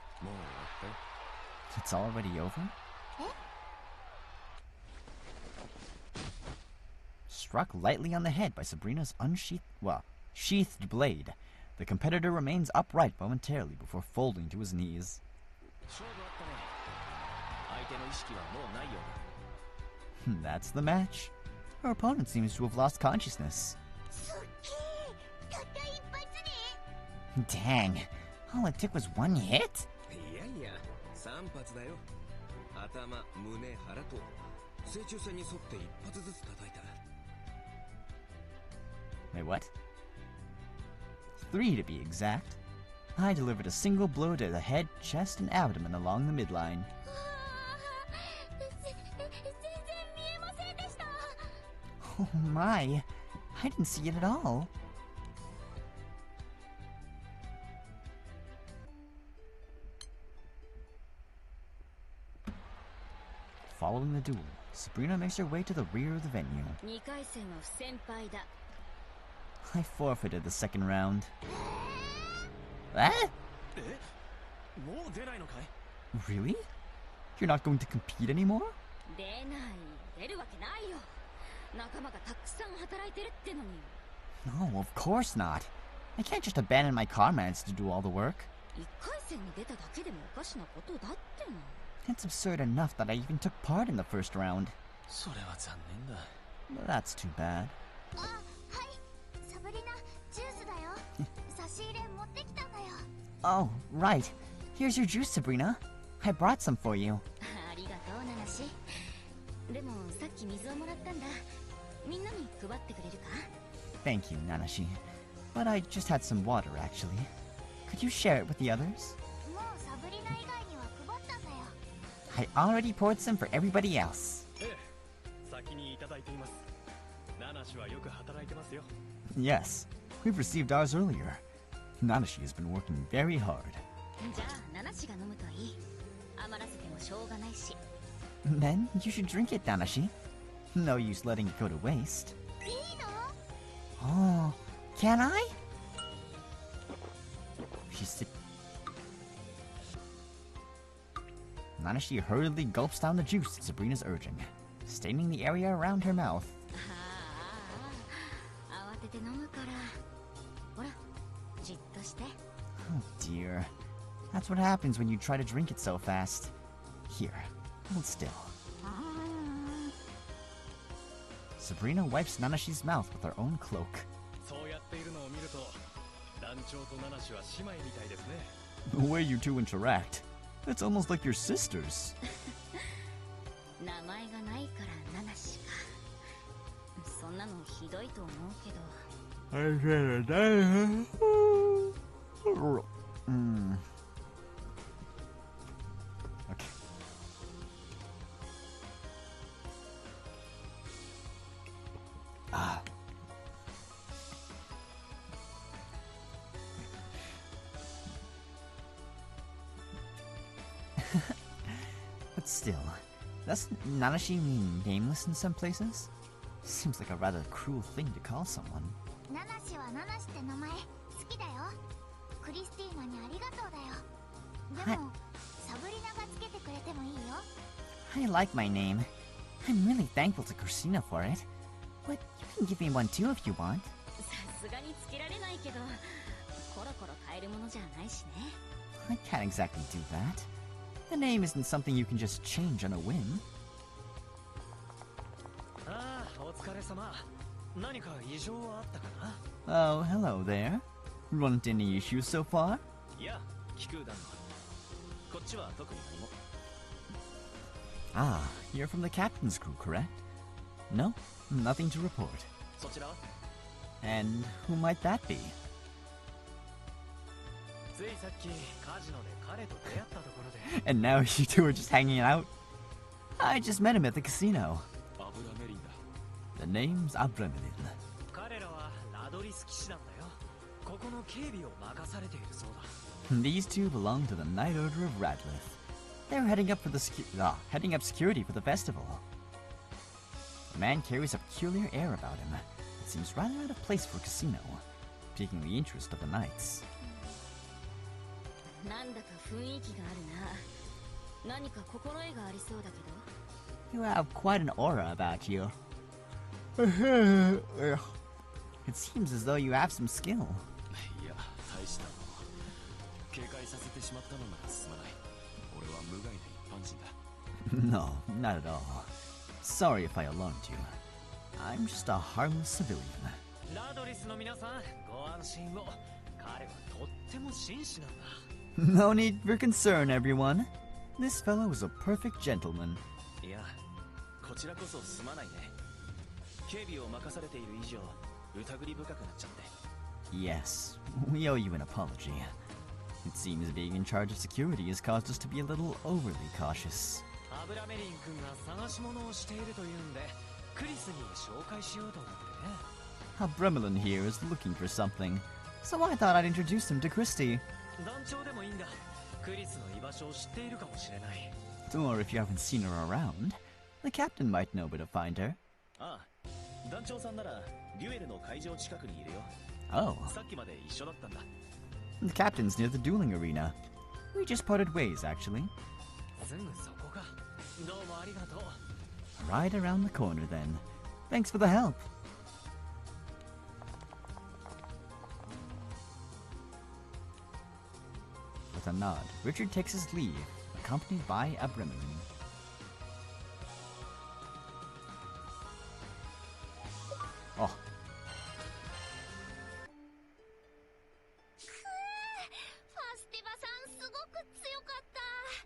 Speaker 8: It's already over? Struck lightly on the head by Sabrina's sheathed blade, the competitor remains upright momentarily before folding to his knees. That's the match. Her opponent seems to have lost consciousness. Dang, all it took was one hit?
Speaker 10: いやいや、3発だよ。頭、胸、腹と正中線に沿って1発ずつ叩いた。
Speaker 8: Wait, what? 3 to be exact. I delivered a single blow to the head, chest, and abdomen along the midline. Oh my, I didn't see it at all. Following the duel, Sabrina makes her way to the rear of the venue. I forfeited the second round. What? Really? You're not going to compete anymore? No, of course not. I can't just abandon my comrades to do all the work. It's absurd enough that I even took part in the first round. That's too bad. Oh, right. Here's your juice, Sabrina. I brought some for you. Thank you, Nanashi. But I just had some water, actually. Could you share it with the others? I already poured some for everybody else. Yes, we've received ours earlier. Nanashi has been working very hard. Then you should drink it, Nanashi. No use letting it go to waste. Oh, can I? Nanashi hurriedly gulps down the juice at Sabrina's urging, staining the area around her mouth. Oh dear. That's what happens when you try to drink it so fast. Here, hold still. Sabrina wipes Nanashi's mouth with her own cloak.
Speaker 12: The way you two interact, it's almost like you're sisters.
Speaker 8: Okay. Ah. But still, doesn't Nanashi mean nameless in some places? Seems like a rather cruel thing to call someone.
Speaker 15: でもサブリナがつけてくれてもいいよ。
Speaker 8: I like my name. I'm really thankful to Christina for it. But you can give me one too if you want.
Speaker 6: さすがにつけられないけど、コロコロ変えるものじゃないしね。
Speaker 8: I can't exactly do that. The name isn't something you can just change on a whim.
Speaker 7: ああ、お疲れ様。何か異常はあったかな？
Speaker 8: Oh, hello there. Run into any issues so far?
Speaker 11: いや、気空団の。こっちは特に何も。
Speaker 8: Ah, you're from the captain's crew, correct? No, nothing to report.
Speaker 11: そちらは？
Speaker 8: And who might that be?
Speaker 7: ついさっきカジノで彼と出会ったところで。
Speaker 8: And now you two are just hanging out? I just met him at the casino.
Speaker 3: アブラメリンだ。
Speaker 8: The name's Abramelin.
Speaker 7: 彼らはラドリス騎士団だよ。ここの警備を任されているそうだ。
Speaker 8: These two belong to the Knight Order of Radlith. They're heading up security for the festival. The man carries a peculiar air about him. It seems rather out of place for a casino, piquing the interest of the knights.
Speaker 6: なんだか雰囲気があるな。何か心得がありそうだけど。
Speaker 8: You have quite an aura about you. It seems as though you have some skill.
Speaker 3: いや、大したもの。警戒させてしまったのならすまない。俺は無害な一般人だ。
Speaker 8: No, not at all. Sorry if I alarmed you. I'm just a harmless civilian.
Speaker 7: ラドリスの皆さん、ご安心を。彼はとっても紳士なんだ。
Speaker 8: No need for concern, everyone. This fellow is a perfect gentleman.
Speaker 11: いや、こちらこそすまないね。警備を任されている以上、疑り深くなっちゃって。
Speaker 8: Yes, we owe you an apology. It seems being in charge of security has caused us to be a little overly cautious.
Speaker 7: アブラメリン君が探し物をしているというんで、クリスに紹介しようと思ってね。
Speaker 8: Bremelin here is looking for something, so I thought I'd introduce him to Christy.
Speaker 7: 団長でもいいんだ。クリスの居場所を知っているかもしれない。
Speaker 8: Or if you haven't seen her around, the captain might know where to find her.
Speaker 11: ああ、団長さんならデュエルの会場近くにいるよ。
Speaker 8: Oh.
Speaker 11: さっきまで一緒だったんだ。
Speaker 8: The captain's near the dueling arena. We just parted ways, actually.
Speaker 7: すぐそこか。どうもありがとう。
Speaker 8: Right around the corner, then. Thanks for the help. With a nod, Richard takes his leave, accompanied by Abramelin. Oh.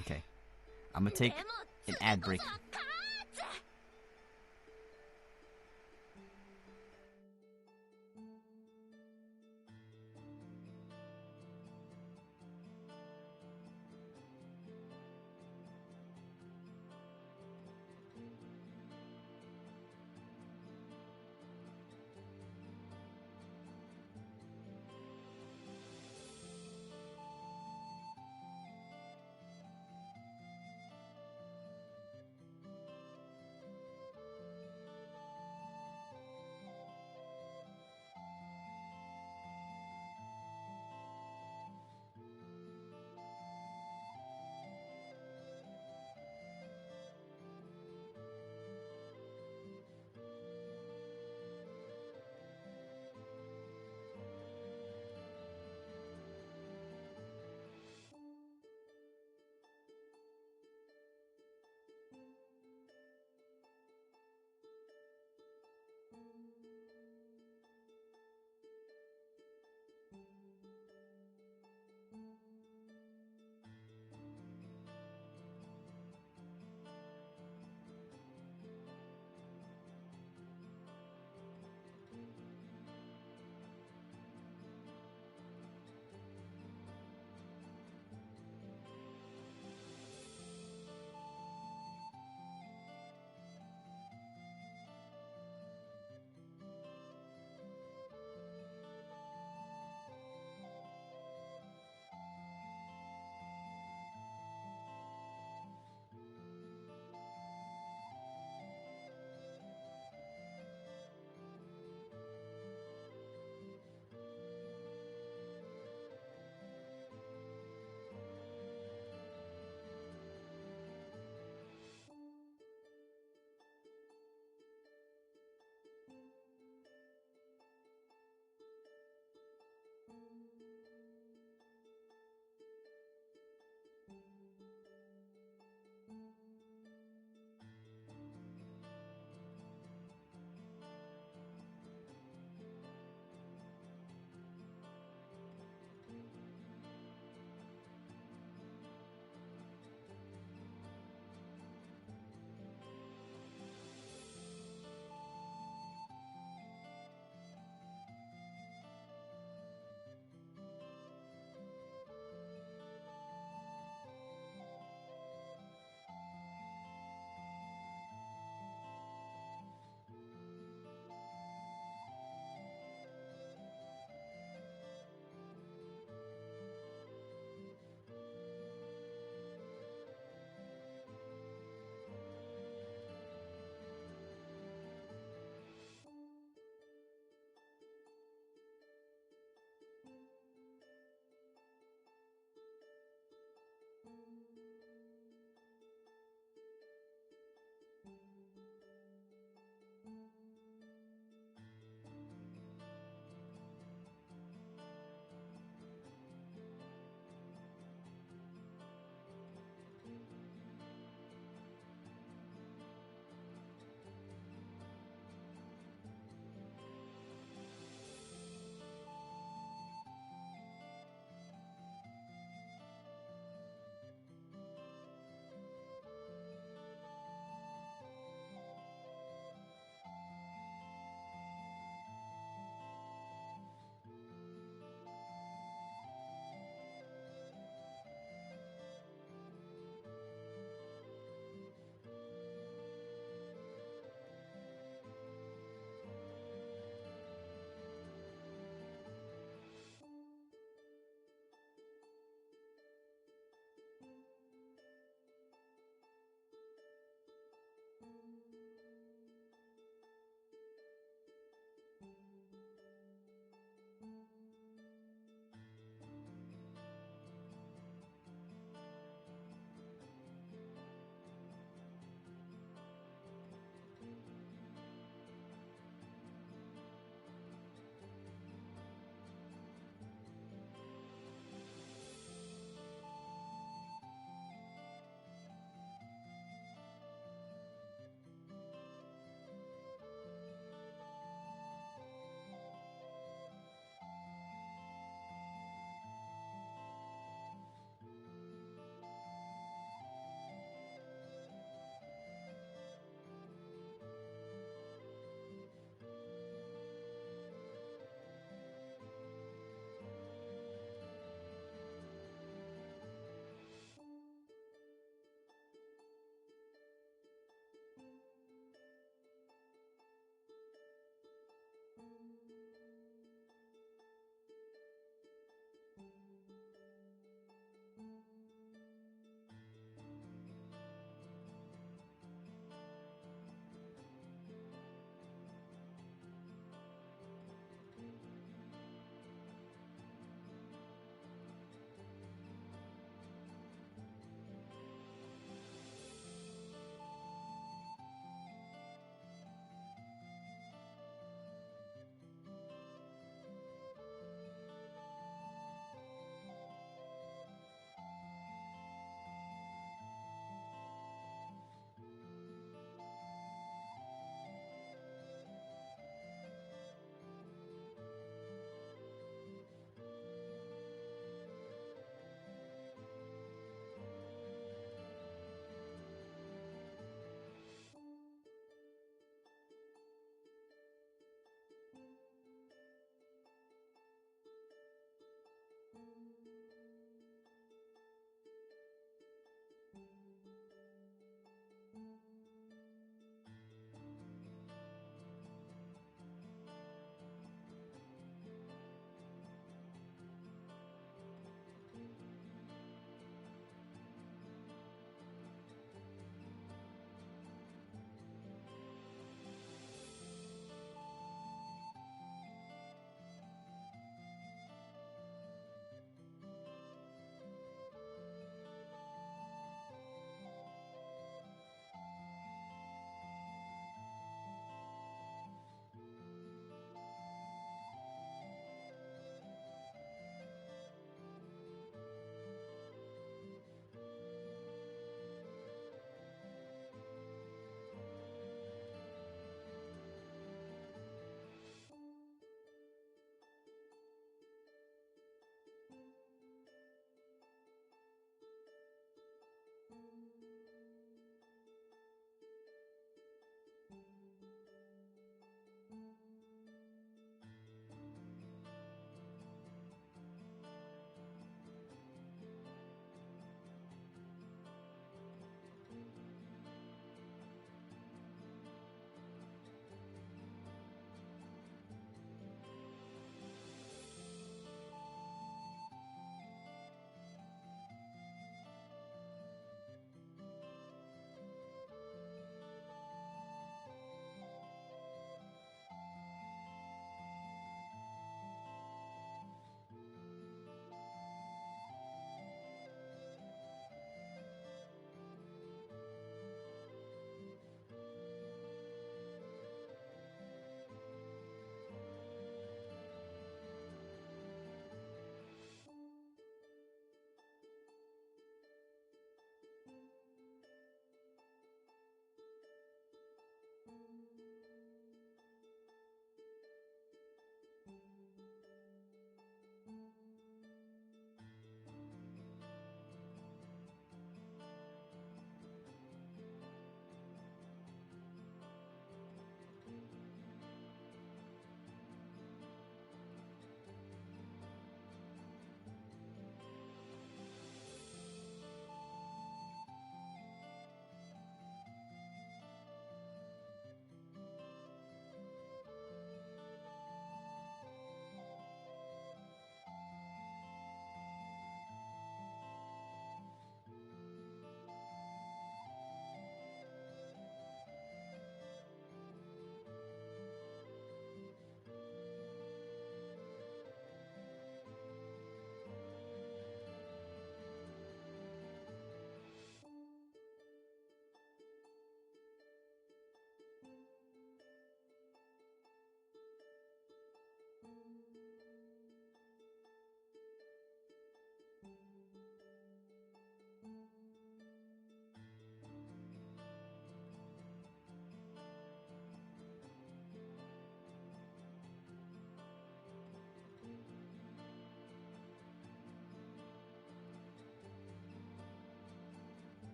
Speaker 8: Okay. I'm gonna take an ad break.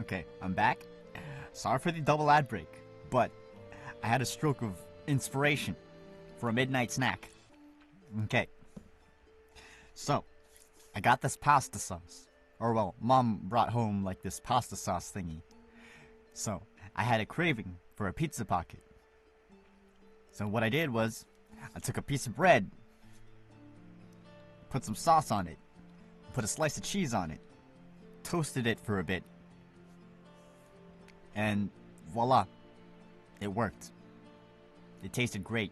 Speaker 2: Okay, I'm back. Sorry for the double ad break, but I had a stroke of inspiration for a midnight snack. Okay. So, I got this pasta sauce. Or, well, Mom brought home, like, this pasta sauce thingy. So, I had a craving for a pizza pocket. So what I did was, I took a piece of bread, put some sauce on it, put a slice of cheese on it, toasted it for a bit, and voila, it worked. It tasted great.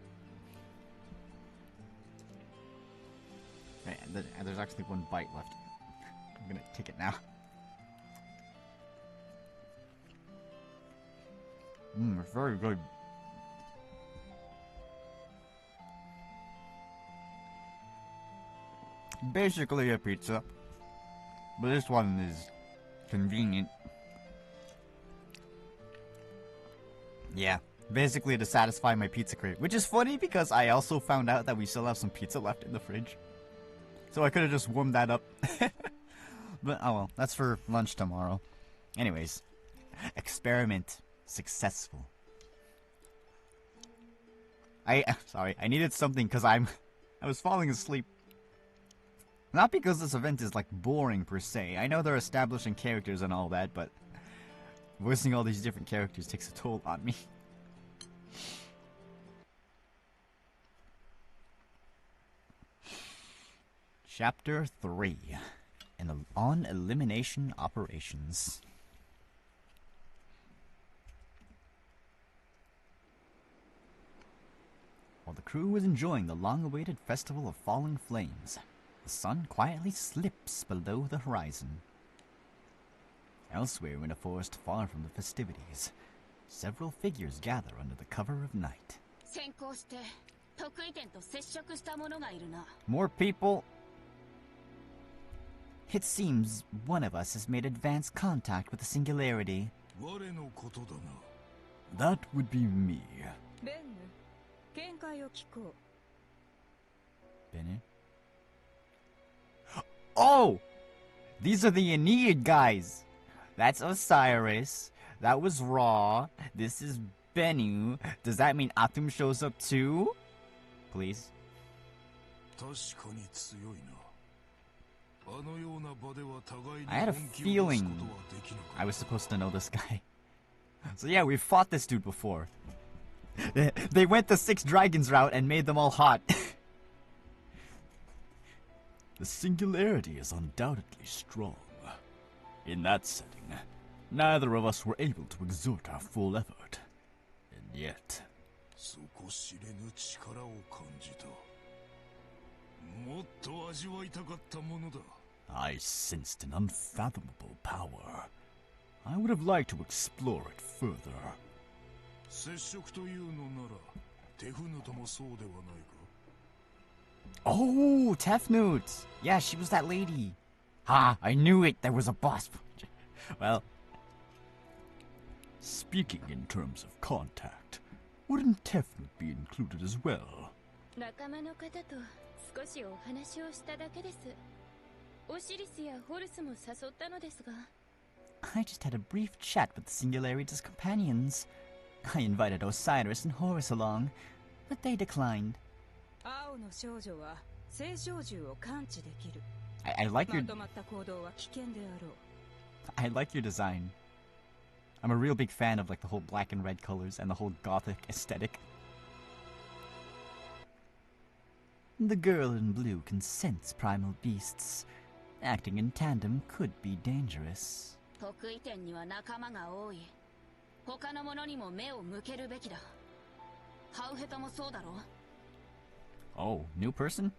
Speaker 2: And there's actually one bite left. I'm gonna take it now. It's very good. Basically a pizza, but this one is convenient. Yeah, basically to satisfy my pizza crave, which is funny because I also found out that we still have some pizza left in the fridge. So I could have just warmed that up. But oh well, that's for lunch tomorrow. Anyways, experiment successful. Sorry, I needed something because I was falling asleep. Not because this event is like boring per se. I know they're establishing characters and all that, but voicing all these different characters takes a toll on me. Chapter 3 on elimination operations. While the crew was enjoying the long-awaited festival of falling flames, the sun quietly slips below the horizon. Elsewhere in a forest far from the festivities, several figures gather under the cover of night. More people? It seems one of us has made advanced contact with the Singularity.
Speaker 12: That would be me.
Speaker 2: Bennett? Oh! These are the Aeneid guys! That's Osiris. That was Ra. This is Bennu. Does that mean Atum shows up too? Please. I had a feeling I was supposed to know this guy. So yeah, we fought this dude before. They went the 6 dragons route and made them all hot.
Speaker 12: The Singularity is undoubtedly strong. In that setting, neither of us were able to exert our full effort. And yet... I sensed an unfathomable power. I would have liked to explore it further.
Speaker 2: Oh, Tefnut! Yeah, she was that lady. Ah, I knew it! There was a boss. Well...
Speaker 12: Speaking in terms of contact, wouldn't Tefnut be included as well?
Speaker 8: I just had a brief chat with the Singularity's companions. I invited Osiris and Horus along, but they declined.
Speaker 2: I like your design. I'm a real big fan of like the whole black and red colors and the whole gothic aesthetic.
Speaker 8: The girl in blue can sense primal beasts. Acting in tandem could be dangerous.
Speaker 2: Oh, new person?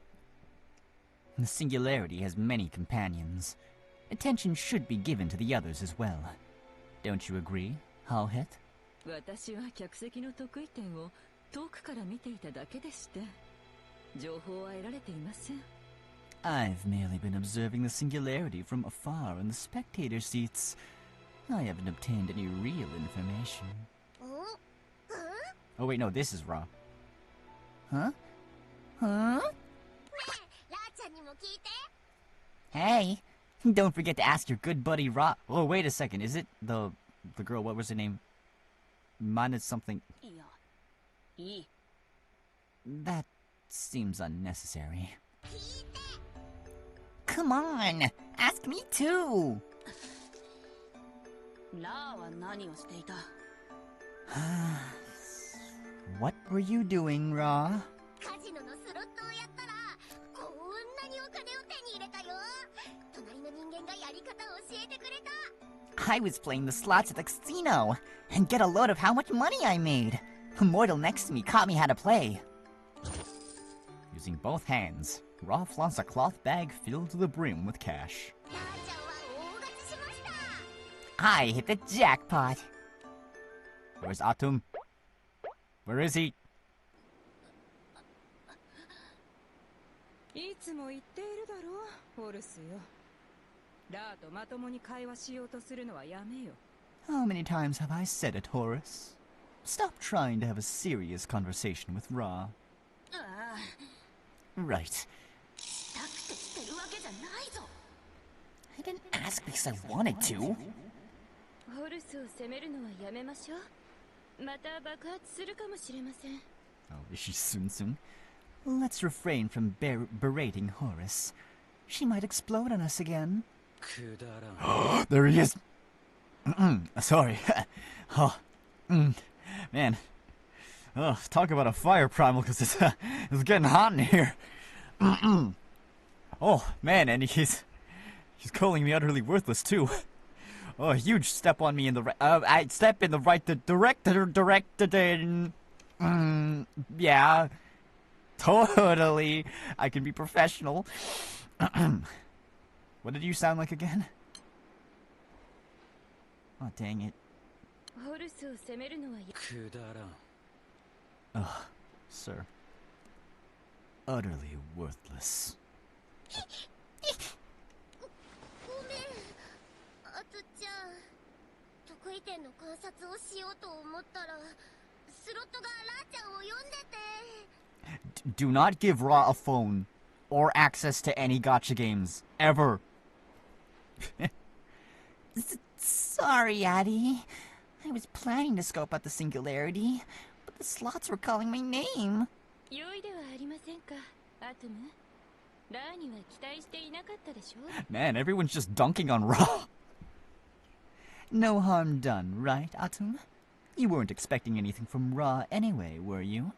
Speaker 8: The Singularity has many companions. Attention should be given to the others as well. Don't you agree, Halhet? I've merely been observing the Singularity from afar in the spectator seats. I haven't obtained any real information.
Speaker 2: Oh wait, no, this is Ra.
Speaker 8: Huh? Huh? Hey, Don't forget to ask your good buddy Ra. Oh, wait a second. Is it the girl? What was her name? Mine is something. That seems unnecessary. Come on, ask me too. What were you doing, Ra? I was playing the slots at the casino, and get a load of how much money I made. A mortal next to me taught me how to play. Using both hands, Ra flaunts a cloth bag filled to the brim with cash. I hit the jackpot. Where's Atum? Where is he?
Speaker 14: いつも言っているだろ、ホルスよ。ラーとまともに会話しようとするのはやめよ。
Speaker 8: How many times have I said it, Horace? Stop trying to have a serious conversation with Ra. Right. I didn't ask because I wanted to.
Speaker 6: ホルスを責めるのはやめましょう。また爆発するかもしれません。
Speaker 8: Oh, is she Tsum? Let's refrain from berating Horace. She might explode on us again. There he is. Sorry. Oh, man. Oh, talk about a fire primal, because it's getting hot in here. Oh, man, and he's calling me utterly worthless, too. Oh, a huge step on me in the right... I step in the right direction. Yeah. Totally. I can be professional. What did you sound like again? Oh, dang it. Ugh, sir. Utterly worthless.
Speaker 15: ごめん。あとちゃん。得意点の観察をしようと思ったら、スロットがラーちゃんを呼んでて。
Speaker 8: Do not give Ra a phone or access to any gacha games ever. Sorry, Addie. I was planning to scope out the singularity, but the slots were calling my name.
Speaker 6: 良いではありませんか、アトム。ラーには期待していなかったでしょ。
Speaker 8: Man, everyone's just dunking on Ra. No harm done, right, Atum? You weren't expecting anything from Ra anyway, were you?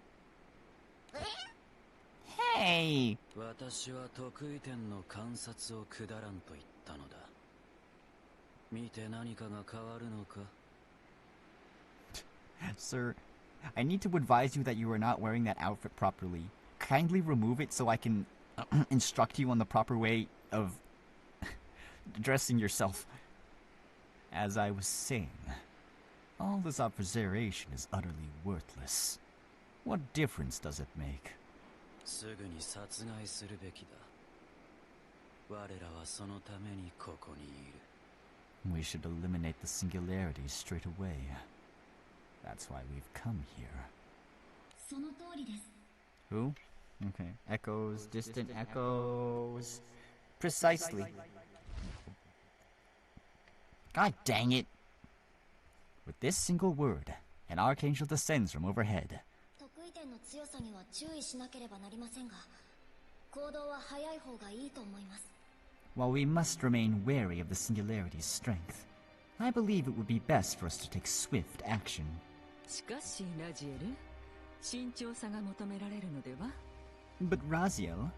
Speaker 8: Hey!
Speaker 4: 私は得意点の観察をくだらんと言ったのだ。見て何かが変わるのか?
Speaker 8: Sir, I need to advise you that you are not wearing that outfit properly. Kindly remove it so I can instruct you on the proper way of dressing yourself. As I was saying, all this observation is utterly worthless. What difference does it make?
Speaker 4: すぐに殺害するべきだ。我らはそのためにここにいる。
Speaker 8: We should eliminate the singularities straight away. That's why we've come here.
Speaker 15: その通りです。
Speaker 8: Who? Okay. Echoes, distant echoes. Precisely. God dang it. With this single word, an archangel descends from overhead.
Speaker 15: 得意点の強さには注意しなければなりませんが、行動は早い方がいいと思います。
Speaker 8: While we must remain wary of the singularity's strength, I believe it would be best for us to take swift action.
Speaker 14: しかし、ラジエル、慎重さが求められるのでは?
Speaker 8: But Raziel,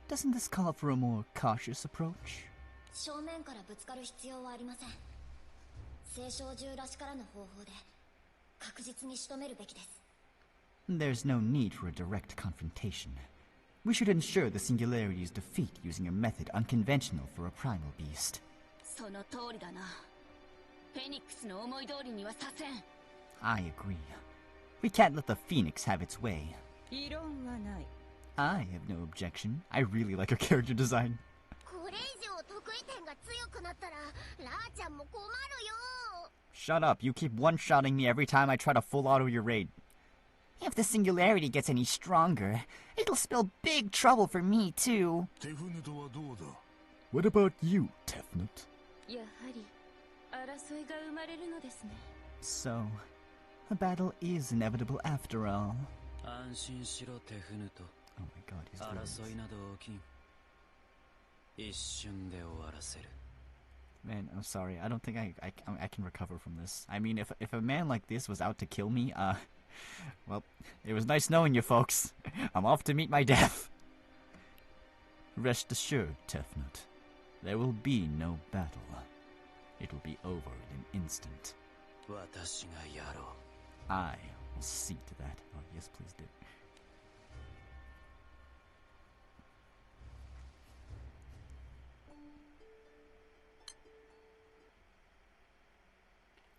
Speaker 8: doesn't this call for a more cautious approach?
Speaker 15: 正面からぶつかる必要はありません。聖少獣らしからぬ方法で確実に仕留めるべきです。
Speaker 8: There's no need for a direct confrontation. We should ensure the singularity's defeat using a method unconventional for a primal beast.
Speaker 6: その通りだな。フェニックスの思い通りにはさせん。
Speaker 8: I agree. We can't let the Phoenix have its way.
Speaker 14: 異論はない。
Speaker 8: I have no objection. I really like her character design.
Speaker 15: これ以上得意点が強くなったら、ラーちゃんも困るよ。
Speaker 8: Shut up, you keep one-shotting me every time I try to full auto your raid. If the singularity gets any stronger, it'll spell big trouble for me too.
Speaker 12: What about you, Tefnut?
Speaker 14: やはり争いが生まれるのですね。
Speaker 8: So, a battle is inevitable after all.
Speaker 7: 安心しろテフヌト。
Speaker 8: Oh my god, he's doing
Speaker 7: 争いなど起きん。一瞬で終わらせる。
Speaker 2: Man, I'm sorry. I don't think I can recover from this. I mean, if a man like this was out to kill me, well, it was nice knowing you folks. I'm off to meet my death.
Speaker 12: Rest assured, Tefnut. There will be no battle. It will be over in an instant.
Speaker 7: 私がやろう。
Speaker 12: I will see to that.
Speaker 2: Oh, yes, please do.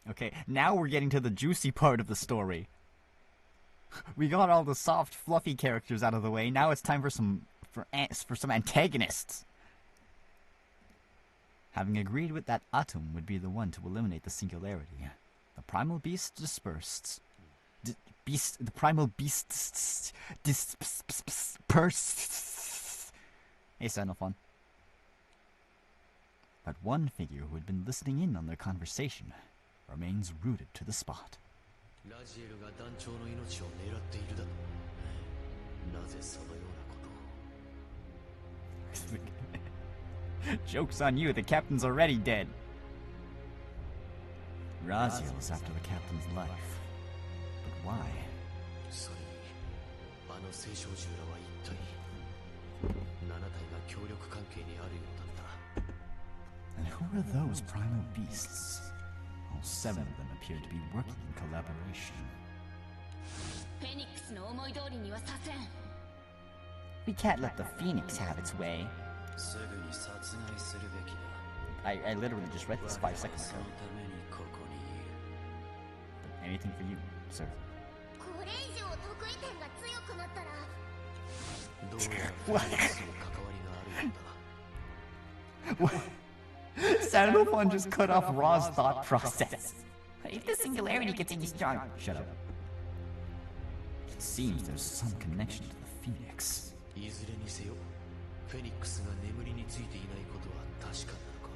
Speaker 2: Okay, now we're getting to the juicy part of the story. We got all the soft, fluffy characters out of the way. Now it's time for some antagonists. Having agreed with that Atum would be the one to eliminate the singularity, the primal beast dispersed. The primal beast dispersed. Hey, Xenophon. But one figure who had been listening in on their conversation remains rooted to the spot.
Speaker 4: ラジエルが団長の命を狙っているだろう。なぜそのようなことを。
Speaker 2: Joke's on you, the captain's already dead. Raziel's after the captain's life. But why?
Speaker 4: それに、あの聖少獣らは一体、7体が協力関係にあるようだった。
Speaker 2: And who are those primal beasts? All 7 of them appear to be working in collaboration.
Speaker 1: フェニックスの思い通りにはさせん。
Speaker 8: We can't let the Phoenix have its way.
Speaker 7: すぐに殺害するべきだ。
Speaker 2: I literally just read this 5 seconds
Speaker 7: その
Speaker 2: ago.
Speaker 7: ためにここにいる。
Speaker 2: Anything for you, sir.
Speaker 15: これ以上得意点が強くなったら
Speaker 4: どうやらフェニックスに関わりがあるようだ。
Speaker 2: What? Xenophon just cut off Ra's thought process.
Speaker 8: If the singularity gets any stronger...
Speaker 2: Shut up. It seems there's some connection to the Phoenix.
Speaker 4: いずれにせよ、フェニックスが眠りについていないことは確かなのか。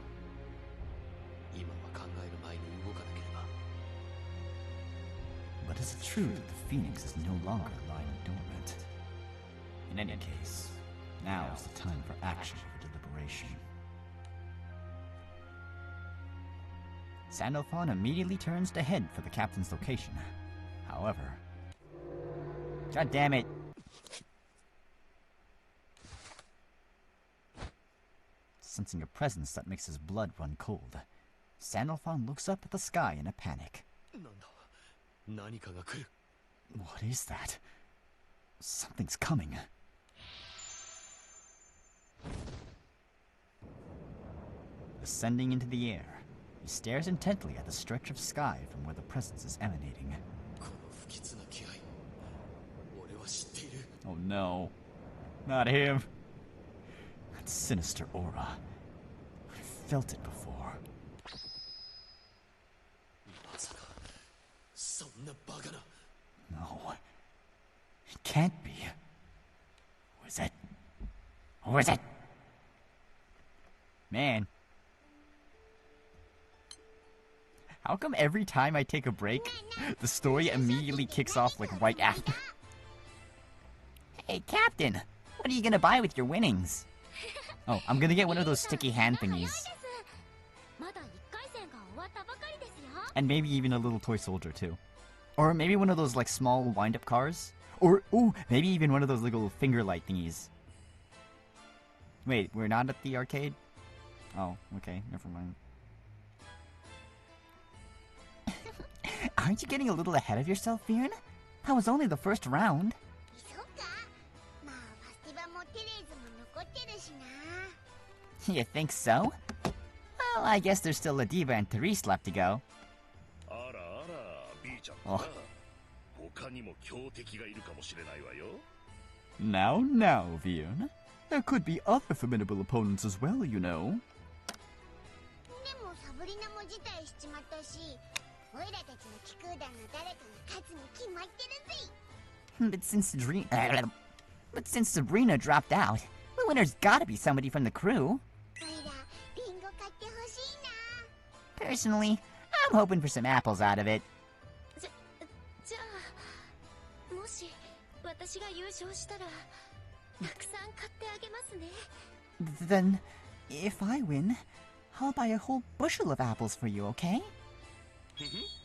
Speaker 4: 今は考える前に動かなければ。
Speaker 2: But is it true that the Phoenix is no longer lying dormant? In any case, now is the time for action or deliberation. Xenophon immediately turns to head for the captain's location. However... God damn it! Sensing a presence that makes his blood run cold, Xenophon looks up at the sky in a panic.
Speaker 4: なんだ、何かが来る。
Speaker 2: What is that? Something's coming. Ascending into the air, he stares intently at the stretch of sky from where the presence is emanating.
Speaker 4: この不吉な気配、俺は知っている。
Speaker 2: Oh no. Not him. That sinister aura. I felt it before.
Speaker 4: まさか、そんなバカな。
Speaker 2: No. It can't be. Who is it? Who is it? Man. How come every time I take a break, the story immediately kicks off like right after?
Speaker 8: Hey, Captain! What are you gonna buy with your winnings?
Speaker 2: Oh, I'm gonna get one of those sticky hand thingies.
Speaker 15: まだ1回戦が終わったばかりですよ。
Speaker 2: And maybe even a little toy soldier too. Or maybe one of those like small wind-up cars. Or, ooh, maybe even one of those little finger light thingies. Wait, we're not at the arcade? Oh, okay, never mind.
Speaker 8: Aren't you getting a little ahead of yourself, Viren? That was only the first round.
Speaker 15: そうか。まあファスティバもテレーズも残ってるしな。
Speaker 8: You think so? Well, I guess there's still Adiva and Therese left to go.
Speaker 13: あらあら、B ちゃん
Speaker 2: あ
Speaker 13: か。他にも強敵がいるかもしれないわよ。
Speaker 12: Now, now, Viren. There could be other formidable opponents as well, you know.
Speaker 15: でもサブリナも辞退しちまったし、オイラたちの気空団の誰かが勝つに決まってるぜ。
Speaker 8: But since Sabrina dropped out, the winner's gotta be somebody from the crew.
Speaker 15: オイラ、
Speaker 8: Personally, I'm hoping for some apples out of it.
Speaker 6: じゃあもし私が優勝したらたくさん買ってあげますね。
Speaker 8: Then, if I win, I'll buy a whole bushel of apples for you, okay?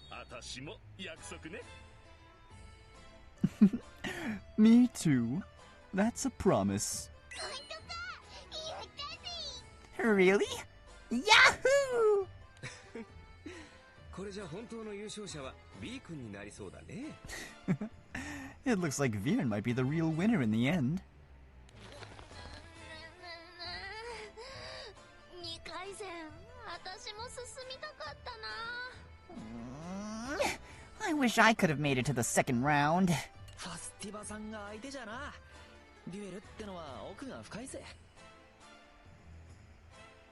Speaker 13: 私も約束ね。
Speaker 12: Me too. That's a promise.
Speaker 8: Really? Yahoo!
Speaker 10: これじゃ本当の優勝者は B 君になりそうだね。
Speaker 12: It looks like Viren might be the real winner in the end.
Speaker 6: 2回戦私も進みたかったな。
Speaker 8: I wish I could have made it to the second round.
Speaker 7: ファスティバさんが相手じゃな。デュエルってのは奥が深いぜ。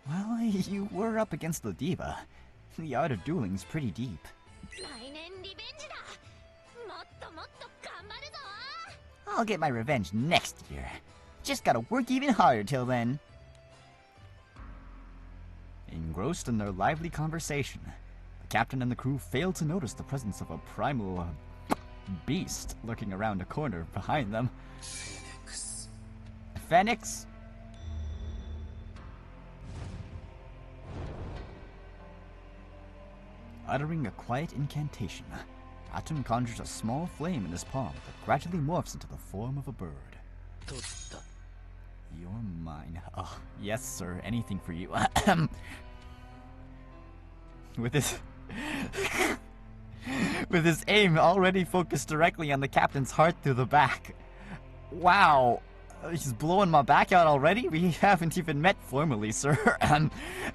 Speaker 8: Well, you were up against the diva. The art of dueling's pretty deep.
Speaker 6: 来年リベンジだ。もっともっと頑張るぞ。
Speaker 8: I'll get my revenge next year. Just gotta work even harder till then.
Speaker 12: Engrossed in their lively conversation, the captain and the crew failed to notice the presence of a primal beast lurking around a corner behind them.
Speaker 8: Phoenix?
Speaker 12: Uttering a quiet incantation, Atom conjures a small flame in his palm that gradually morphs into the form of a bird. You're mine. Oh, yes, sir. Anything for you. With his... with his aim already focused directly on the captain's heart through the back. Wow. He's blowing my back out already? We haven't even met formally, sir.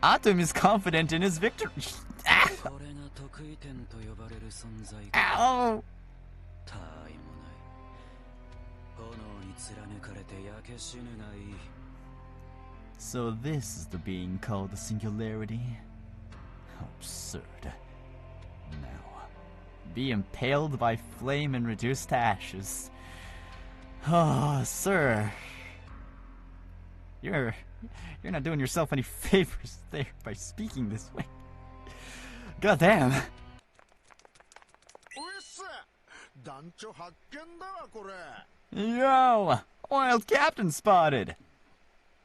Speaker 12: Atom is confident in his victory. Ow! So this is the being called the Singularity? Absurd. Now, be impaled by flame and reduced to ashes. Oh, sir. You're not doing yourself any favors there by speaking this way. Goddamn. Yo! Wild captain spotted!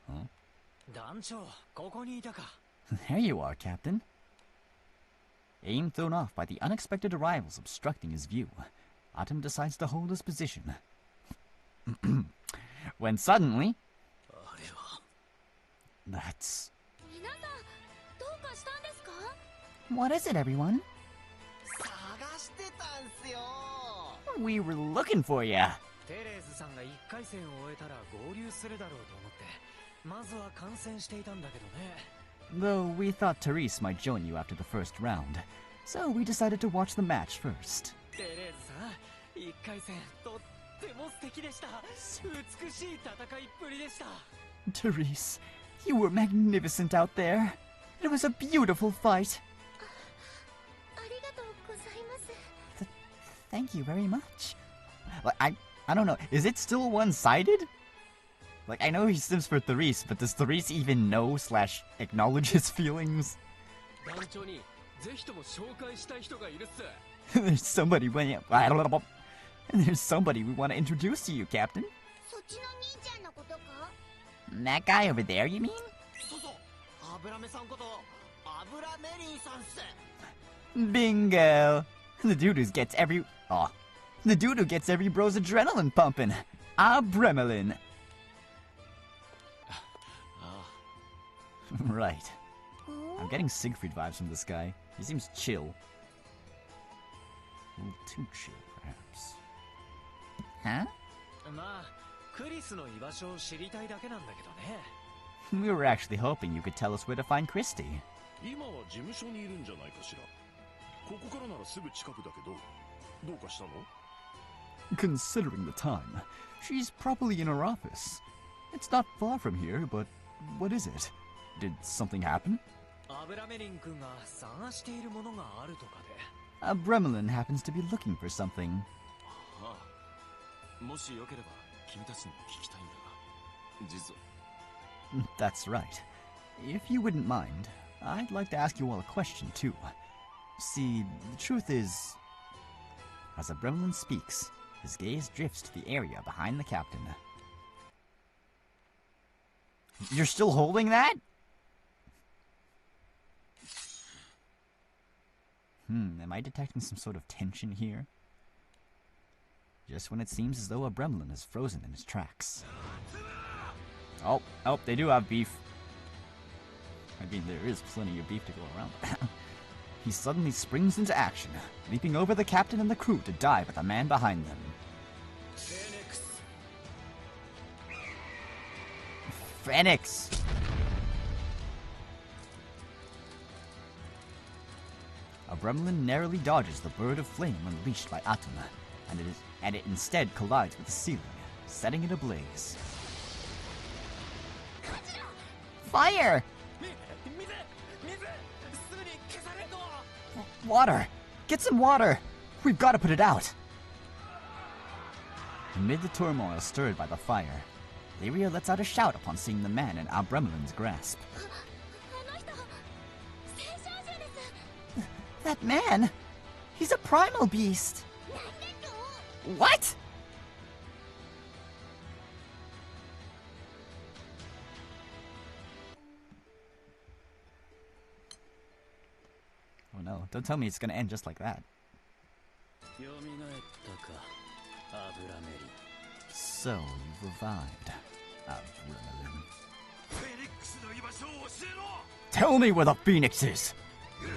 Speaker 12: Huh? There you are, Captain. Aim thrown off by the unexpected arrivals obstructing his view, Atom decides to hold his position. When suddenly... That's...
Speaker 8: What is it, everyone? We were looking for ya.
Speaker 12: Though we thought Therese might join you after the first round, so we decided to watch the match first. Therese, you were magnificent out there. It was a beautiful fight.
Speaker 8: Thank you very much.
Speaker 12: Like, I don't know, is it still one-sided? Like, I know he sims for Therese, but does Therese even know / acknowledge his feelings? There's somebody There's somebody we want to introduce to you, Captain.
Speaker 8: That guy over there, you mean?
Speaker 12: Bingo! The dude who gets every... Oh. The dude who gets every bro's adrenaline pumping. Bremelin. Right. I'm getting Siegfried vibes from this guy. He seems chill. A little too chill, perhaps.
Speaker 8: Huh?
Speaker 12: We were actually hoping you could tell us where to find Christy. Considering the time, she's probably in her office. It's not far from here, but what is it? Did something happen? Bremelin happens to be looking for something. That's right. If you wouldn't mind, I'd like to ask you all a question, too. See, the truth is... As a Gremlin speaks, his gaze drifts to the area behind the captain. You're still holding that? Am I detecting some sort of tension here? Just when it seems as though a Gremlin is frozen in his tracks. Oh, they do have beef. I mean, there is plenty of beef to go around. He suddenly springs into action, leaping over the captain and the crew to dive at the man behind them. Phoenix! A Gremlin narrowly dodges the bird of flame unleashed by Atuma, and it instead collides with the ceiling, setting it ablaze. Fire! Water! Get some water! We've got to put it out! Amid the turmoil stirred by the fire, Lyria lets out a shout upon seeing the man in Gremlin's grasp. That man? He's a primal beast! What? Oh no, don't tell me it's gonna end just like that. So, you've revived, Abramelin. Tell me where the Phoenix is! Is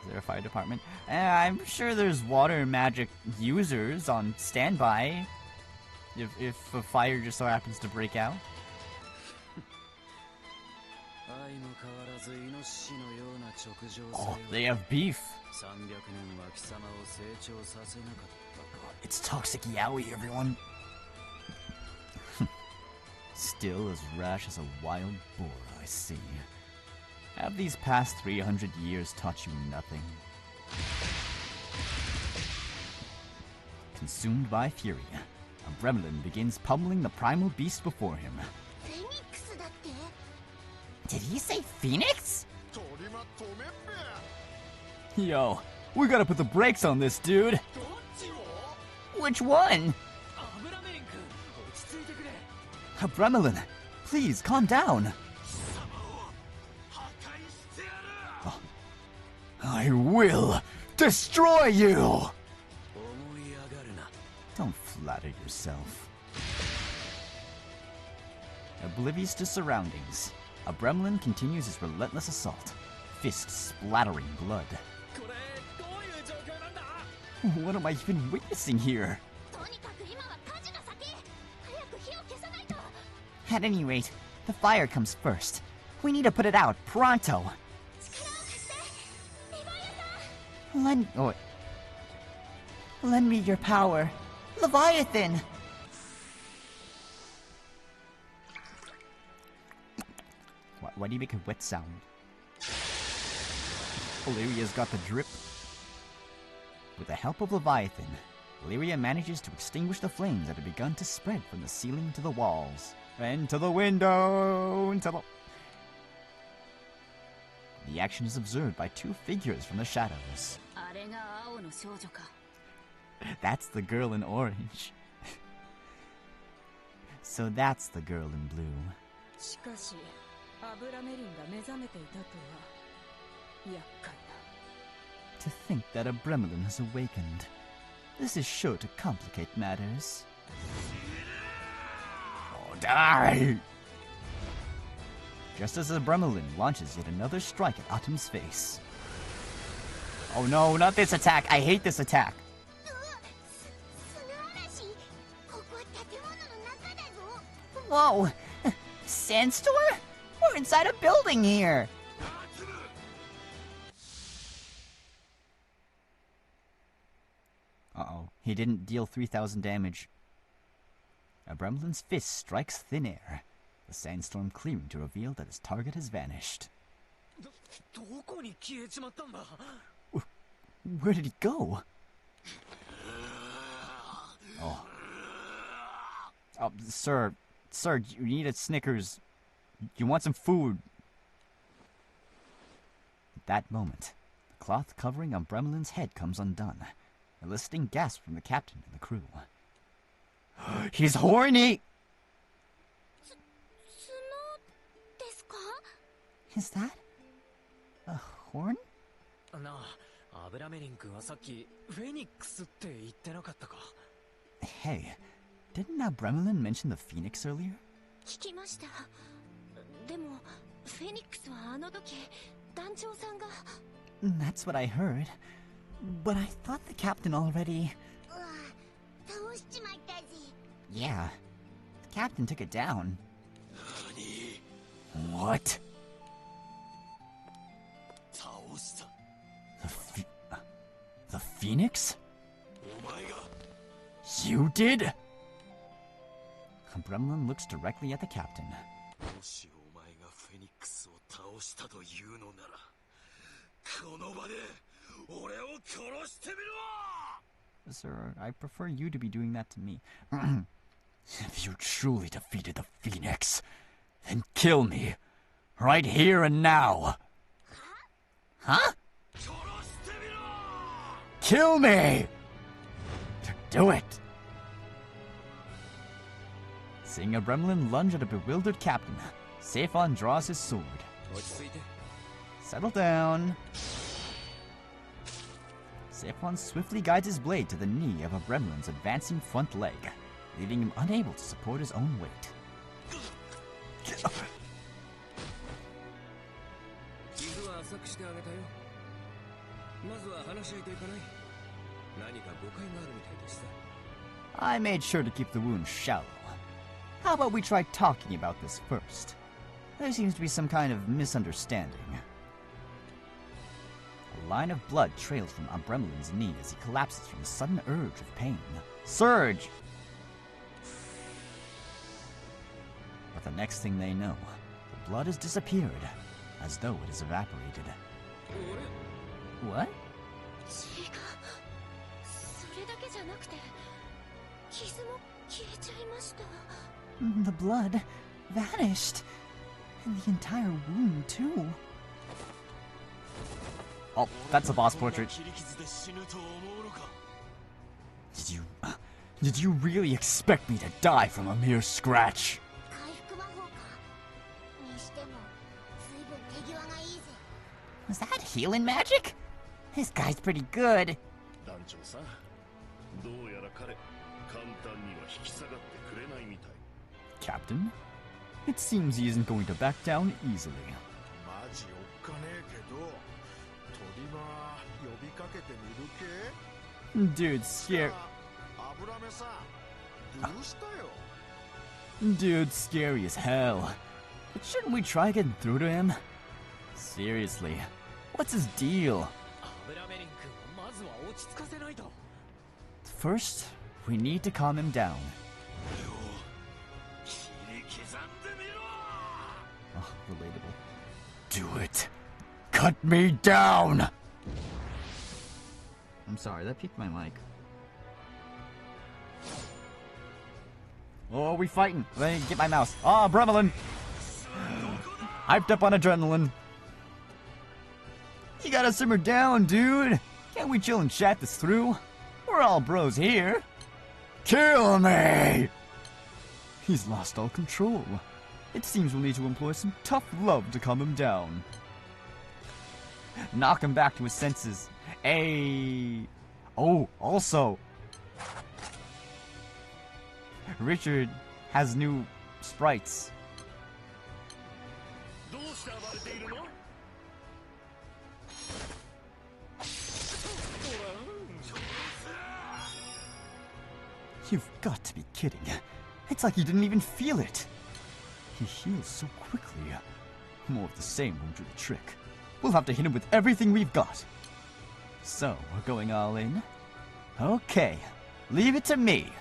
Speaker 12: there a fire department? I'm sure there's water magic users on standby. If a fire just so happens to break out. Oh, they have beef. It's toxic yaoi, everyone. Still as rash as a wild boar, I see. Have these past 300 years taught you nothing? Consumed by fury, a Gremlin begins pummeling the primal beast before him. Did he say Phoenix? Yo, we gotta put the brakes on this, dude. Which one? Gremlin, please calm down. Oh, I will destroy you! Don't flatter yourself. Oblivious to surroundings, a Gremlin continues his relentless assault, fists splattering blood. What am I even witnessing here? At any rate, the fire comes first. We need to put it out, pronto! Lend me your power. Leviathan! Why do you make a wet sound? Lyria's got the drip. With the help of Leviathan, Lyria manages to extinguish the flames that had begun to spread from the ceiling to the walls. And to the window! The action is observed by two figures from the shadows. That's the girl in orange. So that's the girl in blue. To think that a Gremlin has awakened. This is sure to complicate matters. Oh, die! Just as the Gremlin launches yet another strike at Autumn's face. Oh no, not this attack! I hate this attack! Whoa! Sandstorm? We're inside a building here! Uh-oh, he didn't deal 3,000 damage. A Gremlin's fist strikes thin air, the sandstorm clearing to reveal that his target has vanished. Where did he go? Oh. Oh, sir, you need a Snickers. You want some food. that moment, the cloth covering Umbremelin's head comes undone, eliciting gasps from the captain and the crew. He's horny! Is that a horn?
Speaker 7: なあ、アブラメリン君はさっきフェニックスって言ってなかったか?
Speaker 12: Hey, didn't Umbremelin mention the phoenix earlier?
Speaker 6: 聞きました。でもフェニックスはあの時団長さんが。
Speaker 12: That's what I heard. But I thought the captain already...
Speaker 15: うわ、倒しちまったぜ。
Speaker 12: Yeah, the captain took it down. What? The phoenix? You did? Umbremelin looks directly at the captain. Sir, I prefer you to be doing that to me. If you truly defeated the phoenix, then kill me. Right here and now. Huh? Kill me! Do it! Seeing Umbremelin lunge at a bewildered captain, Saphon draws his sword. Settle down. Saphon swiftly guides his blade to the knee of Umbremelin's advancing front leg, leaving him unable to support his own weight. I made sure to keep the wound shallow. How about we try talking about this first? There seems to be some kind of misunderstanding. A line of blood trails from Umbremelin's knee as he collapses from a sudden urge of pain. Surge! But the next thing they know, the blood has disappeared, as though it has evaporated. What? The blood vanished. And the entire wound, too. Oh, that's a boss portrait. Did you really expect me to die from a mere scratch? Was that healing magic? This guy's pretty good. Captain? It seems he isn't going to back down easily. Dude, Dude's scary as hell. But shouldn't we try getting through to him? Seriously, what's his deal? First, we need to calm him down. Oh, relatable. Do it. Cut me down! I'm sorry, that peaked my mic. Oh, we fighting. Let me get my mouse. Oh, Bremelin! Hyped up on adrenaline. You gotta simmer down, dude. Can't we chill and chat this through? We're all bros here. Kill me! He's lost all control. It seems we'll need to employ some tough love to calm him down. Knock him back to his senses. Hey. Oh, also, Richard has new sprites. You've got to be kidding. It's like he didn't even feel it. He heals so quickly. More of the same won't do the trick. We'll have to hit him with everything we've got. So, we're going all in? Okay, leave it to me.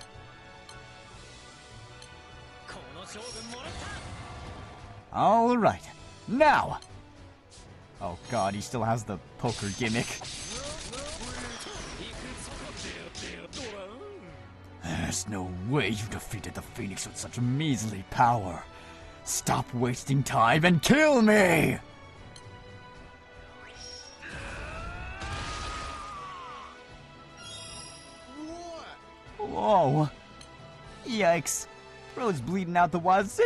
Speaker 12: All right, now. Oh god, he still has the poker gimmick. There's no way you defeated the Phoenix with such measly power. Stop wasting time and kill me! Oh. Yikes. Bro's bleeding out the wazoo.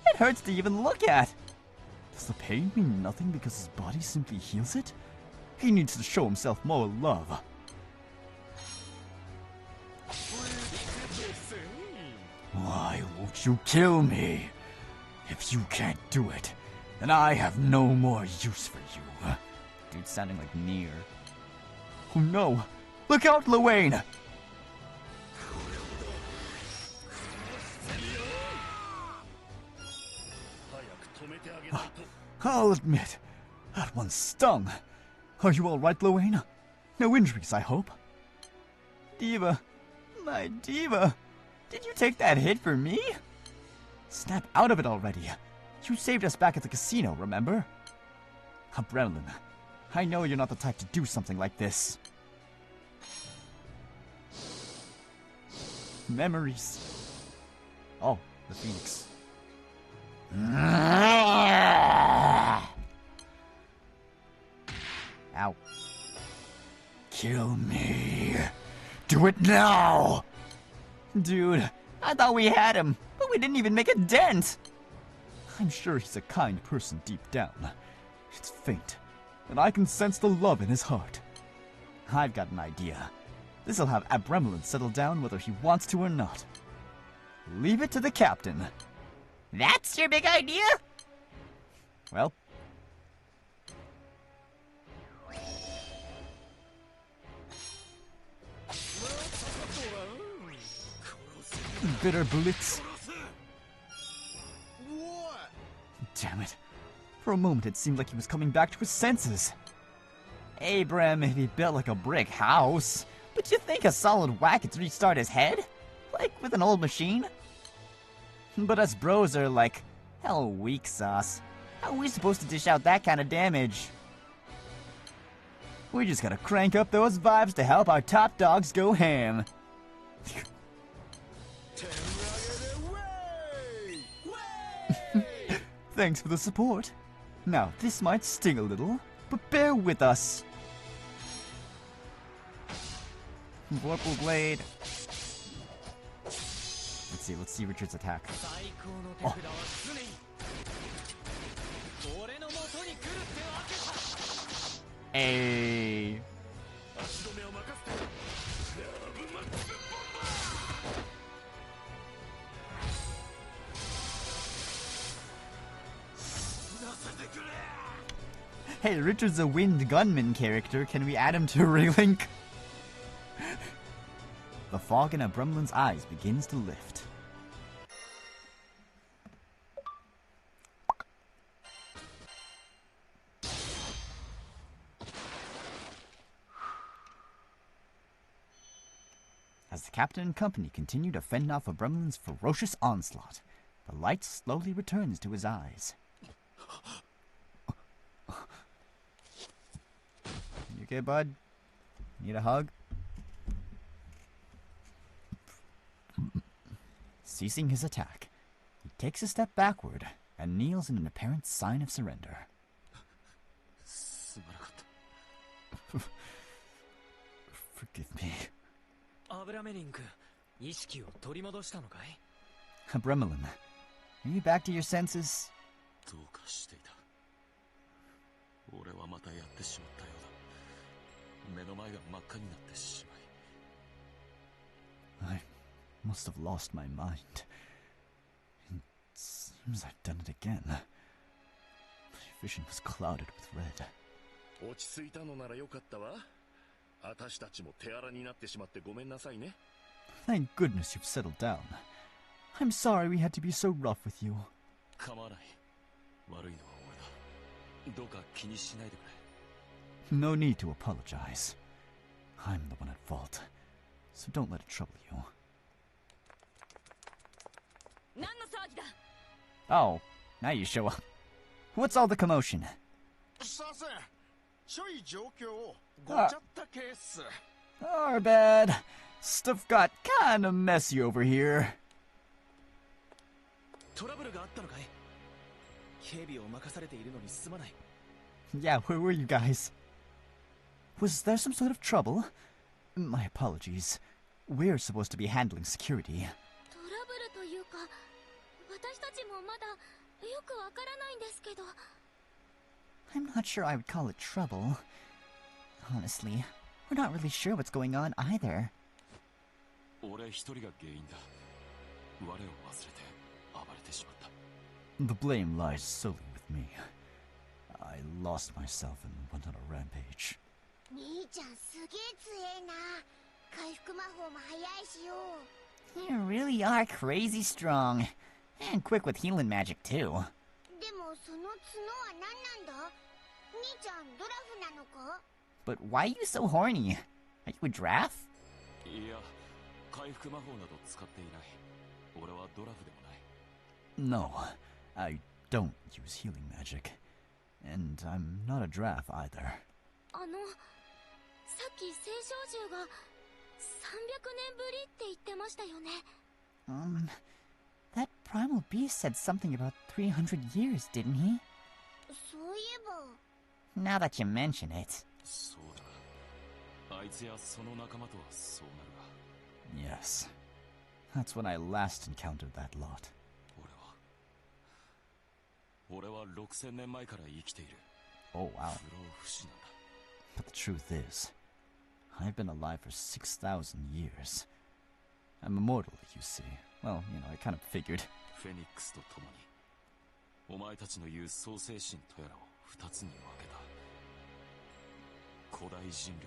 Speaker 12: It hurts to even look at. Does the pain mean nothing because his body simply heals it? He needs to show himself more love. Why won't you kill me? If you can't do it, then I have no more use for you. Dude sounding like Nier. Oh no! Look out, Luane! I'll admit, that one stung. Are you alright, Luane? No injuries, I hope? Diva, my diva, did you take that hit for me? Snap out of it already. You saved us back at the casino, remember? Bremlin, I know you're not the type to do something like this. Memories. Oh, the Phoenix. Ow. Kill me. Do it now! Dude, I thought we had him, but we didn't even make a dent! I'm sure he's a kind person deep down. It's faint, and I can sense the love in his heart. I've got an idea. This'll have Abremlin settle down whether he wants to or not. Leave it to the captain. That's your big idea? Well. Bitter bullets. Damn it. For a moment it seemed like he was coming back to his senses. Abram may be built like a brick house, but you think a solid whack could restart his head? Like with an old machine? But us bros are like, hell weak sauce. How are we supposed to dish out that kind of damage? We just gotta crank up those vibes to help our top dogs go ham. Thanks for the support. Now, this might sting a little, but bear with us. Vorpal Blade. Let's see Richard's attack. Oh. Hey. Hey, Richard's a wind gunman character. Can we add him to Relink? The fog in Abremlin's eyes begins to lift. As the captain and company continue to fend off Abremlin's ferocious onslaught, the light slowly returns to his eyes. You okay, bud? Need a hug? Ceasing his attack, he takes a step backward and kneels in an apparent sign of surrender. Forgive me. Abremlin, are you back to your senses? I must have lost my mind. It seems I've done it again. My vision was clouded with red. Thank goodness you've settled down. I'm sorry we had to be so rough with you. No need to apologize. I'm the one at fault, so don't let it trouble you. Oh, now you show up. What's all the commotion? Our bad. Stuff got kinda messy over here. Yeah, where were you guys? Was there some sort of trouble? My apologies. we're supposed to be handling security.
Speaker 6: トラブルというか、私たちもまだよくわからないんですけど。
Speaker 8: I'm not sure I would call it trouble. Honestly, we're not really sure what's going on either.
Speaker 3: 俺一人が原因だ。我を忘れて暴れてしまった。
Speaker 2: The blame lies solely with me. I lost myself and went on a rampage.
Speaker 15: 兄ちゃんすげえ強えな。回復魔法も早いしよ。
Speaker 8: You really are crazy strong. And quick with healing magic, too.
Speaker 15: でもその角は何なんだ？兄ちゃんドラフなのか？
Speaker 8: But why are you so horny? Are you a giraffe?
Speaker 3: いや、回復魔法など使っていない。俺はドラフでもない。
Speaker 2: No, I don't use healing magic. And I'm not a giraffe either.
Speaker 6: さっき聖少獣が300年ぶりって言ってましたよね。
Speaker 8: That primal beast said something about 300 years, didn't he?
Speaker 15: そういえば。
Speaker 8: Now that you mention it.
Speaker 3: そうだ。あいつやその仲間とはそうなるが。
Speaker 2: Yes. That's when I last encountered that lot.
Speaker 3: 俺は6000年前から生きている。
Speaker 2: Oh, wow.
Speaker 3: 不老不死なんだ。
Speaker 2: But the truth is, I've been alive for 6,000 years. I'm immortal, you see. Well, I kind of figured.
Speaker 3: フェニックスと共に、お前たちの言う創世神とやらを2つに分けた。古代人類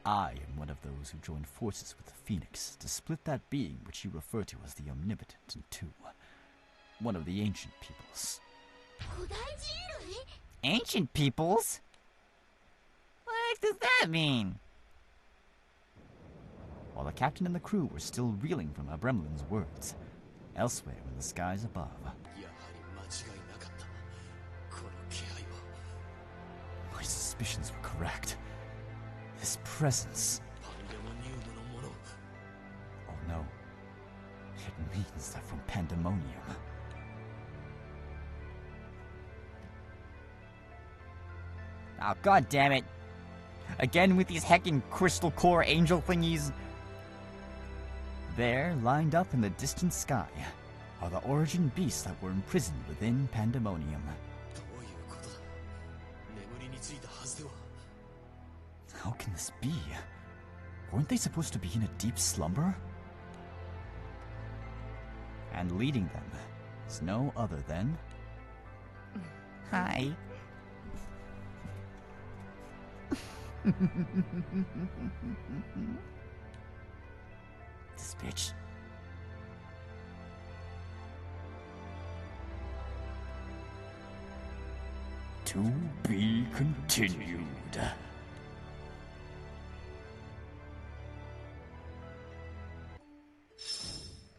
Speaker 3: だ。
Speaker 2: I am one of those who joined forces with the Phoenix to split that being which you refer to as the Omnipotent in two. One of the ancient peoples.
Speaker 15: 古代人類?
Speaker 8: Ancient peoples? What does that mean?
Speaker 2: While the captain and the crew were still reeling from Abremlin's words, elsewhere in the skies above. My suspicions were correct. His presence. Oh no. It means they're from Pandemonium.
Speaker 8: Oh, god damn it. Again with these heckin' crystal core angel thingies.
Speaker 2: There, lined up in the distant sky, are the origin beasts that were imprisoned within Pandemonium. How can this be? Weren't they supposed to be in a deep slumber? And leading them is no other than...
Speaker 8: Hi.
Speaker 2: This bitch. To be continued.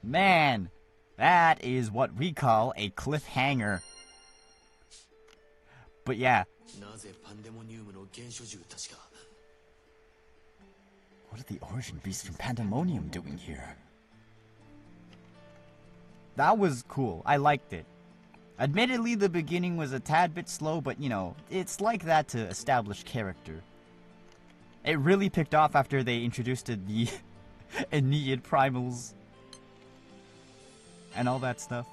Speaker 12: Man, that is what we call a cliffhanger. But yeah.
Speaker 2: What are the origin beasts from Pandemonium doing here?
Speaker 12: That was cool. I liked it. Admittedly, the beginning was a tad bit slow, but it's like that to establish character. It really picked off after they introduced the Aeneid primals and all that stuff.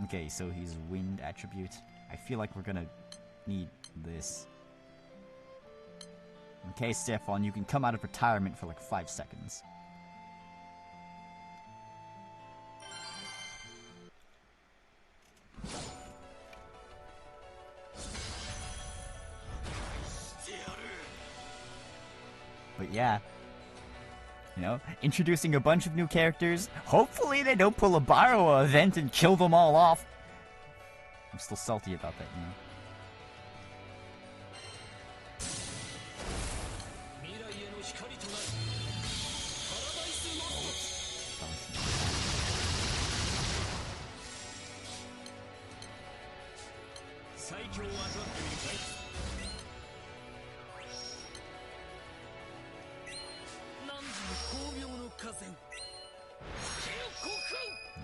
Speaker 12: Okay, so he's wind attribute. I feel like we're gonna need this. Okay, Stefan, you can come out of retirement for like 5 seconds. But yeah, introducing a bunch of new characters. Hopefully they don't pull a Barrow event and kill them all off. I'm still salty about that,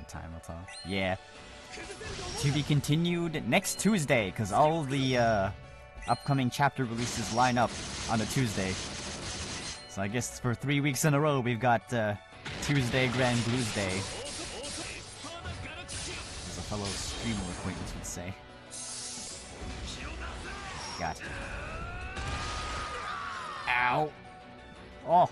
Speaker 12: Time will tell. Yeah. To be continued next Tuesday, because all the upcoming chapter releases line up on a Tuesday.
Speaker 2: So I guess for 3 weeks in a row, we've got Tuesday Granblue's Day, as a fellow streamer acquaintance would say. Got it. Ow! Oh!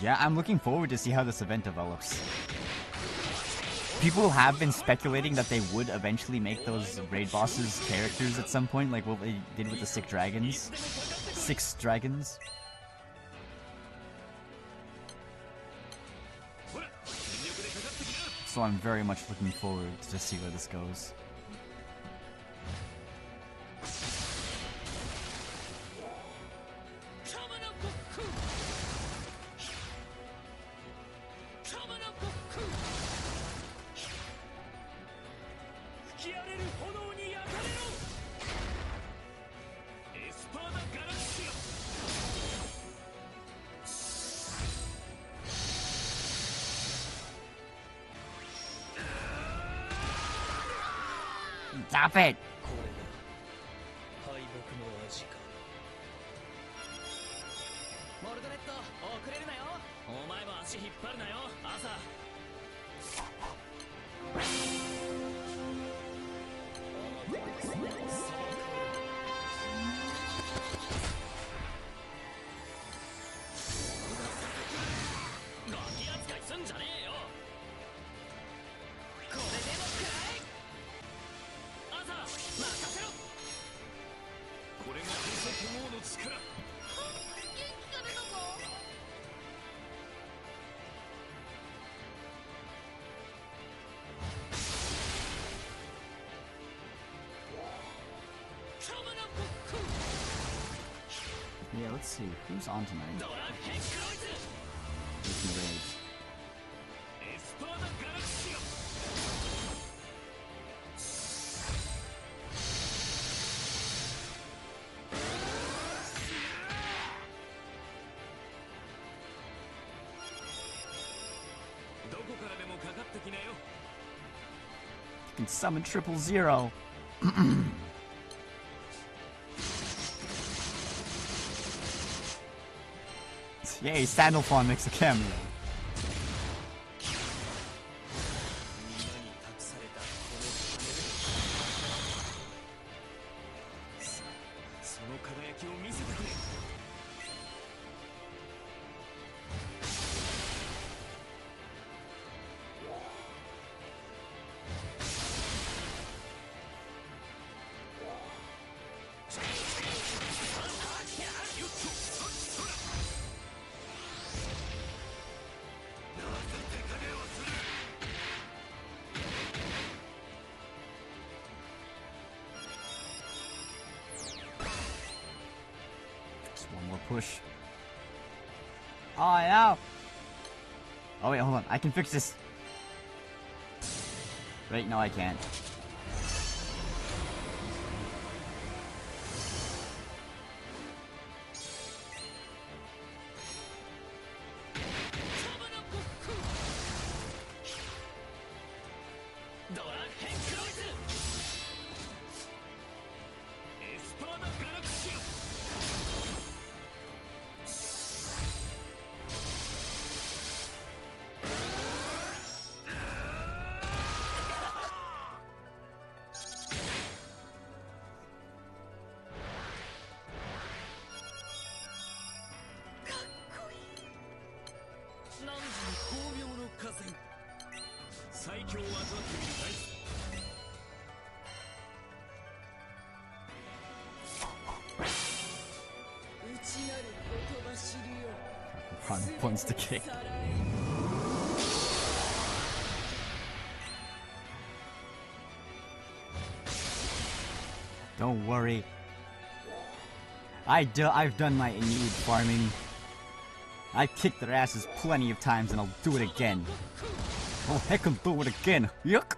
Speaker 2: Yeah, I'm looking forward to see how this event develops. People have been speculating that they would eventually make those raid bosses characters at some point, like what they did with the 6 dragons. 6 dragons. So I'm very much looking forward to see where this goes. Stop it!
Speaker 7: モルドレット、遅れるなよ。お前も足引っ張るなよ、朝。ガキ扱いすんじゃねえよ。これでもくらい。朝、任せろ。これが天才友の力。
Speaker 2: Yeah, let's see. Who's on tonight? We can raid. You can summon 000. Yay, Sandalphon makes a cameo. One more push. Oh, yeah. Oh, wait, hold on. I can fix this. Wait, no, I can't. Points to kick. Don't worry. I've done my immediate farming. I've kicked their asses plenty of times and I'll do it again. Oh heck, I'll do it again. Yuck!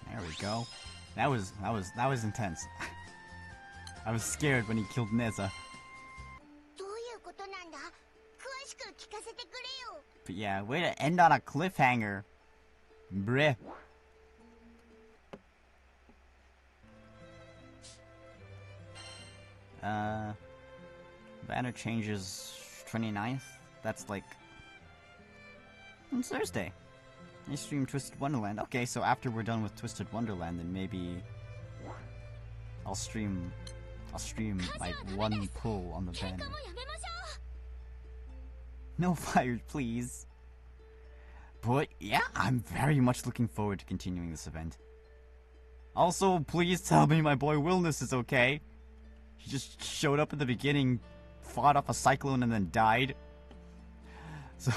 Speaker 2: There we go. That was intense. I was scared when he killed Neza. But yeah, way to end on a cliffhanger. Bruh. Banner changes 29th. That's like it's Thursday. I stream Twisted Wonderland. Okay, so after we're done with Twisted Wonderland, then maybe I'll stream like one pull on the banner. No fires, please. But yeah, I'm very much looking forward to continuing this event. Also, please tell me my boy Wilness is okay. He just showed up at the beginning, fought off a cyclone, and then died. So,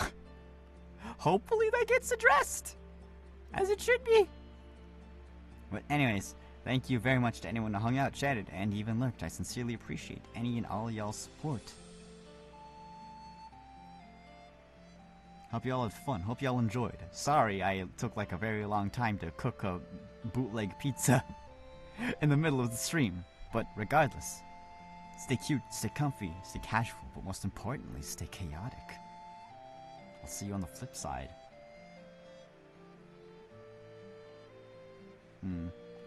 Speaker 2: hopefully that gets addressed, as it should be. But anyways, thank you very much to anyone who hung out, chatted, and even lurked. I sincerely appreciate any and all y'all's support. Hope y'all had fun. Hope y'all enjoyed. Sorry I took like a very long time to cook a bootleg pizza in the middle of the stream. But regardless, stay cute, stay comfy, stay casual, but most importantly, stay chaotic. I'll see you on the flip side.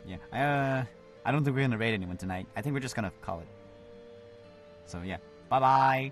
Speaker 2: Yeah. I don't think we're gonna raid anyone tonight. I think we're just gonna call it. So yeah. Bye-bye!